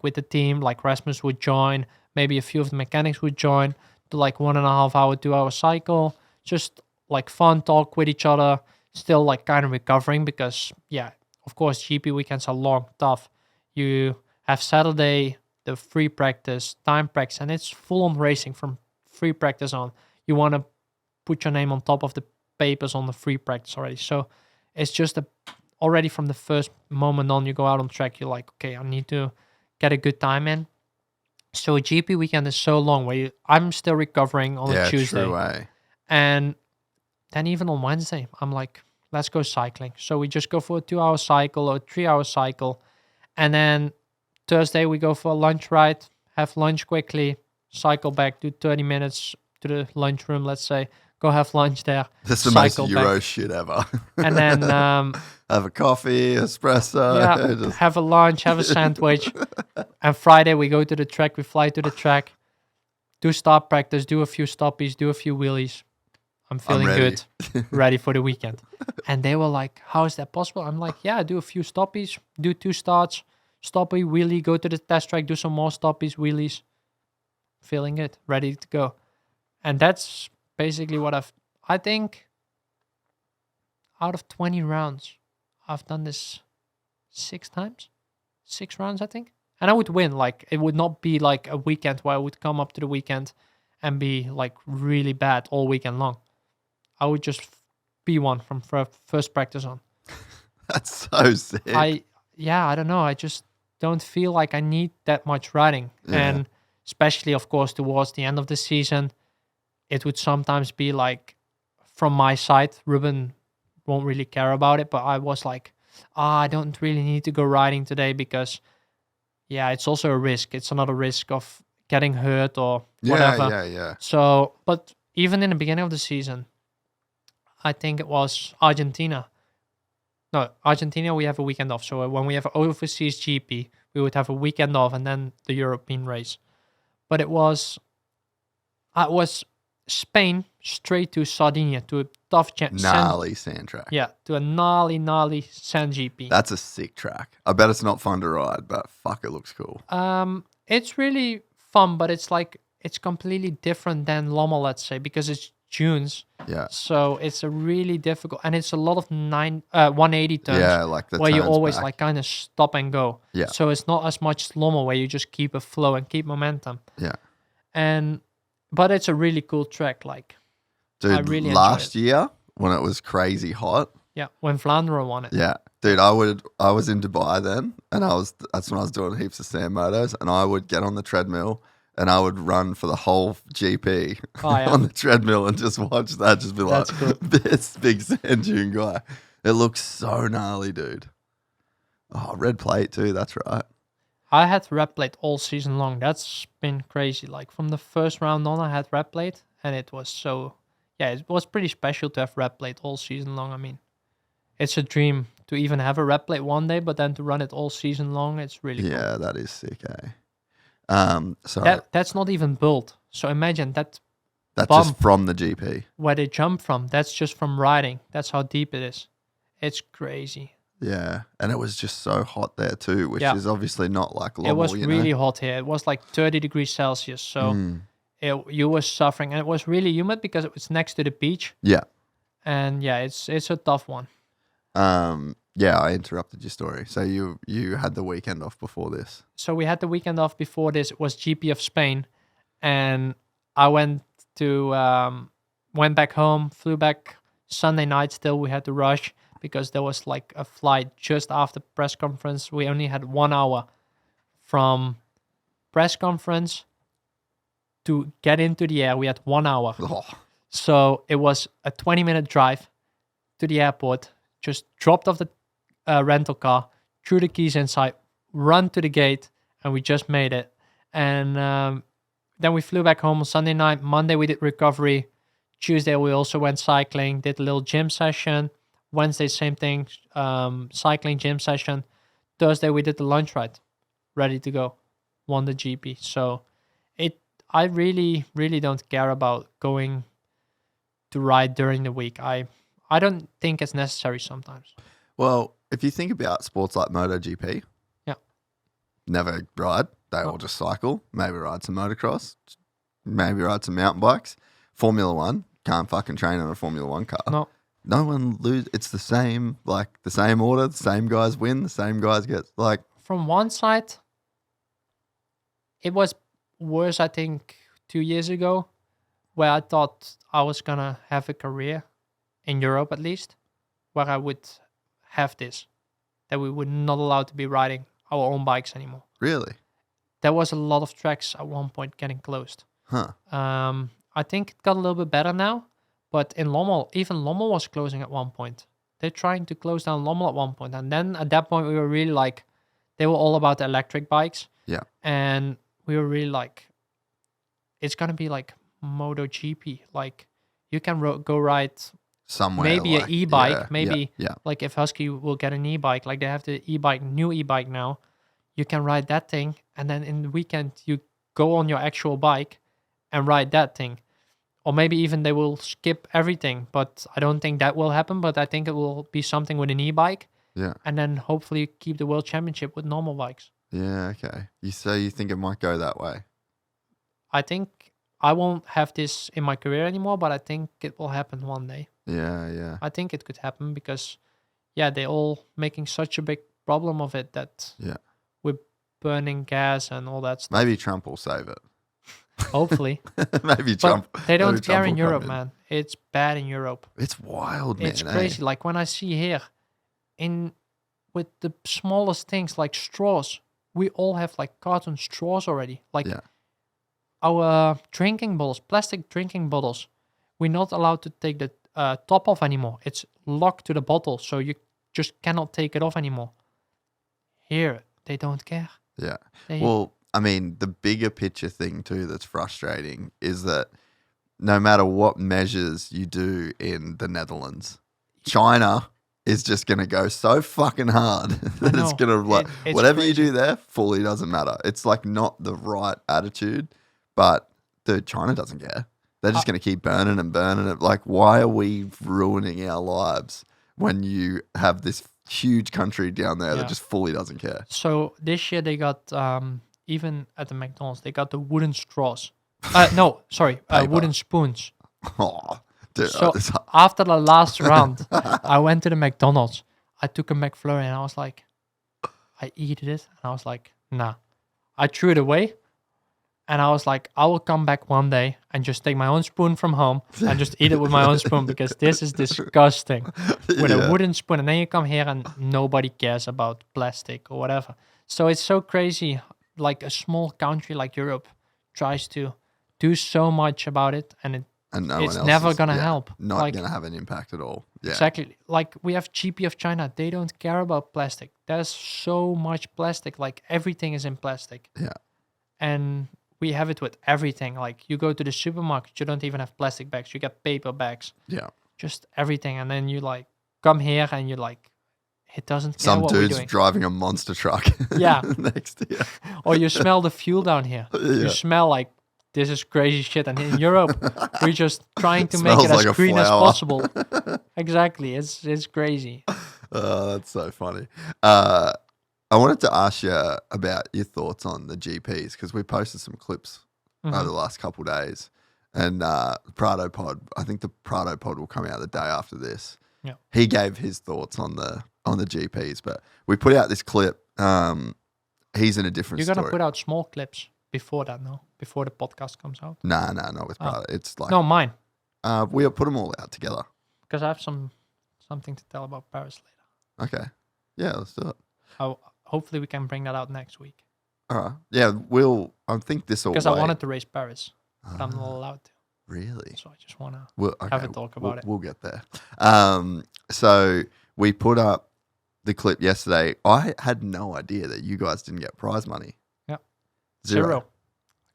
with the team. Like, Rasmus would join, maybe a few of the mechanics would join, do like 1.5 hour, 2 hour cycle, just like fun talk with each other, still like kind of recovering because, of course, GP weekends are long, tough. You have Saturday, the free practice, time practice, and it's full on racing from free practice on. You want to put your name on top of the papers on the free practice already. So it's just already from the first moment on, you go out on track, you're like, okay, I need to get a good time in. So a GP weekend is so long where I'm still recovering on a Tuesday. True way. And then even on Wednesday, I'm like, let's go cycling. So we just go for a 2 hour cycle or a 3 hour cycle. And then Thursday, we go for a lunch ride, have lunch quickly, cycle back, do 30 minutes to the lunchroom, let's say, go have lunch there. That's the most Euro shit ever. And then have a coffee, espresso. Have a lunch, have a sandwich. And Friday, we go to the track, we fly to the track, do start practice, do a few stoppies, do a few wheelies. I'm feeling good, ready for the weekend. And they were like, how is that possible? I'm like, do a few stoppies, do 2 starts, stoppie, wheelie, go to the test track, do some more stoppies, wheelies. Feeling good, ready to go. And that's basically what I think out of 20 rounds, I've done this 6 times. 6 rounds, I think. And I would win. Like, it would not be like a weekend where I would come up to the weekend and be like really bad all weekend long. I would just be one from first practice on. That's so sick. I don't know. I just don't feel like I need that much riding. Yeah. And especially, of course, towards the end of the season, it would sometimes be like, from my side, Ruben won't really care about it, but I was like, I don't really need to go riding today because, it's also a risk. It's another risk of getting hurt or whatever. Yeah. So, but even in the beginning of the season, I think it was Argentina. No, Argentina, we have a weekend off. So when we have an overseas GP, we would have a weekend off and then the European race. But it was Spain straight to Sardinia, to a tough gnarly sand track. Yeah, to a gnarly sand GP. That's a sick track. I bet it's not fun to ride, but fuck, it looks cool. It's really fun, but it's like, it's completely different than Lommel, let's say, because it's dunes. Yeah. So it's a really difficult, and it's a lot of 180 turns. Yeah, like the where you turns always back. like kind of stop and go. Yeah. So it's not as much slow-mo where you just keep a flow and keep momentum. Yeah. But it's a really cool track. Like, Dude, I really enjoyed last it. year when it was crazy hot. Yeah, when Flandre won it. Yeah. Dude, I was in Dubai then, and that's when I was doing heaps of sand motos, and I would get on the treadmill and I would run for the whole GP on the treadmill and just watch that, just be like, That's cool. this big sand dune guy. It looks so gnarly, dude. Oh, red plate too, that's right. I had red plate all season long. That's been crazy. Like from the first round on, I had red plate, and it was it was pretty special to have red plate all season long. I mean, it's a dream to even have a red plate one day, but then to run it all season long, it's really cool. Yeah, that is sick, eh? So That's not even built. So imagine that that's bump just from the GP. where they jump from. That's just from riding. That's how deep it is. It's crazy. Yeah, and it was just so hot there too, which is obviously not like Lommel, It was really hot here. It was like 30 degrees Celsius. So you were suffering, and it was really humid because it was next to the beach. Yeah. And yeah, it's a tough one. Yeah, I interrupted your story. So you had the weekend off before this. So we had the weekend off before this. It was GP of Spain, and I went back home, flew back Sunday night. Still, we had to rush because there was like a flight just after press conference. We only had 1 hour from press conference to get into the air. We had 1 hour. Oh, So it was a 20-minute drive to the airport, just dropped off the rental car, threw the keys inside, run to the gate, and we just made it. And then we flew back home on Sunday night. Monday we did recovery. Tuesday we also went cycling, did a little gym session. Wednesday, same thing, cycling gym session. Thursday we did the lunch ride, ready to go, won the GP. So I really, really don't care about going to ride during the week. I don't think it's necessary sometimes. well, if you think about sports like MotoGP, Yeah. never ride. They all just cycle. Maybe ride some motocross. Maybe ride some mountain bikes. Formula One, can't fucking train on a Formula One car. No one lose. It's the same order. The same guys win. The same guys get like. From one side, it was worse, I think, 2 years ago, where I thought I was going to have a career in Europe at least, where I would have this, that we were not allowed to be riding our own bikes anymore. Really? There was a lot of tracks at one point getting closed. Huh. I think it got a little bit better now, but in Lommel, even Lommel was closing at one point. They're trying to close down Lommel at one point. And then at that point, we were really like, they were all about the electric bikes. Yeah. And we were really like, it's going to be like MotoGP. Like, you can go ride Somewhere. maybe like, an e-bike. yeah, maybe Yeah. like if Husky will get an e-bike, like they have the new e-bike now, you can ride that thing. And then in the weekend, you go on your actual bike and ride that thing. Or maybe even they will skip everything, but I don't think that will happen. But I think it will be something with an e-bike. Yeah. And then hopefully keep the world championship with normal bikes. Yeah. Okay. You think it might go that way? I think I won't have this in my career anymore, but I think it will happen one day. Yeah. Yeah. I think it could happen because, they're all making such a big problem of it that we're burning gas and all that stuff. Maybe Trump will save it. Hopefully. Maybe Trump. But they don't maybe care Trump in will come Europe, man. It's bad in Europe. It's wild, man. It's crazy. Like when I see here, with the smallest things like straws, we all have like carton straws already. Like our drinking bottles, plastic drinking bottles, we're not allowed to take the top off anymore. It's locked to the bottle, so you just cannot take it off anymore. Here, they don't care. Yeah. Well, I mean, the bigger picture thing too that's frustrating is that no matter what measures you do in the Netherlands, China is just going to go so fucking hard that it's going to, like, whatever you do there fully doesn't matter. It's like not the right attitude, but dude, China doesn't care. They're just going to keep burning and burning it. Like, why are we ruining our lives when you have this huge country down there that just fully doesn't care? So this year they got, even at the McDonald's, they got the wooden straws. Wooden spoons. Oh, dude, So after the last round, I went to the McDonald's. I took a McFlurry and I was like, I eat it. And I was like, nah. I threw it away. And I was like, I will come back one day and just take my own spoon from home and just eat it with my own spoon because this is disgusting. With a wooden spoon. And then you come here and nobody cares about plastic or whatever. So it's so crazy. Like a small country like Europe tries to do so much about it and it's never going to help. Not going to have an impact at all. Yeah. Exactly. Like we have GP of China. They don't care about plastic. There's so much plastic. Like everything is in plastic. Yeah. And we have it with everything. Like you go to the supermarket, you don't even have plastic bags. You get paper bags. Yeah. Just everything. And then you like come here and you're like, it doesn't care Some what we're dude's doing. driving a monster truck. Yeah. Next to you. Or you smell the fuel down here. Yeah. You smell like this is crazy shit. And in Europe, we're just trying to make Smells it as like a green as flower. possible. Exactly. It's crazy. That's so funny. I wanted to ask you about your thoughts on the GPs because we posted some clips over the last couple of days. And Prado Pod, I think the Prado Pod will come out the day after this. Yeah. He gave his thoughts on the GPs, but we put out this clip. He's in a different You're story. going to put out small clips before that, no? Before the podcast comes out? Nah, not with Prado. It's like No, mine. we'll put them all out together. Because I have something to tell about Paris later. Okay. Yeah, let's do it. Hopefully we can bring that out next week. All right. Yeah, I think this will Because I wanted to race Paris, but I'm not allowed to. Really? So I just want to We'll, have a talk about it. We'll get there. So we put up the clip yesterday. I had no idea that you guys didn't get prize money. Yeah. Zero.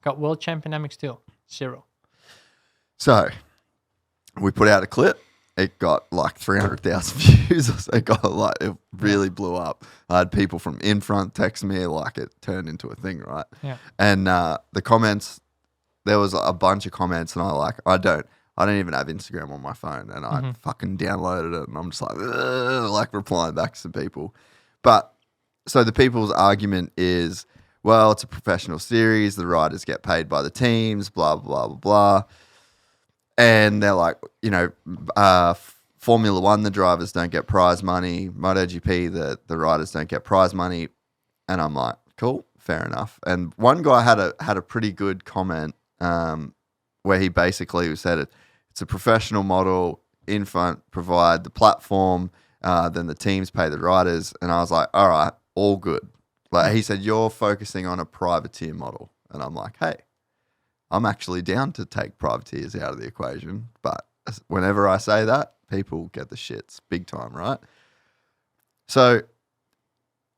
Got world champion MX2. 0. So we put out a clip. It got like 300,000 views. It really blew up. I had people from in front text me like it turned into a thing, right? Yeah. And the comments, there was a bunch of comments, and I don't even have Instagram on my phone, and I fucking downloaded it, and I'm just like replying back to some people. But so the people's argument is, well, it's a professional series, the riders get paid by the teams, blah blah blah blah. And they're like, Formula One, the drivers don't get prize money. MotoGP, the riders don't get prize money. And I'm like, cool, fair enough. And one guy had a pretty good comment where he basically said it's a professional model. In front provide the platform, then the teams pay the riders. And I was like, all right, all good. Like he said, you're focusing on a privateer model. And I'm like, hey, I'm actually down to take privateers out of the equation, but whenever I say that, people get the shits big time, right? So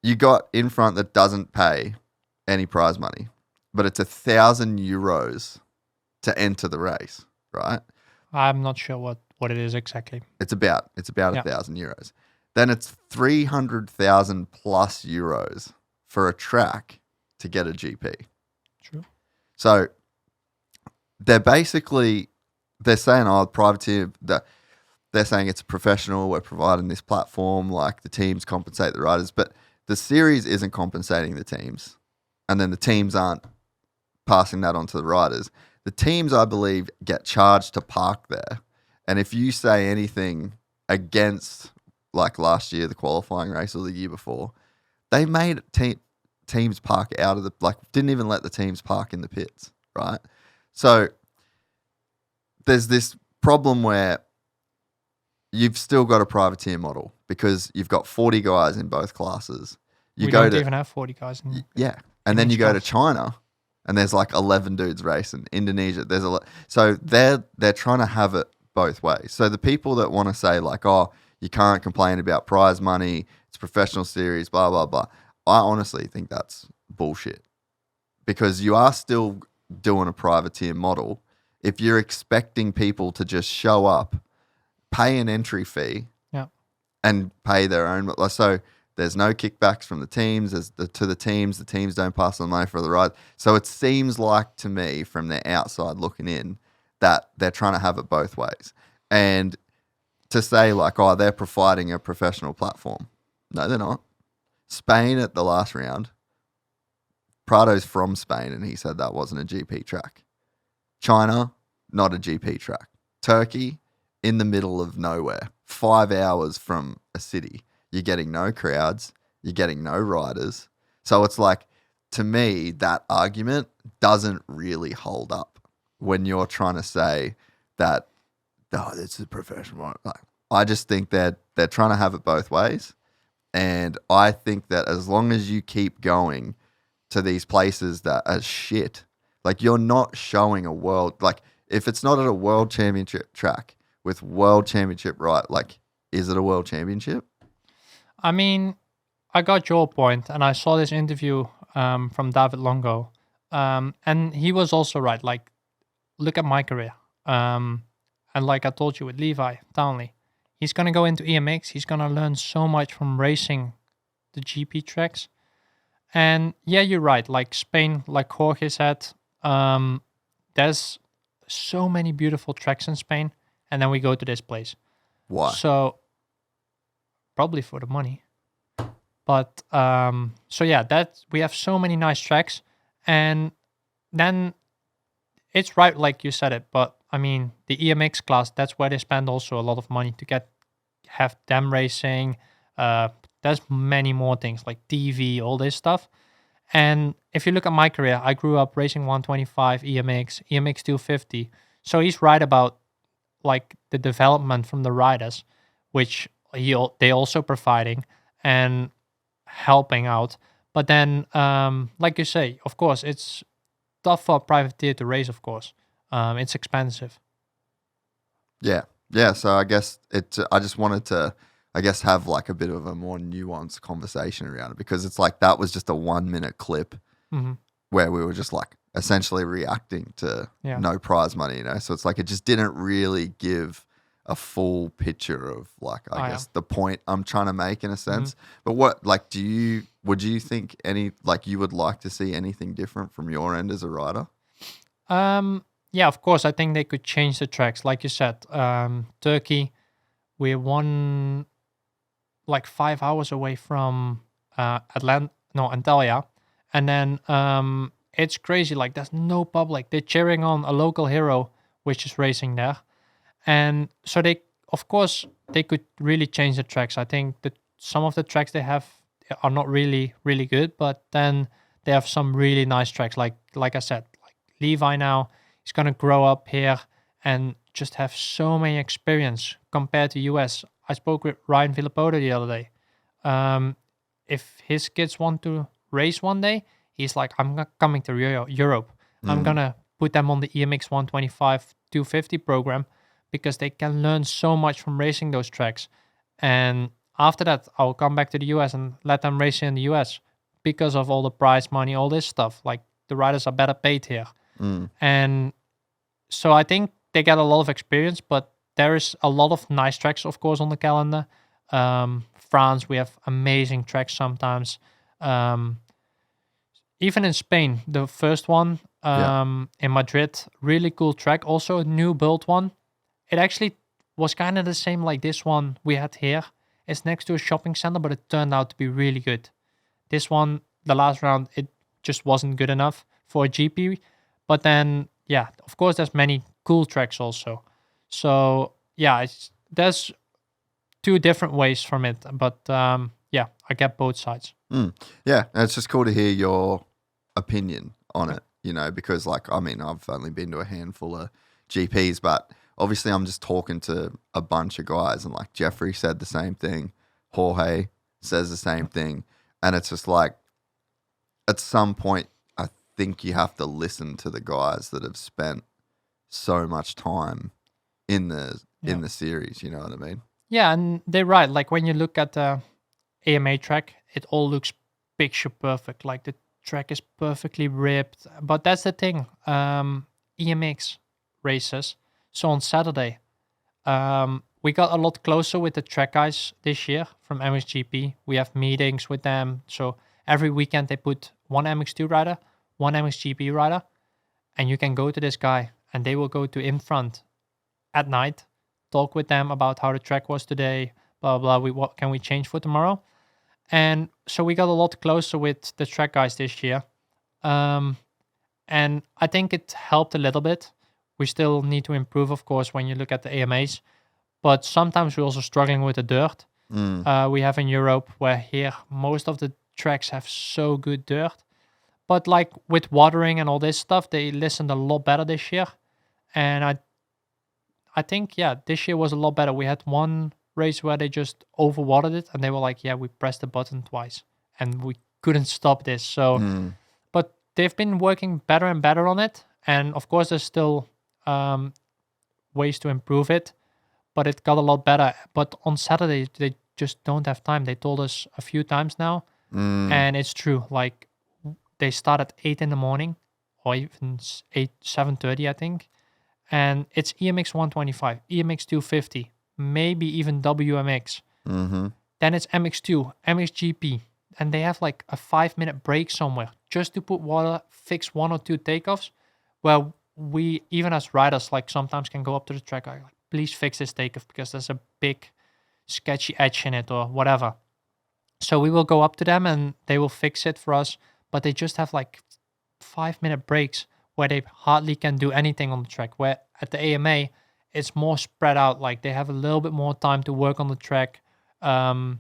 you got in front that doesn't pay any prize money, but it's €1,000 to enter the race, right? I'm not sure what it is exactly. It's about €1,000. Then it's 300,000 plus euros for a track to get a GP. True. So they're saying, privateer, they're saying it's professional, we're providing this platform, like the teams compensate the riders, but the series isn't compensating the teams, and then the teams aren't passing that on to the riders. The teams, I believe, get charged to park there, and if you say anything against, like last year, the qualifying race or the year before, they made teams park out of didn't even let the teams park in the pits, right? So there's this problem where you've still got a privateer model because you've got 40 guys in both classes. We don't even have 40 guys. And then you go to China and there's like 11 dudes racing. Indonesia, so they're trying to have it both ways. So the people that want to say like, oh, you can't complain about prize money, it's a professional series, blah, blah, blah. I honestly think that's bullshit because you are still doing a privateer model. If you're expecting people to just show up, pay an entry fee, and pay their own, so there's no kickbacks from the teams. To the teams don't pass on money for the ride. So it seems like to me, from the outside looking in, that they're trying to have it both ways. And to say like, oh, they're providing a professional platform, no, they're not. Spain at the last round, Prado's from Spain, and he said that wasn't a GP track. China, not a GP track. Turkey in the middle of nowhere, 5 hours from a city. You're getting no crowds. You're getting no riders. So it's like, to me, that argument doesn't really hold up when you're trying to say that, oh, this is professional. Like, I just think that they're trying to have it both ways. And I think that as long as you keep going to these places that are shit, like you're not showing a world, like if it's not at a world championship track with world championship, right? Like, is it a world championship? I mean, I got your point, and I saw this interview from David Longo, and he was also right. Like, look at my career, and like I told you with Levi Townley, he's gonna go into EMX. He's gonna learn so much from racing the GP tracks. And yeah, you're right. Like Spain, like Jorge said, there's so many beautiful tracks in Spain, and then we go to this place. Why? So probably for the money. But so yeah, that we have so many nice tracks, and then it's right like you said it. But I mean, the EMX class, that's where they spend also a lot of money to have them racing. There's many more things like TV, all this stuff. And if you look at my career, I grew up racing 125, EMX 250. So he's right about like the development from the riders, which they also providing and helping out. But then, like you say, of course, it's tough for a privateer to race, of course. It's expensive. Yeah. Yeah. So I guess I just wanted to, have like a bit of a more nuanced conversation around it, because it's like that was just a 1 minute clip where we were just like essentially reacting to no prize money, So it's like it just didn't really give a full picture of like, I guess the point I'm trying to make in a sense. But what, like, would you think you would like to see anything different from your end as a rider? Yeah, of course. I think they could change the tracks. Like you said, Turkey, we're like 5 hours away from Antalya. And then it's crazy. Like there's no public. They're cheering on a local hero, which is racing there. And so they could really change the tracks. I think that some of the tracks they have are not really, really good, but then they have some really nice tracks. Like I said, like Levi now, he's going to grow up here and just have so many experience compared to US. I spoke with Ryan Villapoto the other day. If his kids want to race one day, he's like, I'm not coming to Europe. I'm going to put them on the EMX 125 250 program, because they can learn so much from racing those tracks. And after that, I'll come back to the US and let them race in the US because of all the prize money, all this stuff. Like the riders are better paid here. And so I think they get a lot of experience, but there is a lot of nice tracks, of course, on the calendar. France, we have amazing tracks sometimes. Even in Spain, the first one in Madrid, really cool track. Also a new built one. It actually was kind of the same like this one we had here. It's next to a shopping center, but it turned out to be really good. This one, the last round, it just wasn't good enough for a GP. But then, yeah, of course, there's many cool tracks also. So, yeah, there's two different ways from it. But, yeah, I get both sides. Yeah, and it's just cool to hear your opinion on it, because, like, I mean, I've only been to a handful of GPs, but obviously I'm just talking to a bunch of guys, and, like, Jeffrey said the same thing. Jorge says the same thing. And it's just like, at some point, I think you have to listen to the guys that have spent so much time in the series, you know what I mean? Yeah, and they're right. Like when you look at the AMA track, it all looks picture perfect. Like the track is perfectly ripped. But that's the thing. EMX races. So on Saturday, we got a lot closer with the track guys this year from MXGP. We have meetings with them. So every weekend they put one MX2 rider, one MXGP rider, and you can go to this guy and they will go to in front at night, talk with them about how the track was today, blah, blah, what can we change for tomorrow? And so we got a lot closer with the track guys this year. And I think it helped a little bit We still need to improve, of course, when you look at the AMAs. But sometimes we're also struggling with the dirt. We have in Europe, where here most of the tracks have so good dirt. But like with watering and all this stuff, they listened a lot better this year. And I think, this year was a lot better. We had one race where they just overwatered it, and they were like, we pressed the button twice, and we couldn't stop this. So, but they've been working better and better on it. And of course, there's still ways to improve it, but it got a lot better. But on Saturday, they just don't have time. They told us a few times now, and it's true. Like, they start at 8 in the morning, or even 7:30, I think. And it's EMX 125, EMX 250, maybe even WMX. Then it's MX2, MXGP. And they have like a 5-minute break somewhere just to put water, fix 1 or 2 takeoffs. Where we, even as riders, like sometimes can go up to the track, like, please fix this takeoff because there's a big sketchy edge in it or whatever. So we will go up to them and they will fix it for us. But they just have like 5-minute breaks where they hardly can do anything on the track. Where at the AMA, it's more spread out. Like, they have a little bit more time to work on the track. And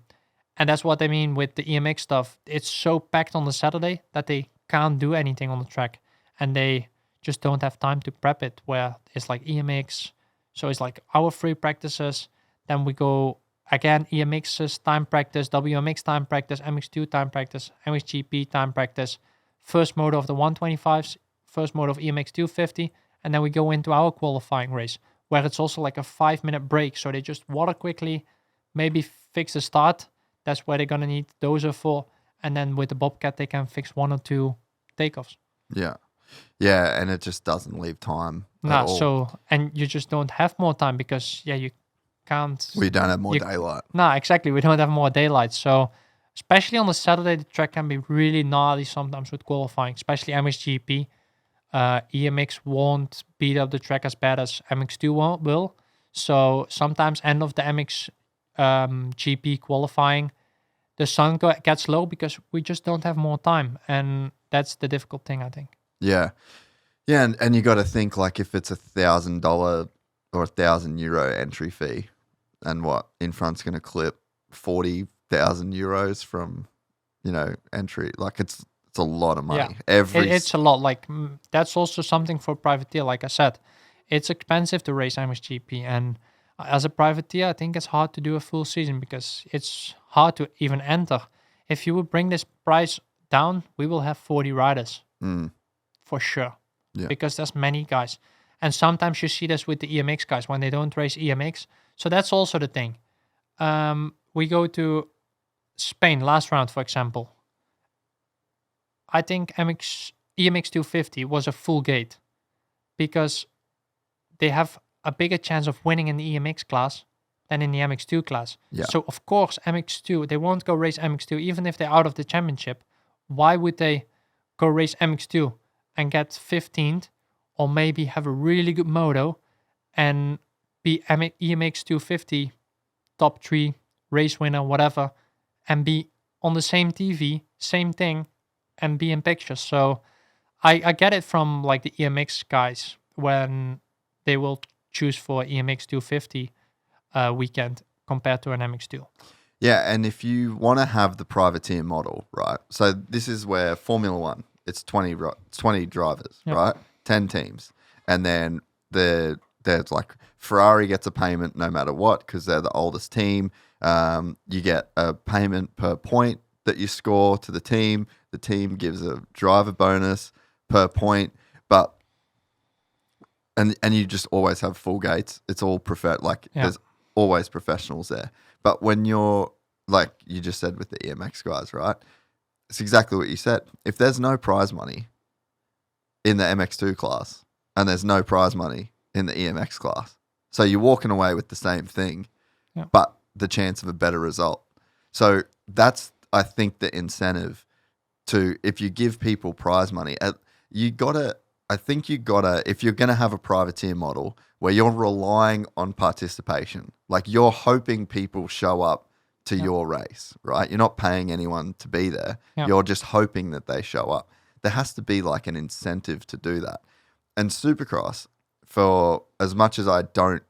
that's what I mean with the EMX stuff. It's so packed on the Saturday that they can't do anything on the track. And they just don't have time to prep it. Where it's like EMX. So it's like our free practices. Then we go again, EMX's time practice, WMX time practice, MX2 time practice, MXGP time practice, first moto of the 125s, first moto of EMX 250, and then we go into our qualifying race, where it's also like a 5-minute break. So they just water quickly, maybe fix the start. That's where they're going to need dozer for. And then with the Bobcat, they can fix 1 or 2 takeoffs. Yeah. Yeah, and it just doesn't leave time at all. So, and you just don't have more time because, you can't. We don't have more daylight. No, exactly. We don't have more daylight. So, especially on the Saturday, the track can be really gnarly sometimes with qualifying, especially MXGP. EMX won't beat up the track as bad as MX2 will. So, sometimes end of the MX GP qualifying, the sun gets low because we just don't have more time. And that's the difficult thing, I think. Yeah. Yeah, and you got to think, like, if it's $1,000 or €1,000 entry fee, and what in front's going to clip 40,000 euros from, entry. Like, it's a lot of money. Yeah. It's a lot. Like, that's also something for privateer. Like I said, it's expensive to race MXGP, and as a privateer, I think it's hard to do a full season because it's hard to even enter. If you would bring this price down, we will have 40 riders for sure. Yeah. Because there's many guys. And sometimes you see this with the EMX guys when they don't race EMX. So that's also the thing. We go to Spain last round, for example. I think EMX 250 was a full gate because they have a bigger chance of winning in the EMX class than in the MX2 class. Yeah. So, of course, MX2, they won't go race MX2 even if they're out of the championship. Why would they go race MX2 and get 15th or maybe have a really good moto and be EMX 250 top 3 race winner, whatever, and be on the same TV, same thing, and be in pictures? So I get it from like the EMX guys when they will choose for EMX 250 weekend compared to an MX2. Yeah, and if you want to have the privateer model, right? So this is where Formula One, it's 20 drivers, right? 10 teams. And then there's like Ferrari gets a payment no matter what because they're the oldest team. You get a payment per point that you score to the team. The team gives a driver bonus per point, but and you just always have full gates. It's all there's always professionals there. But when you're, like you just said with the EMX guys, right? It's exactly what you said. If there's no prize money in the MX2 class and there's no prize money in the EMX class, so you're walking away with the same thing, but the chance of a better result. So that's, I think, the incentive to, if you give people prize money, if you're going to have a privateer model where you're relying on participation, like you're hoping people show up to your race, right? You're not paying anyone to be there. You're just hoping that they show up. There has to be like an incentive to do that. And Supercross, for as much as I don't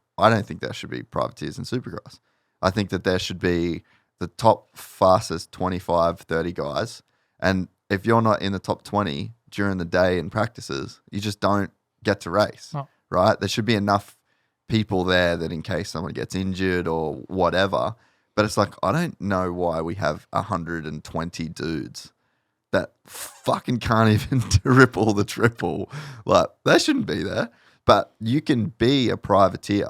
think there should be privateers in Supercross. I think that there should be the top fastest 25, 30 guys. And if you're not in the top 20 during the day in practices, you just don't get to race, right? There should be enough people there that in case someone gets injured or whatever. But it's like, I don't know why we have 120 dudes that fucking can't even triple the triple. Like, they shouldn't be there. But you can be a privateer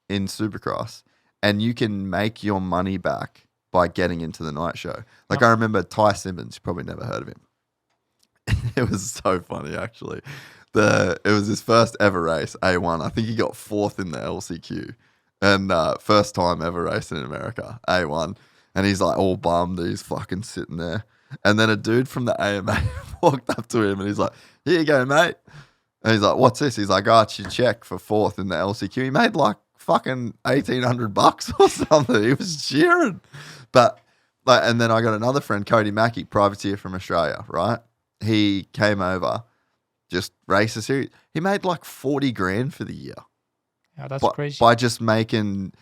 in Supercross and you can make your money back by getting into the night show. Like, I remember Ty Simmons, you probably never heard of him. It was so funny, actually. It was his first ever race, A1. I think he got 4th in the LCQ. And first time ever racing in America, A1. And he's like all bummed. He's fucking sitting there. And then a dude from the AMA walked up to him and he's like, here you go, mate. And he's like, what's this? He's like, it's your check for 4th in the LCQ. He made like fucking $1,800 or something. He was cheering. But, like, and then I got another friend, Cody Mackey, privateer from Australia, right? He came over, just race a series. He made like 40 grand for the year. Yeah, that's crazy. By just making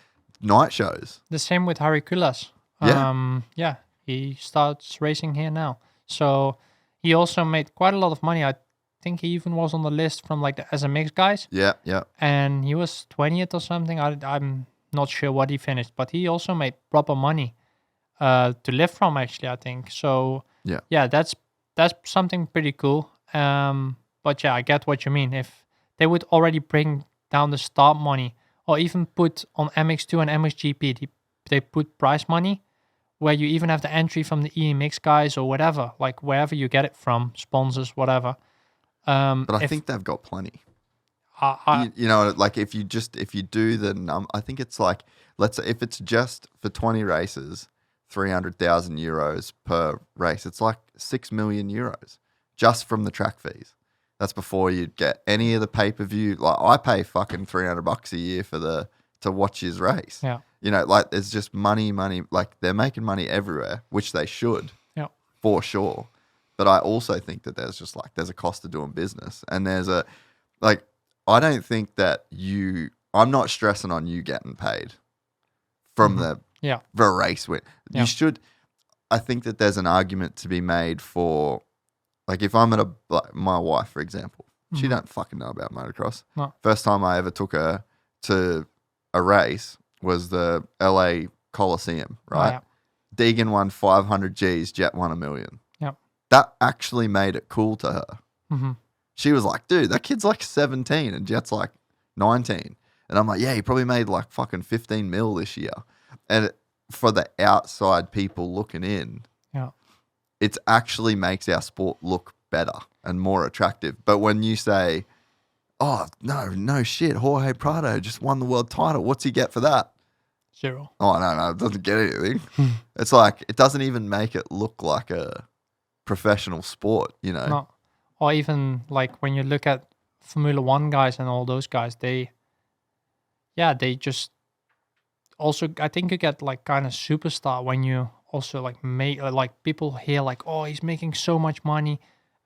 night shows. The same with Harry Kulas. Yeah. He starts racing here now. So he also made quite a lot of money. I think he even was on the list from like the SMX guys. Yeah, yeah. And he was 20th or something. I'm not sure what he finished, but he also made proper money to live from, actually, I think. So yeah, that's something pretty cool. But yeah, I get what you mean. If they would already bring down the start money, or even put on MX2 and MXGP, they put prize money where you even have the entry from the EMX guys or whatever, like wherever you get it from, sponsors, whatever. But I think they've got plenty. You know, like if you do the I think it's like, let's say if it's just for 20 races, 300,000 euros per race, it's like 6 million euros just from the track fees. That's before you get any of the pay-per-view. Like, I pay fucking $300 a year to watch his race. Yeah. You know, like, there's just money. Like, they're making money everywhere, which they should. Yeah. For sure. But I also think that there's a cost of doing business. And I don't think that I'm not stressing on you getting paid from the race win. Yeah. You should, I think that there's an argument to be made for, like, if I'm at my wife, for example, she don't fucking know about motocross. No. First time I ever took her to a race was the LA Coliseum, right? Oh, yeah. Deegan won 500 Gs, Jet won $1 million. Yeah. That actually made it cool to her. Mm-hmm. She was like, dude, that kid's like 17 and Jet's like 19. And I'm like, yeah, he probably made like fucking 15 mil this year. And for the outside people looking in, it actually makes our sport look better and more attractive. But when you say, oh, no shit, Jorge Prado just won the world title, what's he get for that? 0. Oh, no, it doesn't get anything. It's like, it doesn't even make it look like a professional sport, you know? No. Or even like when you look at Formula 1 guys and all those guys, they just also, I think you get like kind of superstar when you also like make, like people hear like, oh, he's making so much money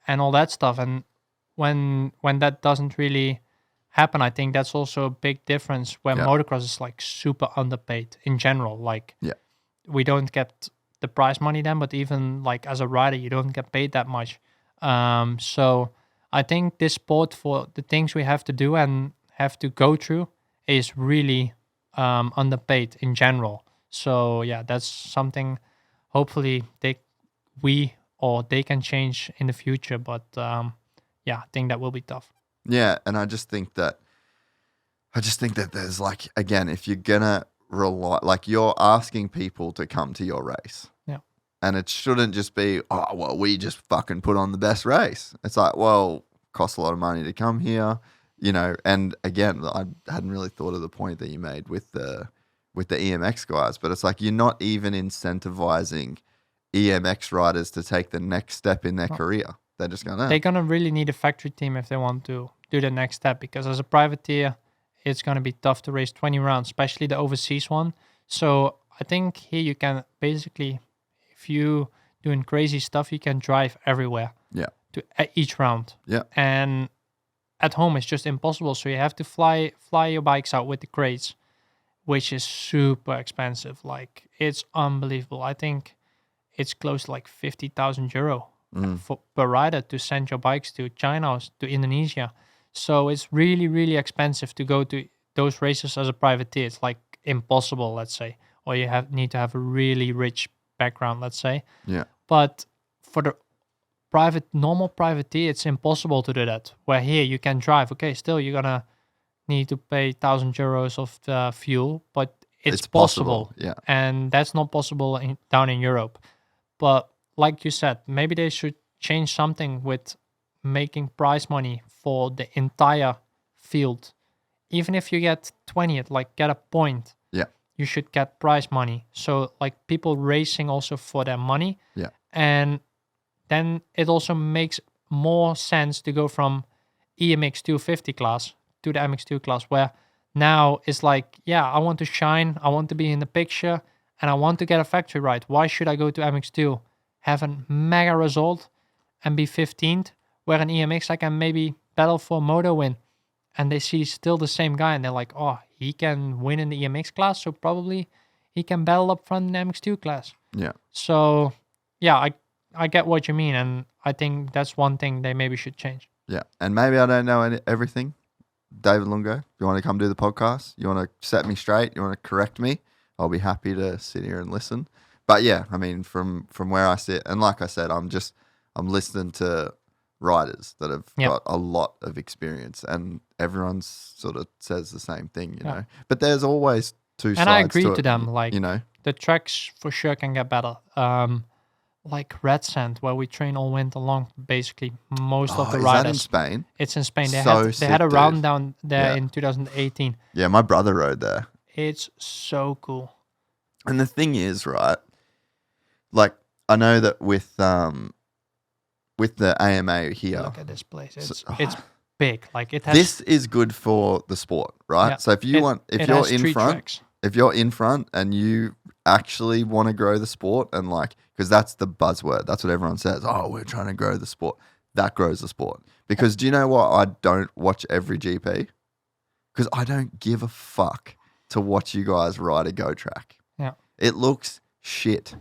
and all that stuff. And when that doesn't really happen, I think that's also a big difference where motocross is like super underpaid in general. Like, we don't get the prize money then, but even like as a rider, you don't get paid that much. So I think this sport, for the things we have to do and have to go through, is really underpaid in general. So yeah, that's something hopefully they can change in the future. But I think that will be tough. Yeah, and I just think that there's like, again, if you're gonna rely, like, you're asking people to come to your race. Yeah. And it shouldn't just be, oh, well, we just fucking put on the best race. It's like, well, costs a lot of money to come here, you know. And again, I hadn't really thought of the point that you made with the EMX guys, but it's like, you're not even incentivizing EMX riders to take the next step in their career. They're just going, They're going to really need a factory team if they want to do the next step, because as a privateer, it's going to be tough to race 20 rounds, especially the overseas one. So I think here you can basically, if you doing crazy stuff, you can drive everywhere. Yeah. To each round. Yeah. And at home it's just impossible. So you have to fly your bikes out with the crates, which is super expensive. Like, it's unbelievable. I think it's close to like 50,000 euro per rider to send your bikes to China or to Indonesia. So it's really, really expensive to go to those races as a privateer. It's like impossible, let's say, or you need to have a really rich background, let's say. Yeah. But for the normal privateer, it's impossible to do that. Where here you can drive. Okay, still you're gonna need to pay 1,000 euros of the fuel, but it's possible. Yeah. And that's not possible down in Europe. But like you said, maybe they should change something with making prize money for the entire field. Even if you get 20th, like get a point, Yeah. you should get prize money. So like people racing also for their money. Yeah. And then it also makes more sense to go from EMX 250 class to the MX2 class, where now it's like, yeah, I want to shine, I want to be in the picture, and I want to get a factory ride. Why should I go to MX2, have a mega result, and be 15th, where in EMX I can maybe battle for a moto win, and they see still the same guy, and they're like, oh, he can win in the EMX class, so probably he can battle up front in the MX2 class. Yeah. So, yeah, I get what you mean, and I think that's one thing they maybe should change. Yeah. And maybe I don't know everything. David Lungo, if you want to come do the podcast, you want to set me straight, you want to correct me, I'll be happy to sit here and listen. But yeah, I mean, from where I sit, and like I said, I'm listening to riders that have got a lot of experience, and everyone sort of says the same thing, you know. But there's always two sides. And I agree to to them, like, you know, the tracks for sure can get better. Like Red Sand, where we train all winter long, basically most of the is riders. that in Spain? It's in Spain. They Sick, had a dude. round down there in 2018. Yeah, my brother rode there. It's so cool. And the thing is, right, like I know that with the AMA here, Look at this place. It's big. Like it has. this is good for the sport, right? Yeah. So if you're has in 3 front, tracks. if you're in front and you actually want to grow the sport, and like, because that's the buzzword, that's what everyone says. Oh, we're trying to grow the sport. That grows the sport. Because do you know what? I don't watch every GP because I don't give a fuck to watch you guys ride a go track. Yeah. It looks shit.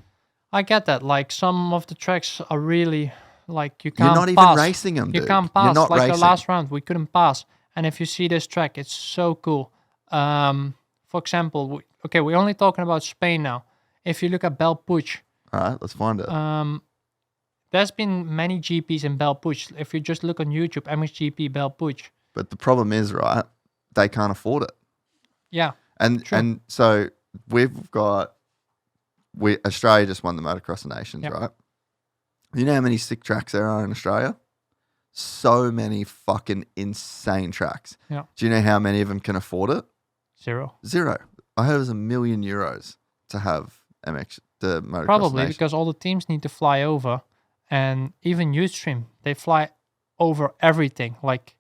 I get that. Like some of the tracks are really like you can't. You're not even pass. racing them, dude. You can't pass. You're not like racing. the last round, we couldn't pass. And if you see this track, it's so cool. For example, we're only talking about Spain now. If you look at Belpuig, All right, let's find it. there's been many GPs in Belpuig. If you just look on YouTube, MXGP Belpuig. But the problem is, right, they can't afford it. Yeah. And True. and so Australia just won the Motocross of Nations, right? You know how many sick tracks there are in Australia? So many fucking insane tracks. Yeah. Do you know how many of them can afford it? 0. 0. I heard it was €1 million to have the Motocross of Probably Nations. because all the teams need to fly over, and even Ustream, they fly over everything. Like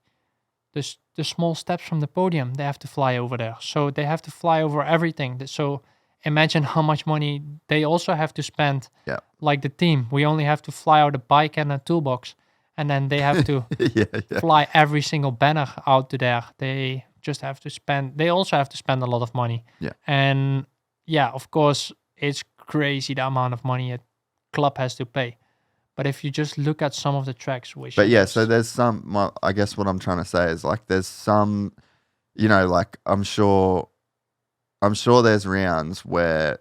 the small steps from the podium, they have to fly over there. So they have to fly over everything. So imagine how much money they also have to spend. Yeah. Like the team, we only have to fly out a bike and a toolbox, and then they have to fly every single banner out to there. They just have to spend. They also have to spend a lot of money. Yeah. And yeah, of course, it's crazy the amount of money a club has to pay. But if you just look at some of the tracks, So there's some. I guess what I'm trying to say is like there's some, you know, like I'm sure there's rounds where.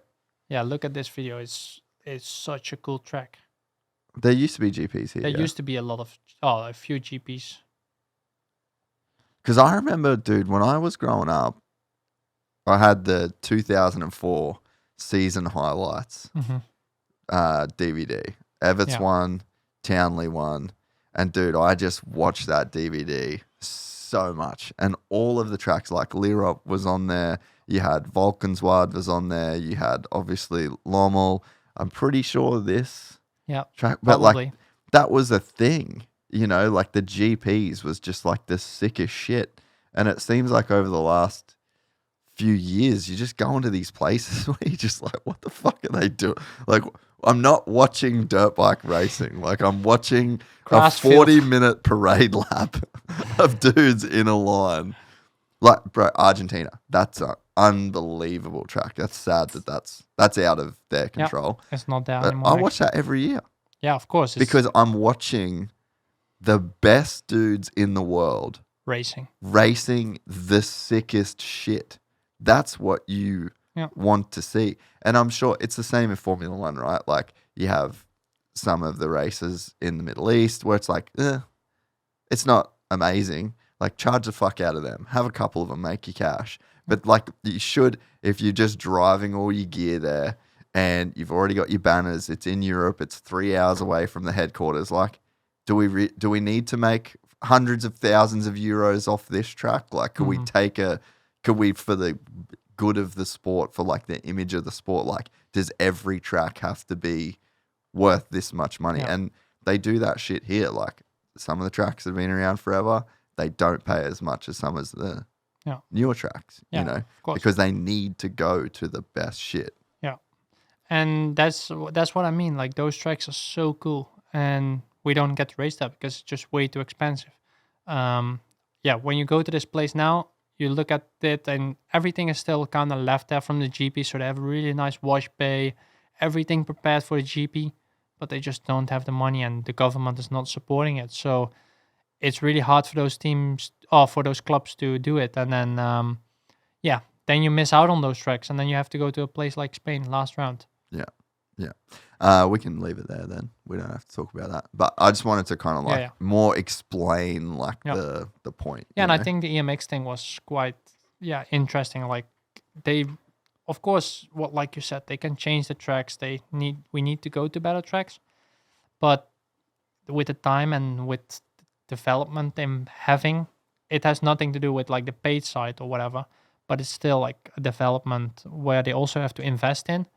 Yeah, look at this video. It's such a cool track. There used to be GPs here. There used to be a few GPs. Because I remember, dude, when I was growing up, I had the 2004 season highlights DVD. Everts won, Townley won, and dude, I just watched that DVD so much. And all of the tracks, like Lirop was on there. You had Volkenswaard was on there. You had obviously Lommel. I'm pretty sure this track, but probably. like that was a thing. You know, like the GPs was just like the sickest shit. And it seems like over the last few years, you just go into these places where you're just like, what the fuck are they doing? Like, I'm not watching dirt bike racing. Like I'm watching Grass a field. 40-minute parade lap of dudes in a line. Like, bro, Argentina. That's an unbelievable track. That's sad that that's out of their control. It's not there But anymore. I watch that every year Yeah, of course. It's because I'm watching the best dudes in the world racing. racing the sickest shit. That's what you want to see. And I'm sure it's the same in Formula One, right? Like you have some of the races in the Middle East where it's like, it's not amazing. Like charge the fuck out of them. Have a couple of them, make your cash. But like you should, if you're just driving all your gear there and you've already got your banners, it's in Europe, it's 3 hours away from the headquarters. Like, do we need to make hundreds of thousands of euros off this track? Like, could we for the good of the sport, for like the image of the sport, like does every track have to be worth this much money? Yeah. And they do that shit here. Like some of the tracks have been around forever. They don't pay as much as some of the newer tracks, you know, of course. because they need to go to the best shit. Yeah. And that's what I mean. Like those tracks are so cool and we don't get to race that because it's just way too expensive. When you go to this place now, you look at it and everything is still kind of left there from the GP. So they have a really nice wash bay, everything prepared for the GP, but they just don't have the money and the government is not supporting it. So it's really hard for those teams or for those clubs to do it. And then, then you miss out on those tracks and then you have to go to a place like Spain last round. Yeah. We can leave it there then. We don't have to talk about that. But I just wanted to kind of like more explain like the point. Yeah, and I think the EMX thing was quite interesting. Like they, of course, like you said, they can change the tracks. We need to go to better tracks, but with the time and with development they're having, it has nothing to do with like the paid side or whatever. But it's still like a development where they also have to invest in.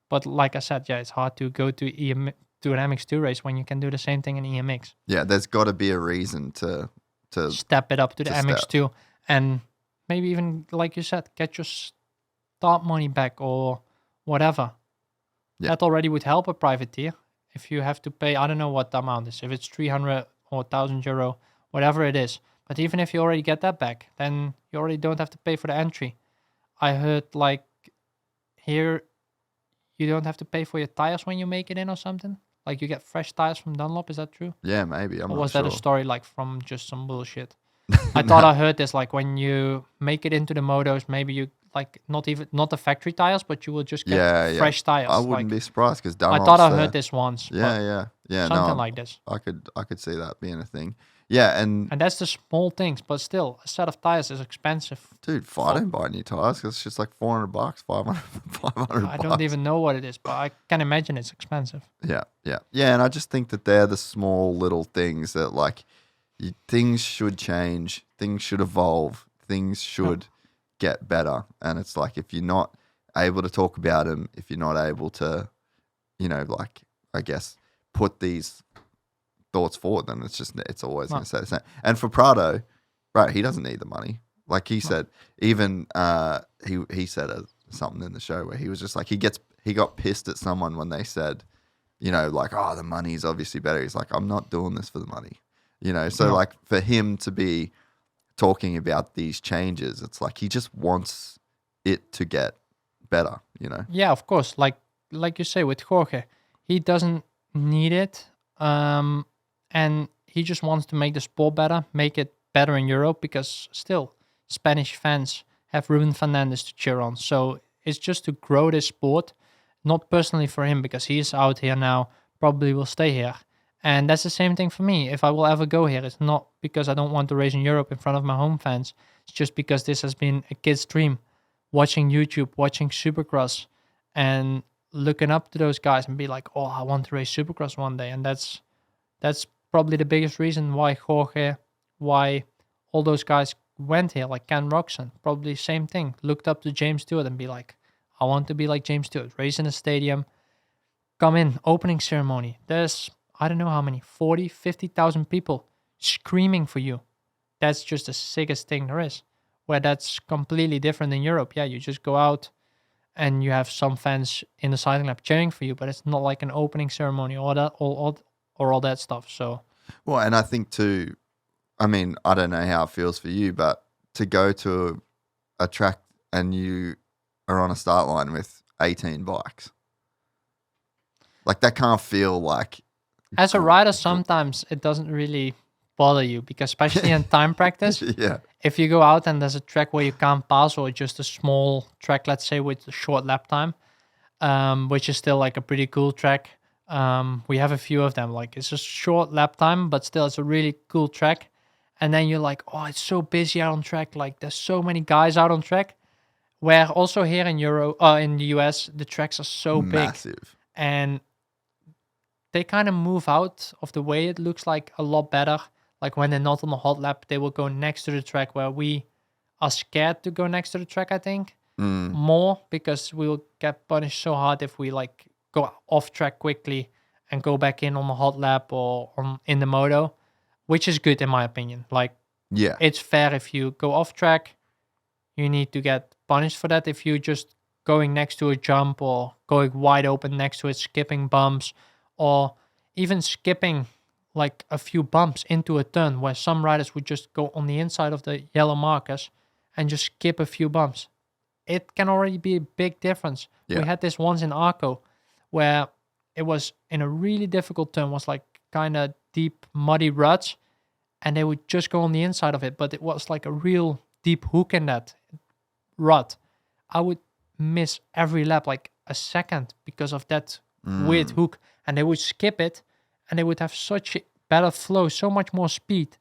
But like I said, it's hard to go to an MX2 race when you can do the same thing in EMX. Yeah, there's got to be a reason to step it up to the MX2 and maybe even, like you said, get your start money back or whatever. Yeah. That already would help a privateer. If you have to pay, I don't know what the amount is, if it's 300 or 1,000 euro, whatever it is. But even if you already get that back, then you already don't have to pay for the entry. I heard like here, you don't have to pay for your tires when you make it in or something? Like you get fresh tires from Dunlop, is that true? Yeah, maybe. I'm or not was sure. that a story like from just some bullshit? I thought I heard this like when you make it into the motos, maybe you like not the factory tires, but you will just get fresh tires. I wouldn't be surprised because I thought I heard this once. Yeah. Something like this. I could see that being a thing. Yeah, and that's the small things, but still, a set of tires is expensive. Dude, I don't buy new tires because it's just like $400, $500. I don't even know what it is, but I can imagine it's expensive. Yeah, and I just think that they're the small little things that like things should change, things should evolve, things should get better, and it's like if you're not able to talk about them, if you're not able to, like I guess put these thoughts forward, then it's always going to say the same. And for Prado, right, he doesn't need the money. Like he said, even he said something in the show where he was just like he got pissed at someone when they said, like, oh, the money's obviously better. He's like, I'm not doing this for the money, So like for him to be talking about these changes, it's like he just wants it to get better, Yeah, of course. Like you say with Jorge, he doesn't need it. And he just wants to make the sport better, make it better in Europe, because still Spanish fans have Ruben Fernandez to cheer on. So it's just to grow this sport, not personally for him, because he's out here now, probably will stay here. And that's the same thing for me. If I will ever go here, it's not because I don't want to race in Europe in front of my home fans. It's just because this has been a kid's dream, watching YouTube, watching Supercross, and looking up to those guys and be like, oh, I want to race Supercross one day. And that's probably the biggest reason why Jorge, why all those guys went here, like Ken Roxon, probably same thing. Looked up to James Stewart and be like, I want to be like James Stewart, race in a stadium, come in, opening ceremony. There's, I don't know how many, 40, 50,000 people screaming for you. That's just the sickest thing there is, where that's completely different in Europe. Yeah, you just go out and you have some fans in the cycling lab cheering for you, but it's not like an opening ceremony or all that stuff. So, Well, and I think too, I mean, I don't know how it feels for you, but to go to a track and you are on a start line with 18 bikes, like that can't feel like. as a rider, sometimes it doesn't really bother you because, especially in time practice, Yeah. if you go out and there's a track where you can't pass, or just a small track, let's say with a short lap time, which is still like a pretty cool track. We have a few of them. Like, it's a short lap time, but still it's a really cool track. And then you're like, oh, it's so busy out on track. Like, there's so many guys out on track. Where also here in in the US, the tracks are so big, Massive. and they kind of move out of the way it looks like a lot better. Like, when they're not on the hot lap, they will go next to the track, where we are scared to go next to the track, I think, more, because we'll get punished so hard if we like go off track quickly and go back in on the hot lap or in the moto, which is good in my opinion. Like, Yeah. it's fair if you go off track, you need to get punished for that. If you're just going next to a jump or going wide open next to it, skipping bumps, or even skipping like a few bumps into a turn, where some riders would just go on the inside of the yellow markers and just skip a few bumps. It can already be a big difference. Yeah. We had this once in Arco where it was in a really difficult turn, was like kind of deep, muddy ruts, and they would just go on the inside of it, but it was like a real deep hook in that rut. I would miss every lap like a second because of that weird hook, and they would skip it, and they would have such a better flow, so much more speed,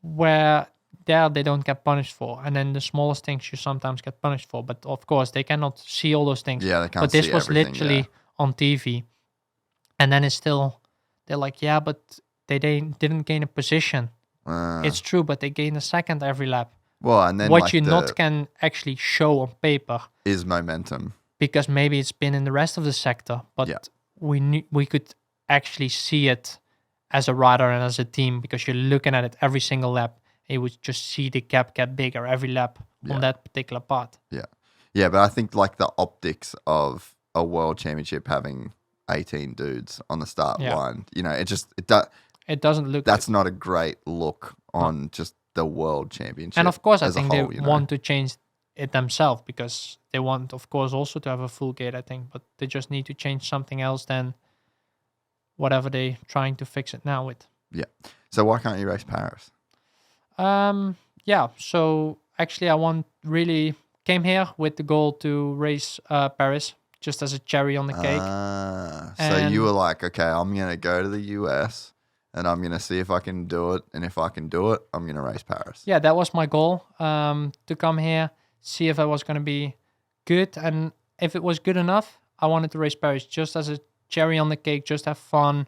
where there they don't get punished for. And then the smallest things you sometimes get punished for, but of course they cannot see all those things. Yeah, they can't but this see was everything, literally yeah. on TV, and then it's still, they're like, yeah, but they didn't gain a position. It's true, but they gain a second every lap. Well, and then What like you the, not can actually show on paper, is momentum. because maybe it's been in the rest of the sector, but Yeah. we could actually see it as a rider and as a team, because you're looking at it every single lap. You would just see the gap get bigger every lap on that particular part. Yeah. Yeah, but I think like the optics of a world championship having 18 dudes on the start Yeah. line, you know, It doesn't look that's not a great look on just the world championship. and of course, I as a think whole, they you know? want to change it themselves, because they want, of course, also to have a full gate, I think, but they just need to change something else than whatever they're trying to fix it now with. Yeah. So why can't you race Paris? Yeah, so actually I came here with the goal to race Paris, just as a cherry on the cake. So you And- were like, okay, I'm going to go to the US and I'm going to see if I can do it. And if I can do it, I'm going to race Paris. Yeah, that was my goal, to come here, see if I was going to be good. And if it was good enough, I wanted to race Paris just as a cherry on the cake, just have fun.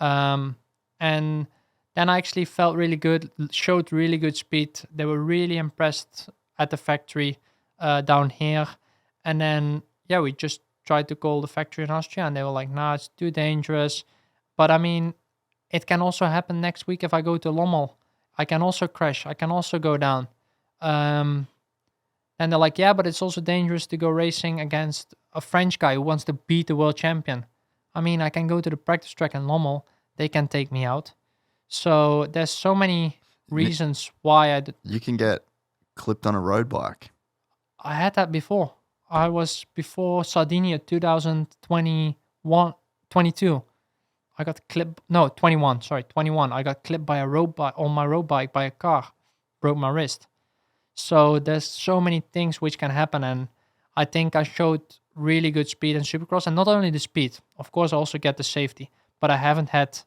And then I actually felt really good, showed really good speed. They were really impressed at the factory down here. And then, yeah, we just tried to call the factory in Austria, and they were like, nah, it's too dangerous. But I mean, it can also happen next week if I go to Lommel. I can also crash. I can also go down. And they're like, yeah, but it's also dangerous to go racing against a French guy who wants to beat the world champion. I mean, I can go to the practice track in Lommel. They can take me out. So there's so many reasons why You can get clipped on a road bike. I had that before. I was before Sardinia 2021, 22. I got clipped. No, 21. Sorry, 21. I got clipped by a road bike on my road bike by a car. Broke my wrist. So there's so many things which can happen, and I think I showed really good speed in Supercross, and not only the speed. Of course, I also get the safety, but I haven't had.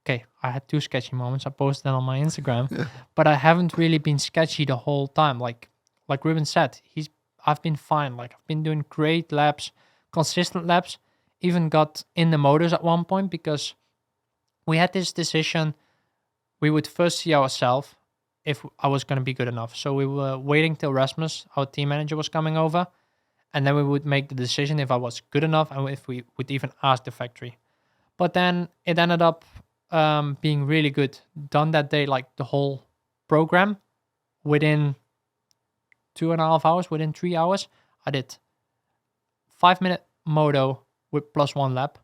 Okay, I had 2 sketchy moments. I posted them on my Instagram, but I haven't really been sketchy the whole time. Like Ruben said, I've been fine. Like, I've been doing great laps, consistent laps. Even got in the motors at one point, because we had this decision. We would first see ourselves if I was going to be good enough. So we were waiting till Rasmus, our team manager, was coming over, and then we would make the decision if I was good enough and if we would even ask the factory. But then it ended up being really good. Done that day, like the whole program, within 2.5 hours, within 3 hours, I did 5-minute moto with plus 1 lap.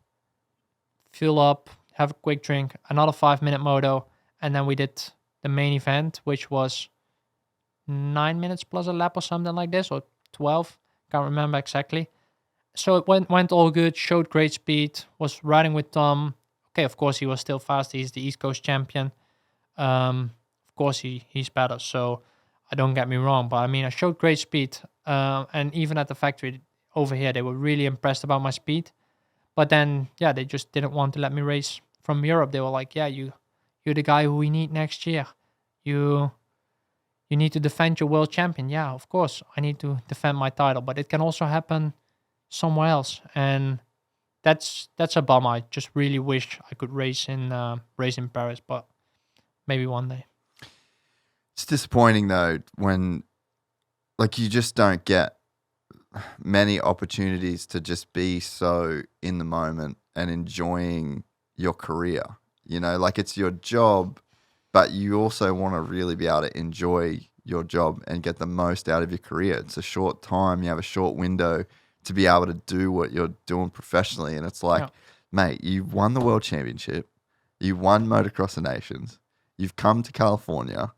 Fuel up, have a quick drink, another 5-minute moto, and then we did the main event, which was 9 minutes plus a lap or something like this, or 12. Can't remember exactly. So it went all good, showed great speed, was riding with Tom. Okay, of course he was still fast. He's the East Coast champion. Of course he's better, so I don't get me wrong. But I mean, I showed great speed. And even at the factory over here, they were really impressed about my speed. But then, yeah, they just didn't want to let me race from Europe. They were like, yeah, you're the guy who we need next year. You need to defend your world champion. Yeah, of course, I need to defend my title. But it can also happen somewhere else. And that's a bummer. I just really wish I could race in Paris, but maybe one day. It's disappointing though when like you just don't get many opportunities to just be so in the moment and enjoying your career. You know, like it's your job, but you also want to really be able to enjoy your job and get the most out of your career. It's a short time. You have a short window to be able to do what you're doing professionally. And it's like, mate, you won the world championship. You won Motocross of Nations. You've come to California.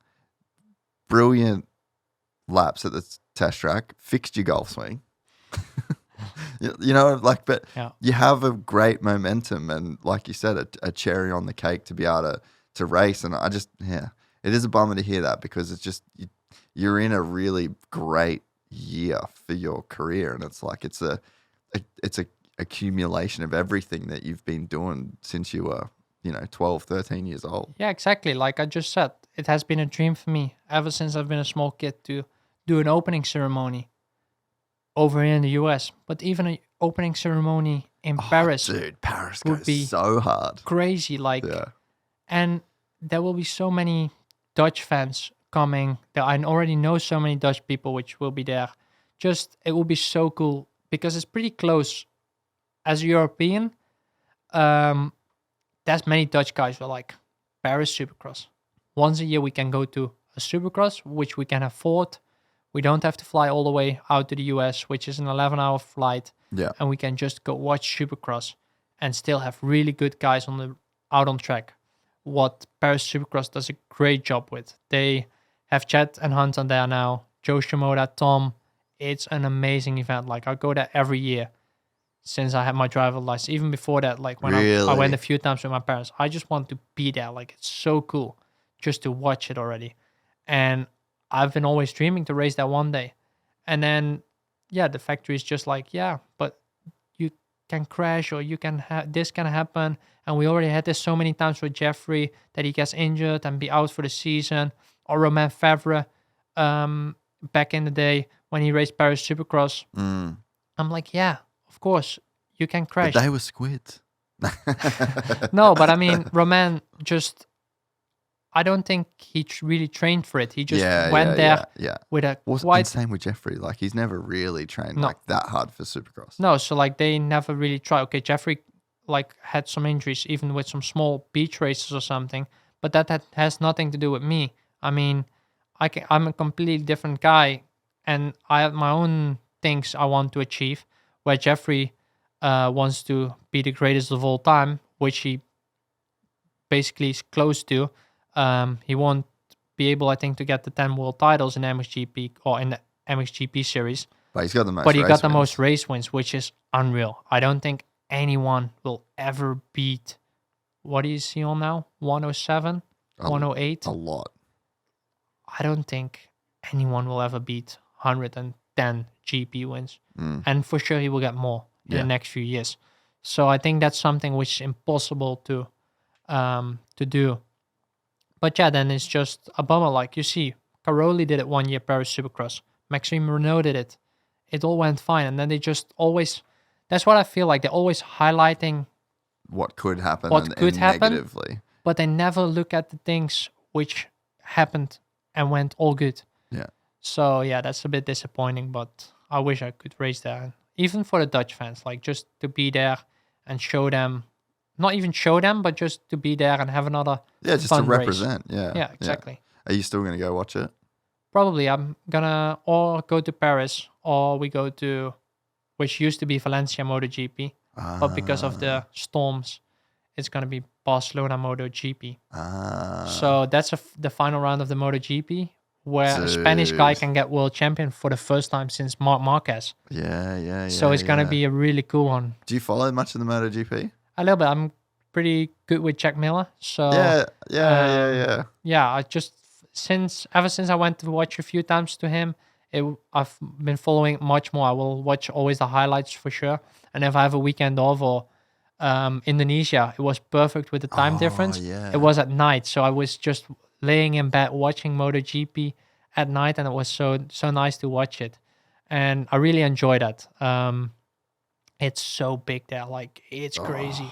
Brilliant laps at the test track. Fixed your golf swing. You know, like, but you have a great momentum and, like you said, a cherry on the cake to be able to race. And I just, it is a bummer to hear that because it's just, you're in a really great year for your career. And it's like, it's a accumulation of everything that you've been doing since you were, 12, 13 years old. Yeah, exactly. Like I just said, it has been a dream for me ever since I've been a small kid to do an opening ceremony over here in the US. But even an opening ceremony in Paris. Dude, Paris would goes be so hard. Crazy. And there will be so many Dutch fans coming. I already know so many Dutch people which will be there. Just, it will be so cool because it's pretty close. As a European, there's many Dutch guys who are like, Paris Supercross. Once a year we can go to a Supercross, which we can afford. We don't have to fly all the way out to the US, which is an 11-hour flight. Yeah. And we can just go watch Supercross and still have really good guys out on track. What Paris Supercross does a great job with. They have Chad and Hunt on there now. Joe Shimoda, Tom. It's an amazing event. Like, I go there every year since I had my driver license. Even before that, like when I went a few times with my parents. I just want to be there. Like, it's so cool just to watch it already. And I've been always dreaming to race that one day. And then, the factory is just like, but you can crash or you can this can happen. And we already had this so many times with Jeffrey that he gets injured and be out for the season. Or Romain Favre back in the day when he raced Paris Supercross. I'm like, of course, you can crash. But they were squids. No, but I mean, Romain just... I don't think he really trained for it. He just went there with a and same with Jeffrey. Like, he's never really trained like that hard for Supercross. No, so like they never really tried. Okay, Jeffrey like had some injuries, even with some small beach races or something. But that has nothing to do with me. I mean, I'm a completely different guy, and I have my own things I want to achieve. Where Jeffrey wants to be the greatest of all time, which he basically is close to. He won't be able, I think, to get the 10 world titles in MXGP or in the MXGP series. But he's got the most. But he got the most race wins, which is unreal. I don't think anyone will ever beat. What is he on now? 107, 108. A lot. I don't think anyone will ever beat 110 GP wins, and for sure he will get more in the next few years. So I think that's something which is impossible to do. But then it's just a bummer. Like, you see, Caroli did it 1 year, Paris Supercross. Maxime Renault did it. It all went fine. And then they just always... That's what I feel like. They're always highlighting... What could happen negatively. But they never look at the things which happened and went all good. Yeah. So, that's a bit disappointing. But I wish I could race there. Even for the Dutch fans. Like, just to be there and show them... Not even show them, but just to be there and have another just fun to represent. Race. Yeah, exactly. Are you still going to go watch it? Probably. I'm going to or go to Paris or we go to which used to be Valencia MotoGP, but because of the storms, it's going to be Barcelona MotoGP. So that's the final round of the MotoGP, where a Spanish guy can get world champion for the first time since Marc Marquez. Yeah. So it's going to be a really cool one. Do you follow much of the MotoGP? A little bit. I'm pretty good with Jack Miller. So Yeah. Yeah, ever since I went to watch a few times to him, I've been following much more. I will watch always the highlights for sure. And if I have a weekend off or Indonesia, it was perfect with the time difference. Yeah. It was at night, so I was just laying in bed watching MotoGP at night, and it was so nice to watch it. And I really enjoyed that. It's so big there, like it's crazy.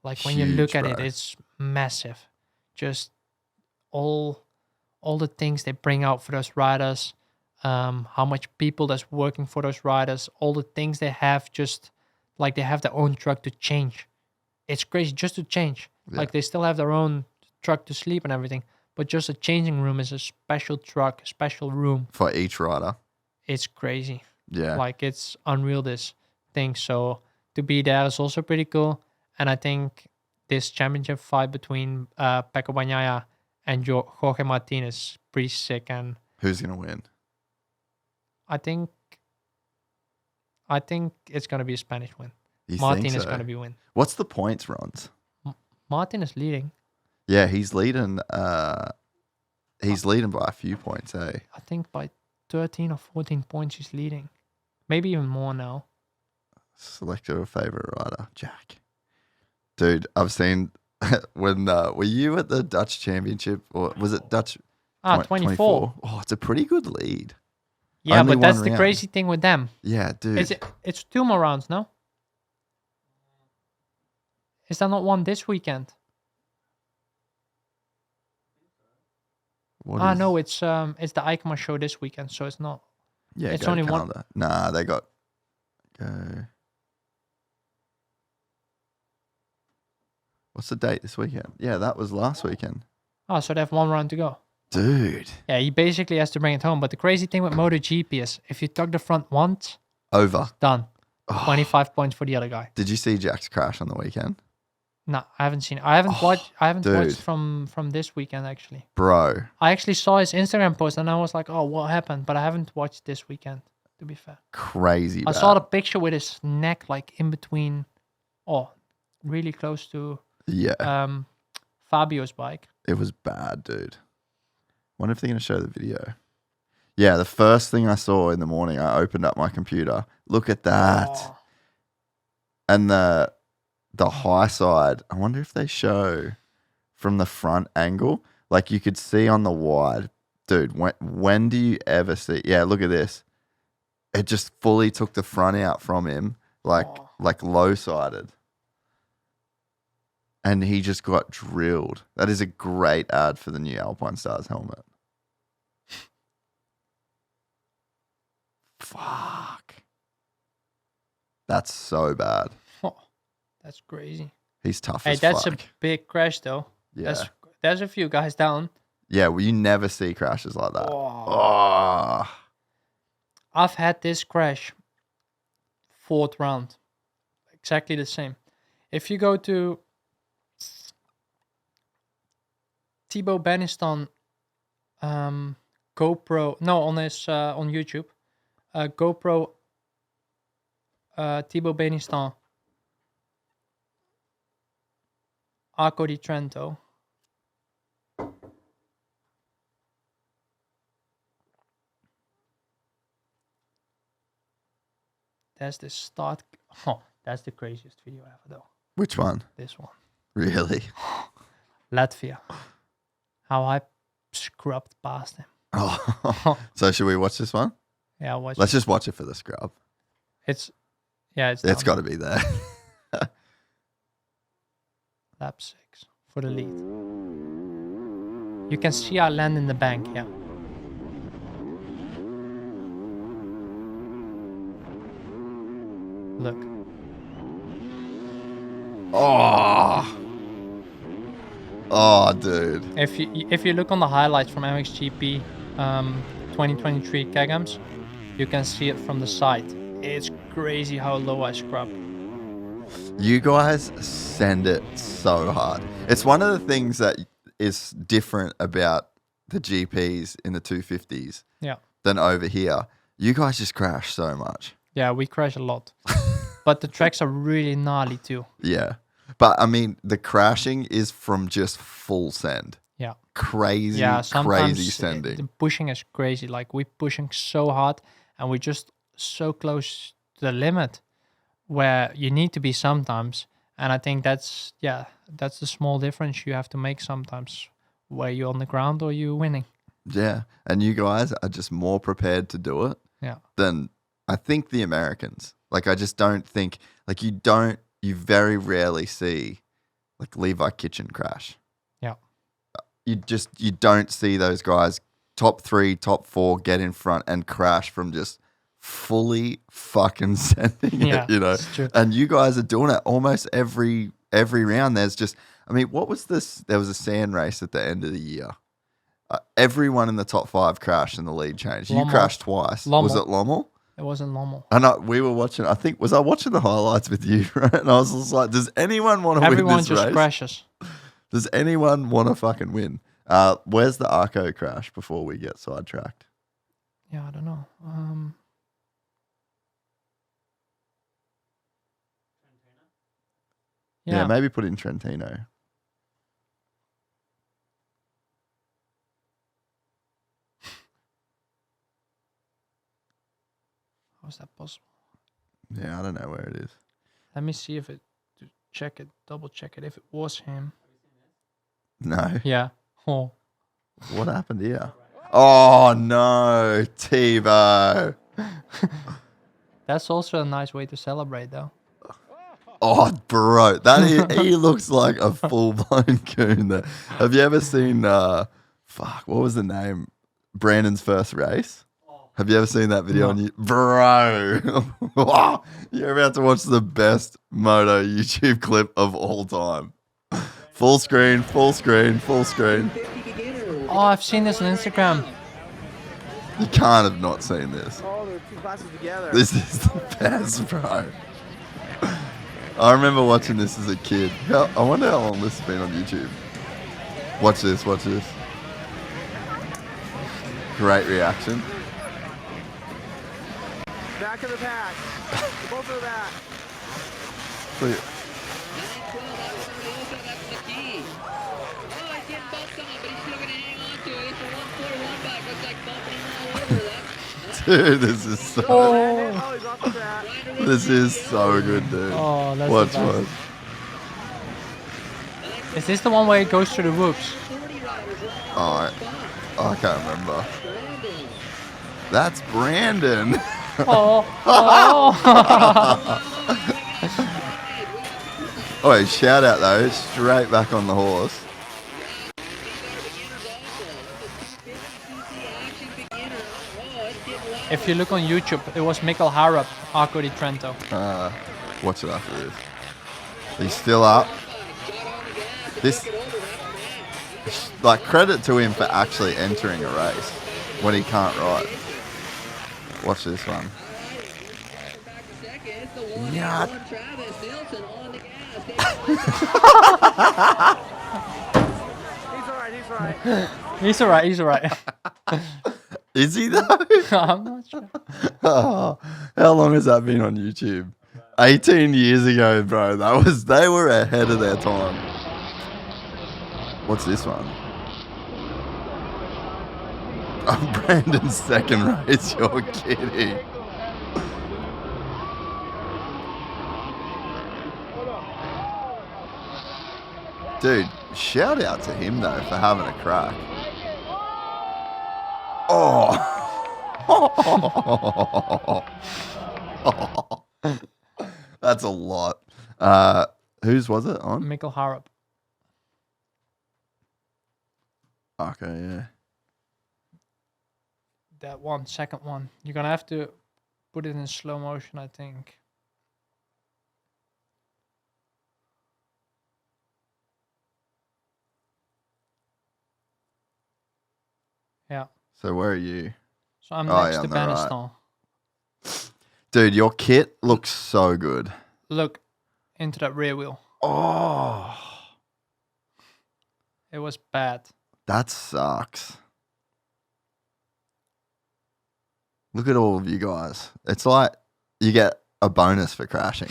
Like when you look at it, it's massive. Just all the things they bring out for those riders, how much people that's working for those riders, all the things they have, just like they have their own truck to change. It's crazy just to change. Yeah. Like they still have their own truck to sleep and everything, but just a changing room is a special truck, a special room. For each rider. It's crazy. Yeah. Like it's unreal, this thing. So to be there is also pretty cool. And I think this championship fight between Pecco Bagnaia and Jorge Martin is pretty sick. And who's going to win? I think it's going to be a Spanish win. You Martin think so? is going to be win. What's the points, Rons? Martin is leading. Yeah, he's leading. He's leading by a few points, eh? I think by 13 or 14 points he's leading. Maybe even more now. Select a favorite rider, Jack. Dude, I've seen when were you at the Dutch Championship, or was it Dutch? 24. Oh, it's a pretty good lead. Yeah, Only but that's one the round. crazy thing with them. Yeah, dude. It's 2 more rounds, no? Is there not one this weekend? No, it's the EICMA show this weekend, so it's not. Yeah, it's go only to one. Canada. Nah, they got go. What's the date this weekend? Yeah, that was last weekend. Oh, so they have 1 round to go. Dude. Yeah, he basically has to bring it home. But the crazy thing with MotoGP is if you tuck the front once, Over. done. Oh. 25 points for the other guy. Did you see Jack's crash on the weekend? No, I haven't seen it. I haven't watched dude. from this weekend actually. Bro. I actually saw his Instagram post and I was like, oh, what happened? But I haven't watched this weekend, to be fair. Crazy I bad. saw the picture with his neck like in between, really close to Fabio's bike. It was bad, dude. Wonder if they're going to show the video. Yeah, the first thing I saw in the morning, I opened up my computer. Look at that. Oh. And the high side, I wonder if they show from the front angle. Like you could see on the wide. Dude, when do you ever see? Yeah, look at this. It just fully took the front out from him, like low-sided. And he just got drilled. That is a great ad for the new Alpine Stars helmet. Fuck. That's so bad. That's crazy. He's tough Hey, as that's fuck. a big crash though. Yeah. There's a few guys down. Yeah, well, you never see crashes like that. Oh. I've had this crash 4th round. Exactly the same. If you go to Thibaut Beniston GoPro, no, on his on YouTube, GoPro Thibaut Beniston Arco di Trento. That's the start. Oh, that's the craziest video ever, though. Which one? This one. Really? Latvia. How I scrubbed past him. Oh. So should we watch this one? Yeah, watch. Let's just watch it for the scrub. It's It's got to be there. lap 6 for the lead. You can see I land in the bank, yeah. Look. Oh, dude. If you look on the highlights from MXGP 2023 Kegams, you can see it from the side. It's crazy how low I scrub. You guys send it so hard. It's one of the things that is different about the GPs in the 250s Yeah. than over here. You guys just crash so much. Yeah, we crash a lot. But the tracks are really gnarly too. Yeah. But, I mean, the crashing is from just full send. Yeah. Crazy, Yeah, sometimes crazy sending. the pushing is crazy. Like, we're pushing so hard and we're just so close to the limit where you need to be sometimes. And I think that's the small difference you have to make sometimes, where you're on the ground or you're winning. Yeah. And you guys are just more prepared to do it Yeah. than I think the Americans. Like, I just don't think, like, you very rarely see, like, Levi Kitchen crash. Yeah. You don't see those guys, top 3, top 4, get in front and crash from just fully fucking sending Yeah, it, you know? it's true. And you guys are doing it almost every round. There's just, I mean, what was this? There was a sand race at the end of the year. Everyone in the top 5 crashed and the lead changed. You Lommel. crashed twice. Lommel. Was it Lommel? It wasn't normal. And we were watching, was I watching the highlights with you, right? And I was just like, does anyone want to win Everyone this just race? crashes. Does anyone want to fucking win? Where's the Arco crash before we get sidetracked? Yeah, I don't know. Yeah, maybe put in Trentino. How is that possible? Yeah, I don't know where it is. Let me see if double check it. If it was him. No. Yeah. Oh. What happened here? Oh, no. Tebow. That's also a nice way to celebrate, though. Oh, bro. He looks like a full-blown coon there. Have you ever seen, what was the name? Brandon's first race? Have you ever seen that video on YouTube? Bro. You're about to watch the best moto YouTube clip of all time. Full screen, full screen, full screen. Oh, I've seen this on Instagram. You can't have not seen this. Oh, they're 2 classes together. This is the best, bro. I remember watching this as a kid. I wonder how long this has been on YouTube. Watch this, watch this. Great reaction. Back of the pack. Both are back. Look at- Dude, this is so Oh, he's off the track. this is so good, dude. Oh, that's Watch, the best. watch. Is this the one where it goes through the whoops? Oh, I can't remember. That's Brandon. Oh. Oh, shout out though, straight back on the horse. If you look on YouTube, it was Mikkel Harap, Arco di Trento. Watch it after this. He's still up. This, like, credit to him for actually entering a race when he can't ride. Watch this one. Yeah. He's all right. He's alright. Is he though? I'm not sure. Oh, how long has that been on YouTube? 18 years ago, bro. They were ahead of their time. What's this one? Oh, Brandon's second race. You're kidding. Dude, shout out to him though for having a crack. Oh. That's a lot. Whose was it on? Mikkel Harap. Okay, yeah. That one, second one. You're gonna have to put it in slow motion, I think. Yeah. So where are you? So I'm Oh, next yeah, to on the right. Benistan. Dude, your kit looks so good. Look into that rear wheel. Oh, It was bad. that sucks. Look at all of you guys. It's like you get a bonus for crashing.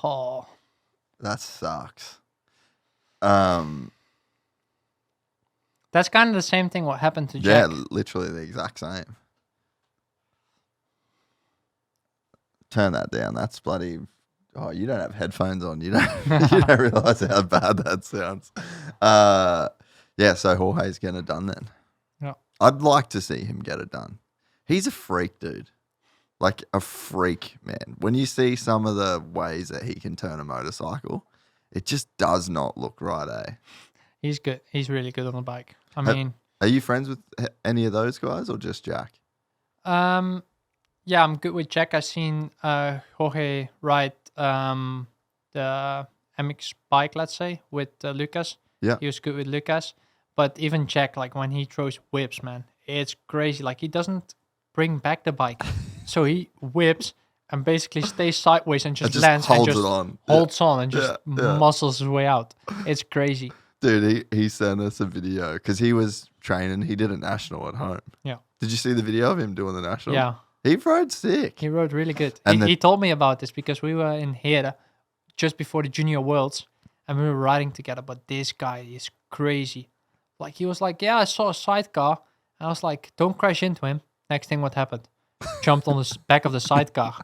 Oh, That sucks. that's kind of the same thing what happened to Yeah, Jack. literally the exact same. Turn that down. That's bloody. Oh, you don't have headphones on. You don't. You don't realize how bad that sounds. Yeah. So Jorge's getting it done then. Yeah. I'd like to see him get it done. He's a freak, dude. Like a freak, man. When you see some of the ways that he can turn a motorcycle, it just does not look right, eh? He's good. He's really good on the bike. I Have- mean, Are you friends with any of those guys or just Jack? yeah, I'm good with Jack. I seen Jorge ride the MX bike, let's say, with Lucas. Yeah. He was good with Lucas. But even Jack, like when he throws whips, man, it's crazy. Like he doesn't bring back the bike. So he whips and basically stays sideways and just, lands and holds just it on. holds on and just Yeah. muscles his way out. It's crazy. Dude, he sent us a video because he was training. He did a national at home. Yeah. Did you see the video of him doing the national? Yeah. He rode sick. He rode really good. And He told me about this because we were in here just before the Junior Worlds and we were riding together. But this guy is crazy. Like he was like, yeah, I saw a sidecar. And I was like, don't crash into him. Next thing, what happened? Jumped on the back of the sidecar.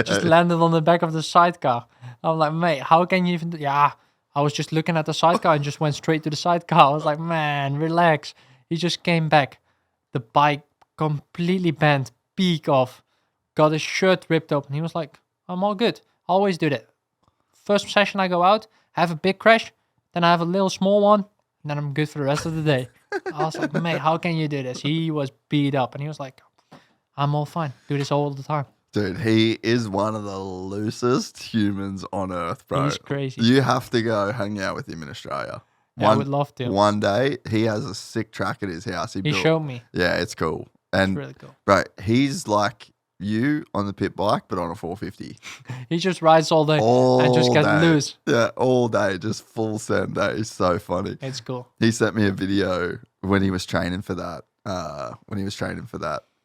Just landed on the back of the sidecar. I'm like, mate, how can you even Yeah, I was just looking at the sidecar and just went straight to the sidecar. I was like, man, relax. He just came back. The bike completely bent, peak off, got his shirt ripped open. He was like, I'm all good. I always do that. First session I go out, have a big crash, then I have a little small one, and then I'm good for the rest of the day. I was like, mate, how can you do this? He was beat up, and he was like, I'm all fine. Do this all the time. Dude, he is one of the loosest humans on earth, bro. He's crazy. You have to go hang out with him in Australia. Yeah, I would love to. One day, he has a sick track at his house. He showed me. Yeah, it's cool. And It's really cool. bro, he's like you on the pit bike, but on a 450. He just rides all day and just gets day. loose. Yeah, all day, just full send day. It's so funny. It's cool. He sent me a video when he was training for that.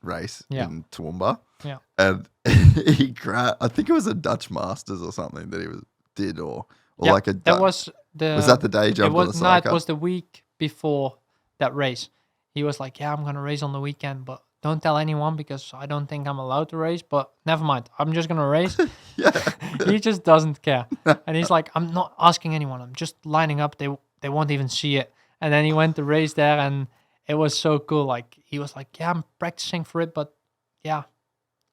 Race Yeah. in Toowoomba. Yeah. And he I think it was a Dutch Masters or something that he did or Yeah, like a that was the. Was that the day he It jumped on the was no, sidecar? it was the week before that race. He was like, "Yeah, I'm gonna race on the weekend, but don't tell anyone because I don't think I'm allowed to race. But never mind, I'm just gonna race." Yeah. He just doesn't care, and he's like, "I'm not asking anyone. I'm just lining up. They won't even see it." And then he went to race there, and it was so cool. Like he was like, "Yeah, I'm practicing for it, but yeah,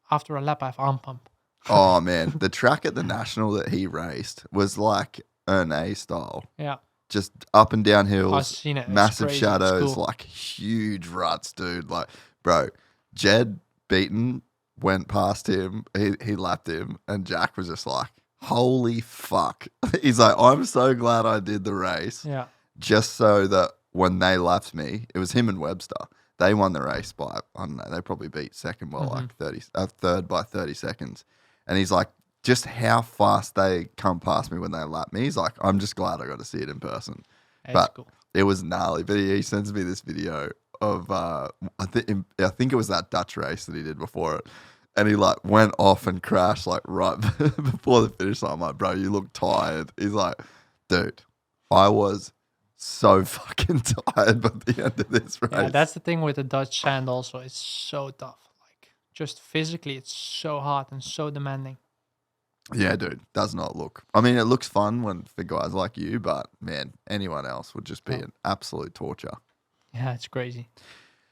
after a lap, I have arm pump." Oh man, the track at the national that he raced was like an A style. Yeah. Just up and down I've hills, seen it. It's massive crazy. It's shadows, cool. like huge ruts, dude. Like, bro, Jed Beaton went past him. He lapped him, and Jack was just like, "Holy fuck!" He's like, "I'm so glad I did the race, Yeah. just so that when they lapped me, it was him and Webster. They won the race by I don't know. They probably beat second by like third by 30 seconds." And he's like, just how fast they come past me when they lap me. He's like, I'm just glad I got to see it in person. It's But cool. it was gnarly. But he sends me this video of, I think it was that Dutch race that he did before it. And he like went off and crashed like right before the finish line. I'm like, bro, you look tired. He's like, dude, I was so fucking tired by the end of this race. Yeah, that's the thing with the Dutch sand also. It's so tough. Like just physically, it's so hard and so demanding. Yeah, dude, does not look. I mean, it looks fun for guys like you, but man, anyone else would just be an absolute torture. Yeah, it's crazy.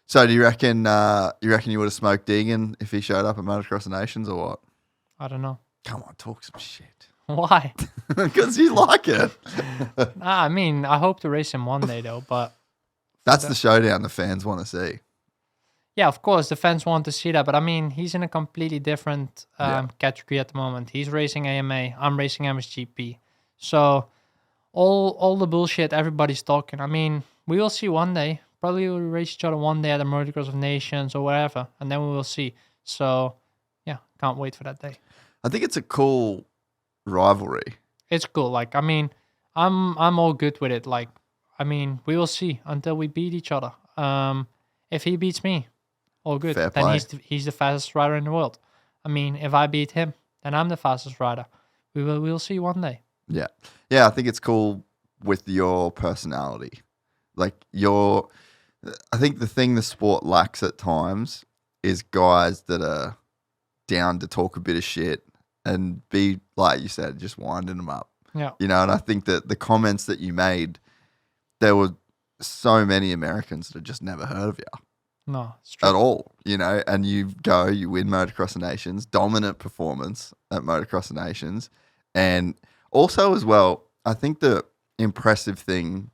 So, do you reckon you would have smoked Deegan if he showed up at Motocross of Nations or what? I don't know. Come on, talk some shit. Why? Because you like it. I mean, I hope to race him one day though, but That's the showdown the fans want to see. yeah, of course, the fans want to see that, but I mean, he's in a completely different category at the moment. He's racing AMA, I'm racing MXGP. So all the bullshit everybody's talking, I mean, we will see one day, Probably we'll race each other one day at the Motocross of Nations or wherever, and then we will see. So, yeah, can't wait for that day. I think it's a cool rivalry. It's cool. Like, I mean, I'm all good with it. Like, I mean, we will see until we beat each other. If he beats me, all good. Fair Then play. he's the fastest rider in the world. I mean, if I beat him, then I'm the fastest rider. We'll see one day. Yeah. Yeah, I think it's cool with your personality. Like I think the thing the sport lacks at times is guys that are down to talk a bit of shit and be, like you said, just winding them up. Yeah. You know, and I think that the comments that you made, there were so many Americans that had just never heard of you No, it's true. at all, you know, and you win Motocross of Nations, dominant performance at Motocross of Nations. And also as well, I think the impressive thing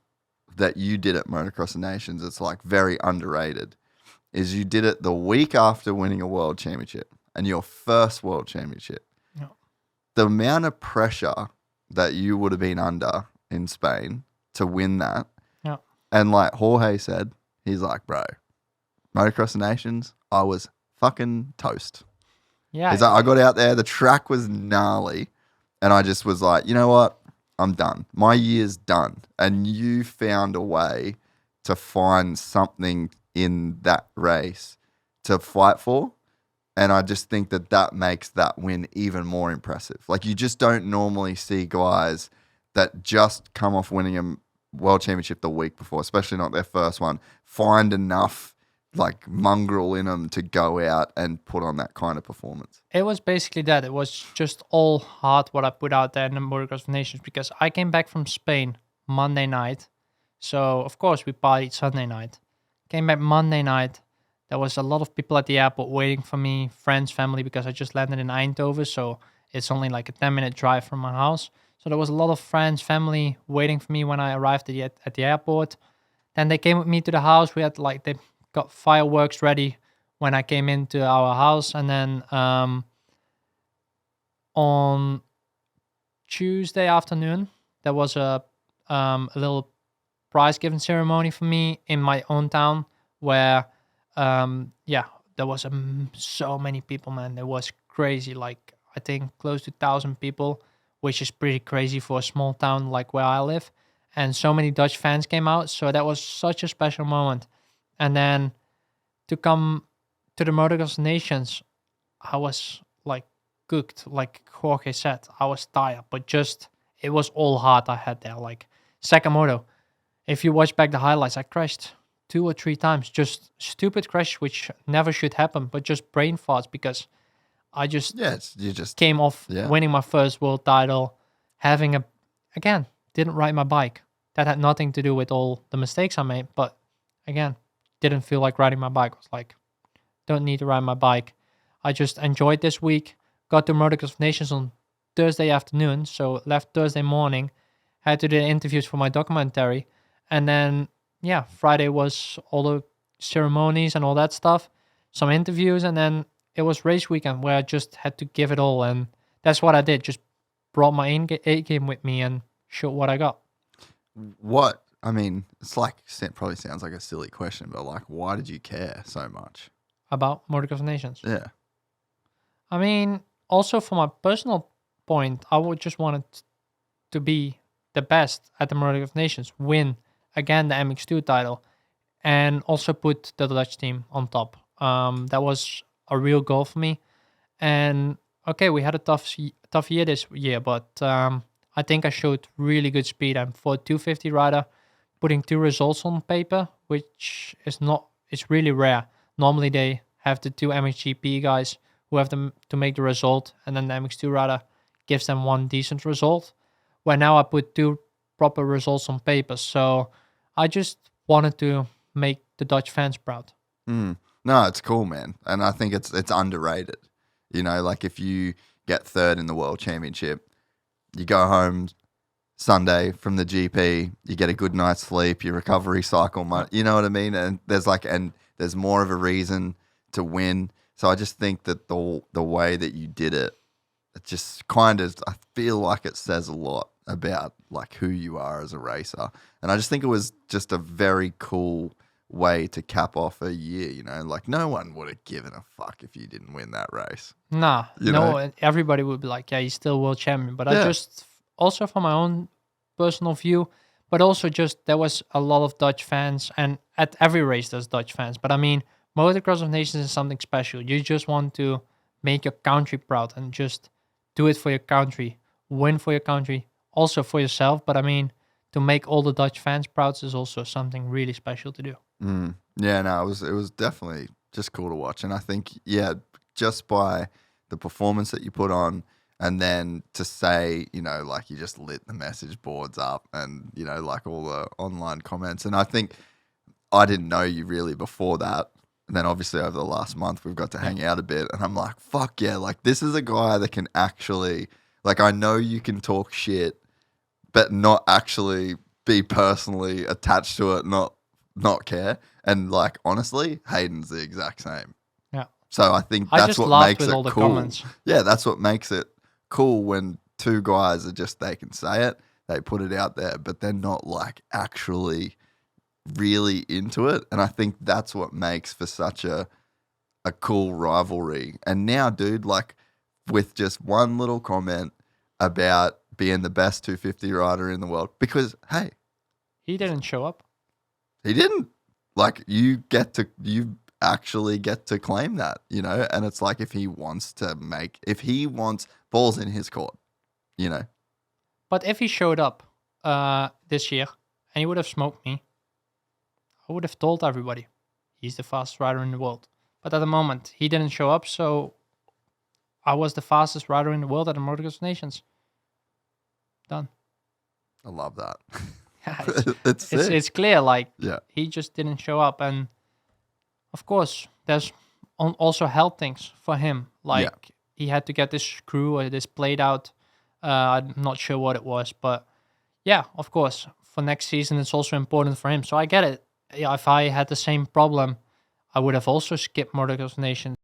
that you did at Motocross of Nations, it's like very underrated, is you did it the week after winning a world championship and your first world championship. Yeah. The amount of pressure that you would have been under in Spain to win that. Yeah. And like Jorge said, he's like, bro, Motocross of Nations, I was fucking toast. Yeah. He's like, I got out there, the track was gnarly, and I just was like, you know what? I'm done. My year's done. And you found a way to find something in that race to fight for. And I just think that makes that win even more impressive. Like, you just don't normally see guys that just come off winning a world championship the week before, especially not their first one, find enough like mongrel in them to go out and put on that kind of performance. It was basically that. It was just all hard what I put out there in the Motocross of Nations because I came back from Spain Monday night. So, of course, we partied Sunday night. Came back Monday night. There was a lot of people at the airport waiting for me, friends, family, because I just landed in Eindhoven. So, it's only like a 10-minute drive from my house. So, there was a lot of friends, family waiting for me when I arrived at the airport. Then they came with me to the house. We had they got fireworks ready when I came into our house. And then on Tuesday afternoon, there was a little prize giving ceremony for me in my own town where, there was so many people, man. It was crazy. Like, I think close to 1,000 people, which is pretty crazy for a small town like where I live. And so many Dutch fans came out. So that was such a special moment. And then to come to the Motocross Nations, I was like cooked, like Jorge said. I was tired, but just it was all hard I had there. Like Sakamoto, if you watch back the highlights, I crashed 2 or 3 times. Just stupid crash, which never should happen, but just brain farts because I just came off winning my first world title, didn't ride my bike. That had nothing to do with all the mistakes I made, but again, didn't feel like riding my bike. I was like, don't need to ride my bike. I just enjoyed this week. Got to Motocross of Nations on Thursday afternoon, so left Thursday morning. Had to do interviews for my documentary. And then, Friday was all the ceremonies and all that stuff. Some interviews, and then it was race weekend where I just had to give it all. And that's what I did. Just brought my A game with me and showed what I got. What? I mean, it probably sounds like a silly question, but like, why did you care so much about Motocross of Nations? Yeah. I mean, also from my personal point, I would just want it to be the best at the Motocross of Nations, win again the MX2 title, and also put the Dutch team on top. That was a real goal for me. And okay, we had a tough year this year, but I think I showed really good speed. And for a 250 rider, putting 2 results on paper, which it's really rare. Normally they have the 2 MXGP guys who have to make the result, and then the MX2 rider gives them 1 decent result. Where now I put 2 proper results on paper. So I just wanted to make the Dutch fans proud. No, it's cool, man. And I think it's underrated. You know, like if you get 3rd in the World Championship, you go home Sunday from the GP, you get a good night's sleep, your recovery cycle, you know what I mean? And there's more of a reason to win. So I just think that the way that you did it just kind of, I feel like it says a lot about like who you are as a racer. And I just think it was just a very cool way to cap off a year, you know? Like, no one would have given a fuck if you didn't win that race. Nah, You no, know? and everybody would be like, yeah, he's still world champion. But I Yeah. just, also from my own personal view, but also just there was a lot of Dutch fans, and at every race there's Dutch fans. But I mean, Motocross of Nations is something special. You just want to make your country proud and just do it for your country, win for your country, also for yourself. But I mean, to make all the Dutch fans proud is also something really special to do. Yeah, no, it was definitely just cool to watch. And I think, yeah, just by the performance that you put on, and then to say, you know, like you just lit the message boards up and, you know, like all the online comments. And I think I didn't know you really before that. And then obviously over the last month, we've got to hang out a bit. And I'm like, fuck yeah, like this is a guy that can actually, like, I know you can talk shit, but not actually be personally attached to it, not care. And like, honestly, Hayden's the exact same. Yeah. So I think I that's just what laughed makes with it all the cool. comments. Yeah, that's what makes it cool when two guys are just, they can say it, they put it out there, but they're not like actually really into it. And I think that's what makes for such a cool rivalry. And now, dude, like with just one little comment about being the best 250 rider in the world, because hey, He didn't show up. he didn't. Like you actually get to claim that, you know? And it's like if he wants balls in his court, you know? But if he showed up this year and he would have smoked me, I would have told everybody he's the fastest rider in the world. But at the moment, he didn't show up, so I was the fastest rider in the world at the Motocross of Nations. Done. I love that. Yeah, it's sick. it's clear, like, Yeah. he just didn't show up. And, of course, there's also health things for him. Like, he had to get this screw or this plate out. I'm not sure what it was. But, yeah, of course, for next season, it's also important for him. So I get it. Yeah, if I had the same problem, I would have also skipped Motocross of Nations.